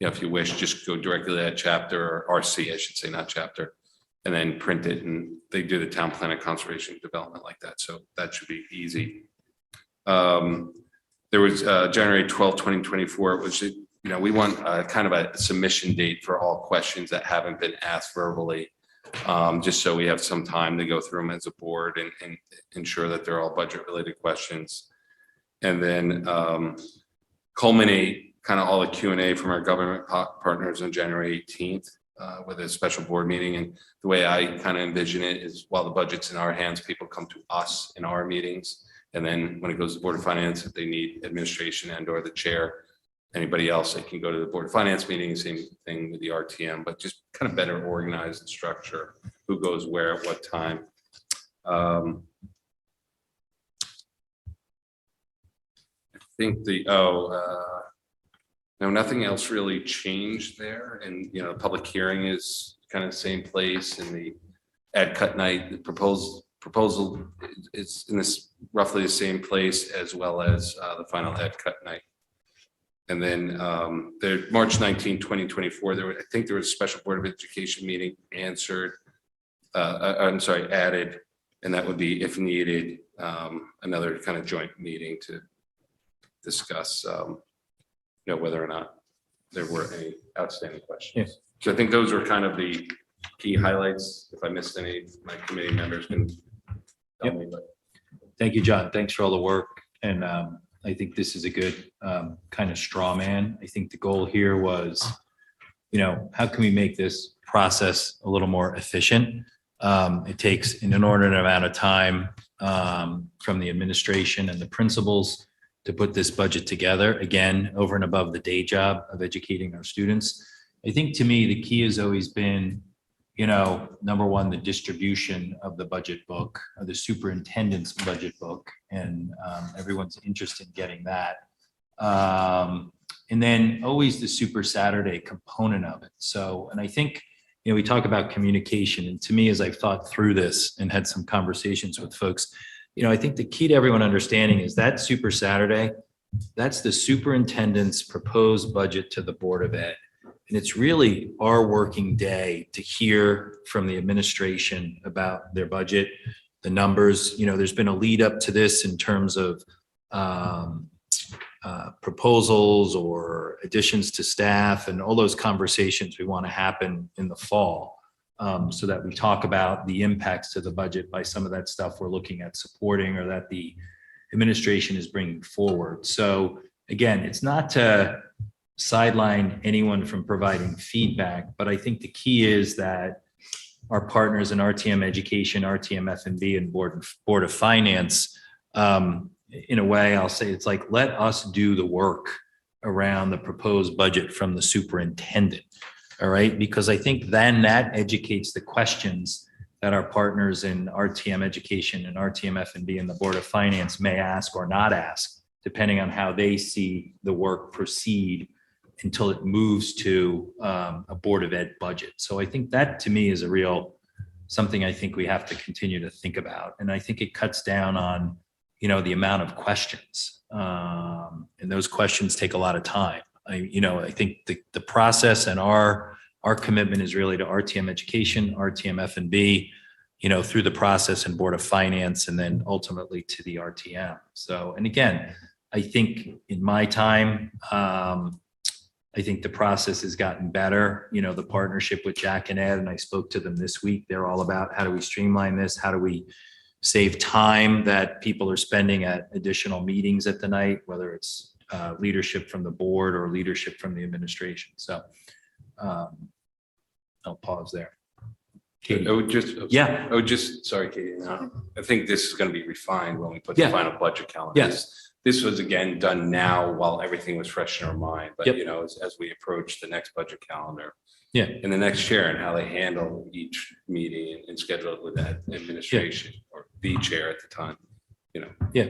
if you wish, just go directly to that chapter or RC, I should say, not chapter, and then print it. And they do the town plan and conservation development like that. So that should be easy. There was January 12, 2024, which, we want kind of a submission date for all questions that haven't been asked verbally. Just so we have some time to go through them as a board and ensure that they're all budget related questions. And then culminate kind of all the Q&A from our government partners on January 18th with a special board meeting. And the way I kind of envision it is while the budget's in our hands, people come to us in our meetings. And then when it goes to the Board of Finance, if they need administration and or the chair, anybody else, they can go to the Board of Finance meeting, same thing with the RTM, but just kind of better organize the structure, who goes where at what time. I think no, nothing else really changed there. And, the public hearing is kind of the same place, and the ad cut night, the proposal is in this roughly the same place, as well as the final ad cut night. And then the March 19, 2024, I think there was a special Board of Education meeting added, and that would be, if needed, another kind of joint meeting to discuss, whether or not there were any outstanding questions. Yes. So I think those are kind of the key highlights. If I missed any, my committee members can tell me. But Thank you, John. Thanks for all the work. And I think this is a good kind of straw man. I think the goal here was, how can we make this process a little more efficient? It takes an inordinate amount of time from the administration and the principals to put this budget together, again, over and above the day job of educating our students. I think to me, the key has always been, number one, the distribution of the budget book, the superintendent's budget book, and everyone's interested in getting that. And then always the Super Saturday component of it. So, and I think, we talk about communication, and to me, as I've thought through this and had some conversations with folks, I think the key to everyone understanding is that Super Saturday, that's the superintendent's proposed budget to the Board of Ed. And it's really our working day to hear from the administration about their budget, the numbers. You know, there's been a lead up to this in terms of proposals or additions to staff and all those conversations we want to happen in the fall. So that we talk about the impacts to the budget by some of that stuff we're looking at supporting or that the administration is bringing forward. So again, it's not to sideline anyone from providing feedback, but I think the key is that our partners in RTM Education, RTM F&B, and Board of Finance, in a way, I'll say it's like, let us do the work around the proposed budget from the superintendent. All right, because I think then that educates the questions that our partners in RTM Education and RTM F&B and the Board of Finance may ask or not ask, depending on how they see the work proceed until it moves to a Board of Ed budget. So I think that to me is a real something I think we have to continue to think about. And I think it cuts down on, you know, the amount of questions. And those questions take a lot of time. I think the process and our commitment is really to RTM Education, RTM F&B, you know, through the process and Board of Finance, and then ultimately to the RTM. So, and again, I think in my time, I think the process has gotten better. You know, the partnership with Jack and Ed, and I spoke to them this week. They're all about how do we streamline this? How do we save time that people are spending at additional meetings at the night, whether it's leadership from the board or leadership from the administration. So I'll pause there. Katie. Sorry, Katie. No, I think this is going to be refined when we put the final budget calendar. Yes. This was again done now while everything was fresh in our mind, but Yep. you know, as we approach the next budget calendar. Yeah. And the next chair and how they handle each meeting and schedule it with that administration or the chair at the time, you know. Yeah,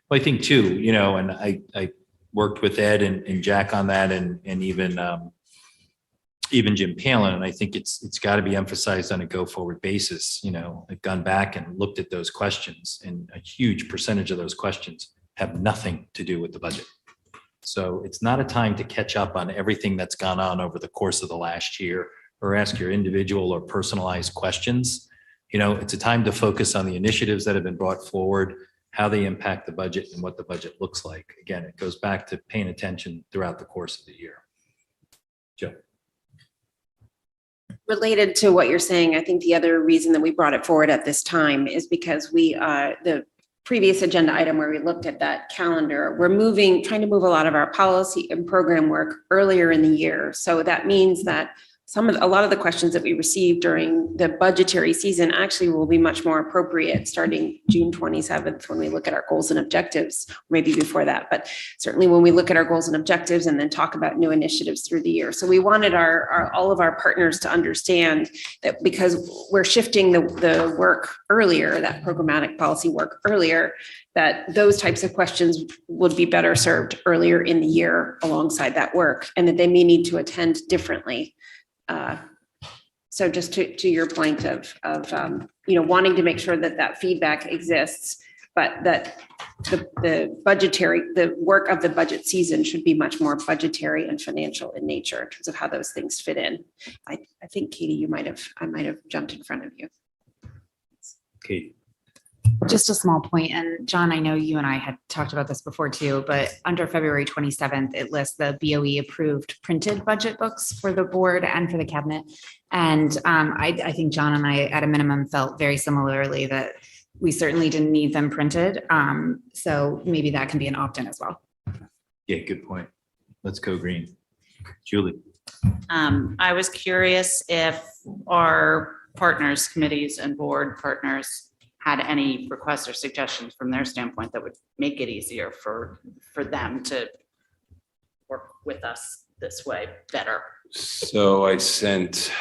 well, I think too, you know, and I worked with Ed and Jack on that and even Jim Palin, and I think it's got to be emphasized on a go forward basis. You know, I've gone back and looked at those questions, and a huge percentage of those questions have nothing to do with the budget. So it's not a time to catch up on everything that's gone on over the course of the last year or ask your individual or personalized questions. You know, it's a time to focus on the initiatives that have been brought forward, how they impact the budget and what the budget looks like. Again, it goes back to paying attention throughout the course of the year. Joe. Related to what you're saying, I think the other reason that we brought it forward at this time is because the previous agenda item where we looked at that calendar, we're trying to move a lot of our policy and program work earlier in the year. So that means that a lot of the questions that we received during the budgetary season actually will be much more appropriate starting June 27th when we look at our goals and objectives, maybe before that, but certainly when we look at our goals and objectives and then talk about new initiatives through the year. So we wanted all of our partners to understand that because we're shifting the work earlier, that programmatic policy work earlier, that those types of questions would be better served earlier in the year alongside that work, and that they may need to attend differently. So just to your point of wanting to make sure that feedback exists, but that the work of the budget season should be much more budgetary and financial in nature in terms of how those things fit in. I think, Katie, I might have jumped in front of you. Katie. Just a small point, and John, I know you and I had talked about this before too, but under February 27th, it lists the BOE approved printed budget books for the board and for the cabinet. And I think John and I, at a minimum, felt very similarly that we certainly didn't need them printed. So maybe that can be an opt-in as well. Yeah, good point. Let's go green. Julie. I was curious if our partners, committees and board partners had any requests or suggestions from their standpoint that would make it easier for them to work with us this way better. So I sent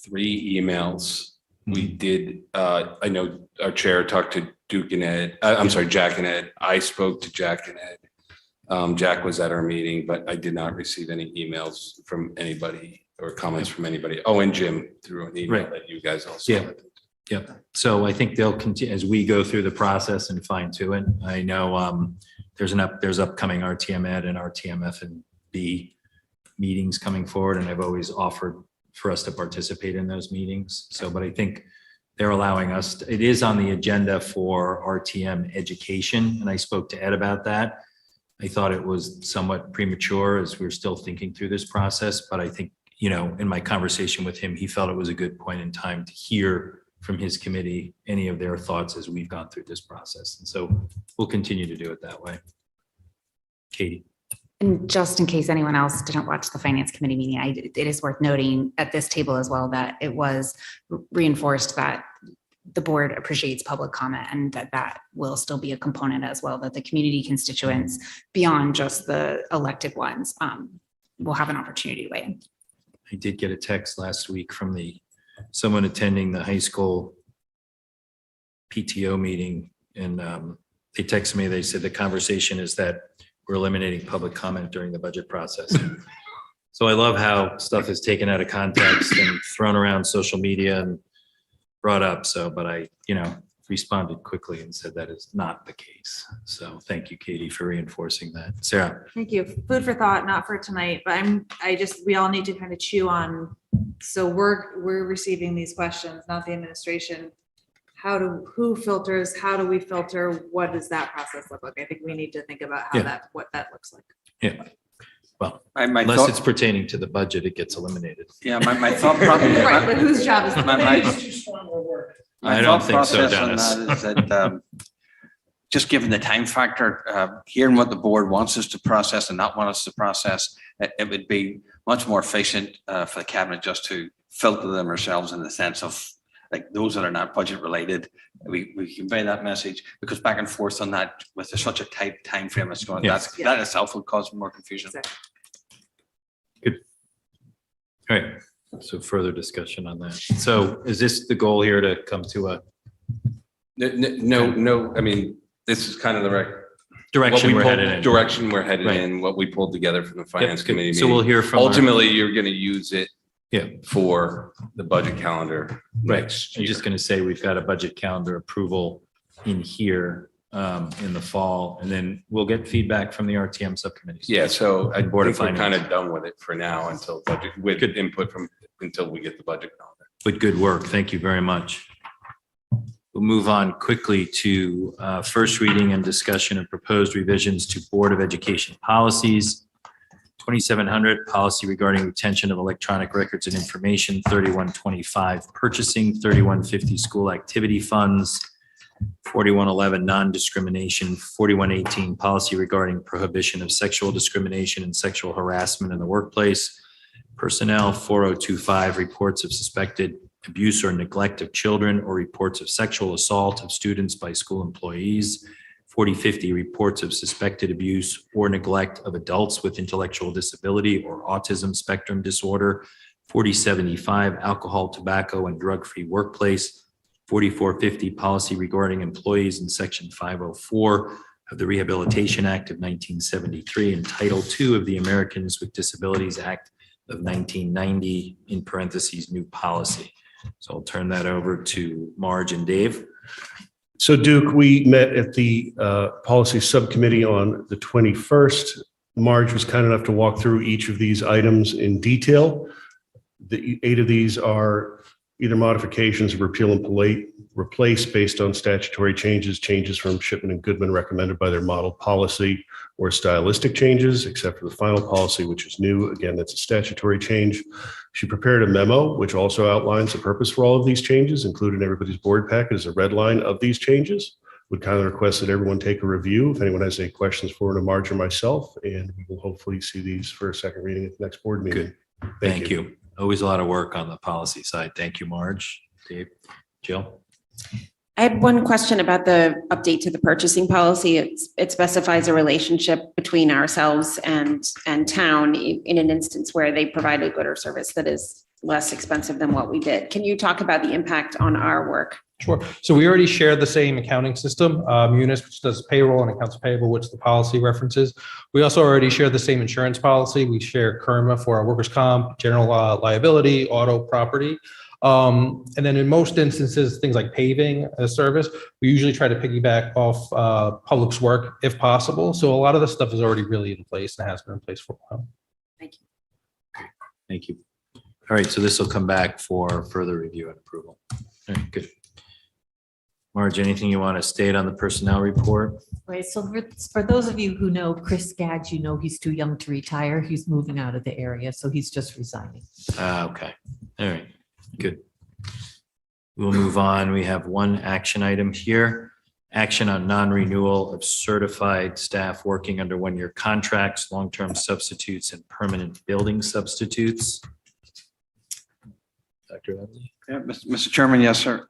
3 emails. We did, I know our chair talked to Jack and Ed. I spoke to Jack and Ed. Jack was at our meeting, but I did not receive any emails from anybody or comments from anybody. Oh, and Jim threw an email that you guys also had. Yep. So I think they'll continue as we go through the process and fine tune it. I know there's upcoming RTM Ed and RTM F&B meetings coming forward, and I've always offered for us to participate in those meetings. So, but I think they're allowing us, it is on the agenda for RTM education, and I spoke to Ed about that. I thought it was somewhat premature as we're still thinking through this process, but I think, in my conversation with him, he felt it was a good point in time to hear from his committee any of their thoughts as we've gone through this process. And so we'll continue to do it that way. Katie. And just in case anyone else didn't watch the finance committee meeting, it is worth noting at this table as well that it was reinforced that the board appreciates public comment and that will still be a component as well, that the community constituents beyond just the elected ones will have an opportunity to weigh in. I did get a text last week from someone attending the high school PTO meeting, and they texted me, they said the conversation is that we're eliminating public comment during the budget process. So I love how stuff is taken out of context and thrown around social media and brought up. But I, responded quickly and said that is not the case. So thank you, Katie, for reinforcing that. Sarah. Thank you. Food for thought, not for tonight, but we all need to kind of chew on. So we're receiving these questions, not the administration. Who filters? How do we filter? What does that process look like? I think we need to think about what that looks like. Yeah. Well, My unless thought- it's pertaining to the budget, it gets eliminated. Yeah, my thought process. Right, but whose job is I don't think so, Dennis. Is that just given the time factor, hearing what the board wants us to process and not want us to process, it would be much more efficient for the cabinet just to filter them ourselves in the sense of like those that are not budget related. We convey that message, because back and forth on that with such a tight time frame that's going, Yes. that itself will cause more confusion. Good. All right. So further discussion on that. So is this the goal here to come to a No, I mean, this is kind of the direction we're headed in? Direction we're headed Right. in, what we pulled together from the finance good. committee So we'll meeting. hear from our- Ultimately, you're going to use it Yeah. for the budget calendar Right. next I'm year. just going to say we've got a budget calendar approval in here in the fall, and then we'll get feedback from the RTM subcommittees. Yeah, so I Board think of we're kind Finance. of done with it for now until budget, with Good. input until we get the budget calendar. But good work. Thank you very much. We'll move on quickly to first reading and discussion of proposed revisions to Board of Education policies. 2700, policy regarding retention of electronic records and information, 3125, purchasing, 3150, school activity funds, 4111, non-discrimination, 4118, policy regarding prohibition of sexual discrimination and sexual harassment in the workplace, personnel, 4025, reports of suspected abuse or neglect of children or reports of sexual assault of students by school employees, 4050, reports of suspected abuse or neglect of adults with intellectual disability or autism spectrum disorder, 4075, alcohol, tobacco, and drug-free workplace, 4450, policy regarding employees in Section 504 of the Rehabilitation Act of 1973 and Title II of the Americans with Disabilities Act of 1990, in parentheses, new policy. So I'll turn that over to Marge and Dave. So Duke, we met at the policy subcommittee on the 21st. Marge was kind enough to walk through each of these items in detail. The 8 of these are either modifications of repeal and replace based on statutory changes from Shipman and Goodman recommended by their model policy, or stylistic changes, except for the final policy, which is new. Again, that's a statutory change. She prepared a memo, which also outlines the purpose for all of these changes, including everybody's board packet as a red line of these changes. Would kindly request that everyone take a review if anyone has any questions for Marge or myself, and we will hopefully see these for a second reading at the next board meeting. Good. Thank you. Always a lot of work on the policy side. Thank you, Marge. Dave, Jill. I had one question about the update to the purchasing policy. It specifies a relationship between ourselves and town in an instance where they provide a good or service that is less expensive than what we did. Can you talk about the impact on our work? Sure. So we already share the same accounting system, Munis, which does payroll, and accounts payable, which the policy references. We also already share the same insurance policy. We share KERMA for our workers' comp, general liability, auto, property. And then in most instances, things like paving a service, we usually try to piggyback off Public's work if possible. So a lot of the stuff is already really in place and has been in place for a while. Thank you. Thank you. All right, so this will come back for further review and approval. All right, good. Marge, anything you want to state on the personnel report? Right, so for those of you who know Chris Skaggs, you know he's too young to retire. He's moving out of the area, so he's just resigning. Okay, all right, good. We'll move on. We have one action item here. Action on non-renewal of certified staff working under one-year contracts, long-term substitutes, and permanent building substitutes. Dr. Dudley? Yeah, Mr. Chairman, yes, sir.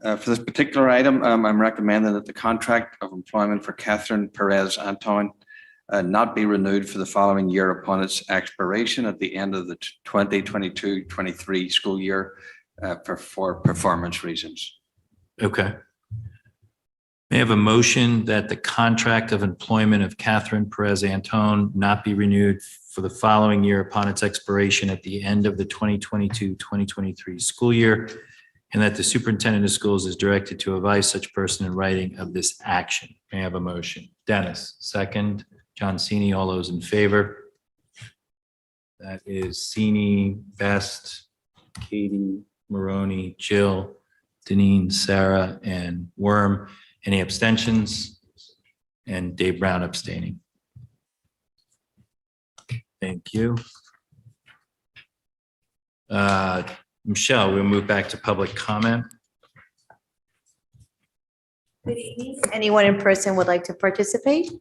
For this particular item, I'm recommending that the contract of employment for Catherine Perez Anton not be renewed for the following year upon its expiration at the end of the 2022-23 school year for performance reasons. Okay. May I have a motion that the contract of employment of Catherine Perez Anton not be renewed for the following year upon its expiration at the end of the 2022-2023 school year, and that the superintendent of schools is directed to advise such person in writing of this action? May I have a motion? Dennis, second. John Cini, all those in favor? That is Cini, Best, Katie, Maroney, Jill, Deneen, Sarah, and Worm. Any abstentions? And Dave Brown abstaining. Thank you. Michelle, we'll move back to public comment. Good evening. If anyone in person would like to participate,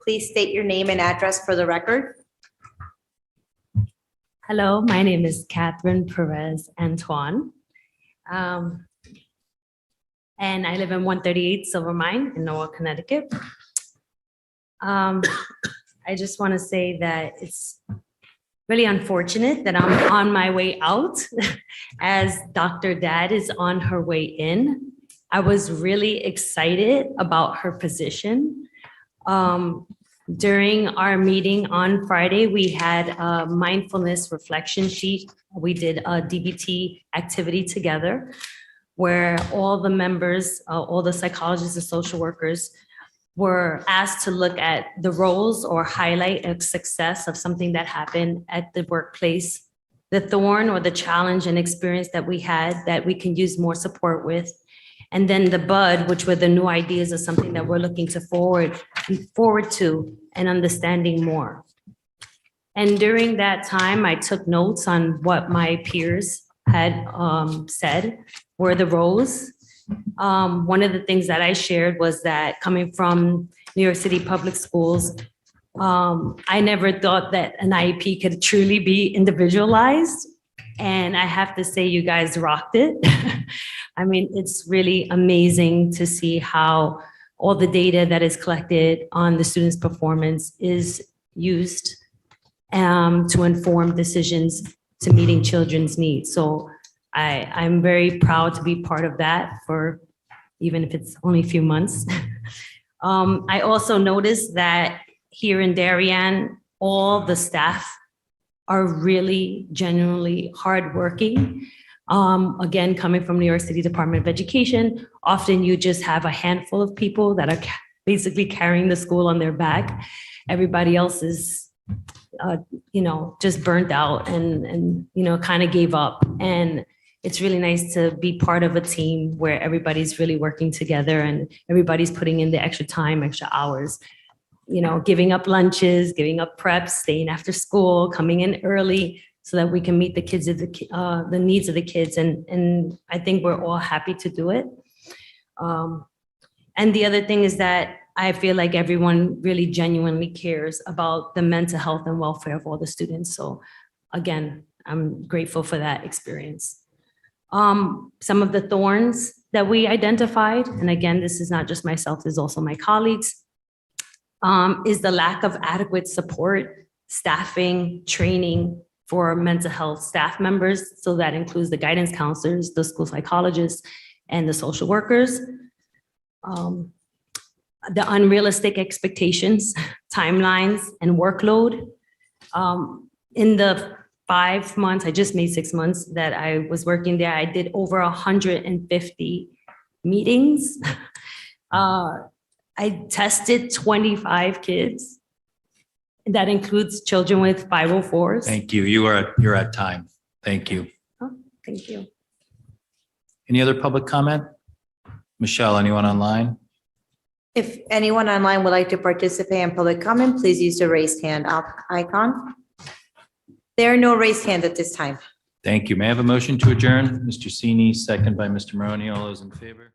please state your name and address for the record. Hello, my name is Catherine Perez Antoine. And I live in 138 Silver Mine in Norwalk, Connecticut. I just want to say that it's really unfortunate that I'm on my way out as Dr. Dad is on her way in. I was really excited about her position. During our meeting on Friday, we had a mindfulness reflection sheet. We did a DBT activity together where all the members, all the psychologists and social workers were asked to look at the roles or highlight a success of something that happened at the workplace, the thorn or the challenge and experience that we had that we can use more support with. And then the bud, which were the new ideas of something that we're looking to forward to and understanding more. And during that time, I took notes on what my peers had said were the roles. One of the things that I shared was that coming from New York City Public Schools, I never thought that an IEP could truly be individualized. And I have to say, you guys rocked it. I mean, it's really amazing to see how all the data that is collected on the students' performance is used to inform decisions to meeting children's needs. So I'm very proud to be part of that for even if it's only a few months. I also noticed that here in Darien, all the staff are really genuinely hardworking. Again, coming from New York City Department of Education, often you just have a handful of people that are basically carrying the school on their back. Everybody else is, just burnt out and kind of gave up. And it's really nice to be part of a team where everybody's really working together and everybody's putting in the extra time, extra hours, giving up lunches, giving up preps, staying after school, coming in early so that we can meet the kids, the needs of the kids. And I think we're all happy to do it. And the other thing is that I feel like everyone really genuinely cares about the mental health and welfare of all the students. So again, I'm grateful for that experience. Some of the thorns that we identified, and again, this is not just myself, this is also my colleagues, is the lack of adequate support, staffing, training for mental health staff members. So that includes the guidance counselors, the school psychologists, and the social workers. The unrealistic expectations, timelines, and workload. In the 5 months, I just made 6 months that I was working there, I did over 150 meetings. I tested 25 kids. That includes children with 504s. Thank you. You're at time. Thank you. Oh, thank you. Any other public comment? Michelle, anyone online? If anyone online would like to participate in public comment, please use the raised hand icon. There are no raised hands at this time. Thank you. May I have a motion to adjourn? Mr. Sini, second by Mr. Maroney. All those in favor?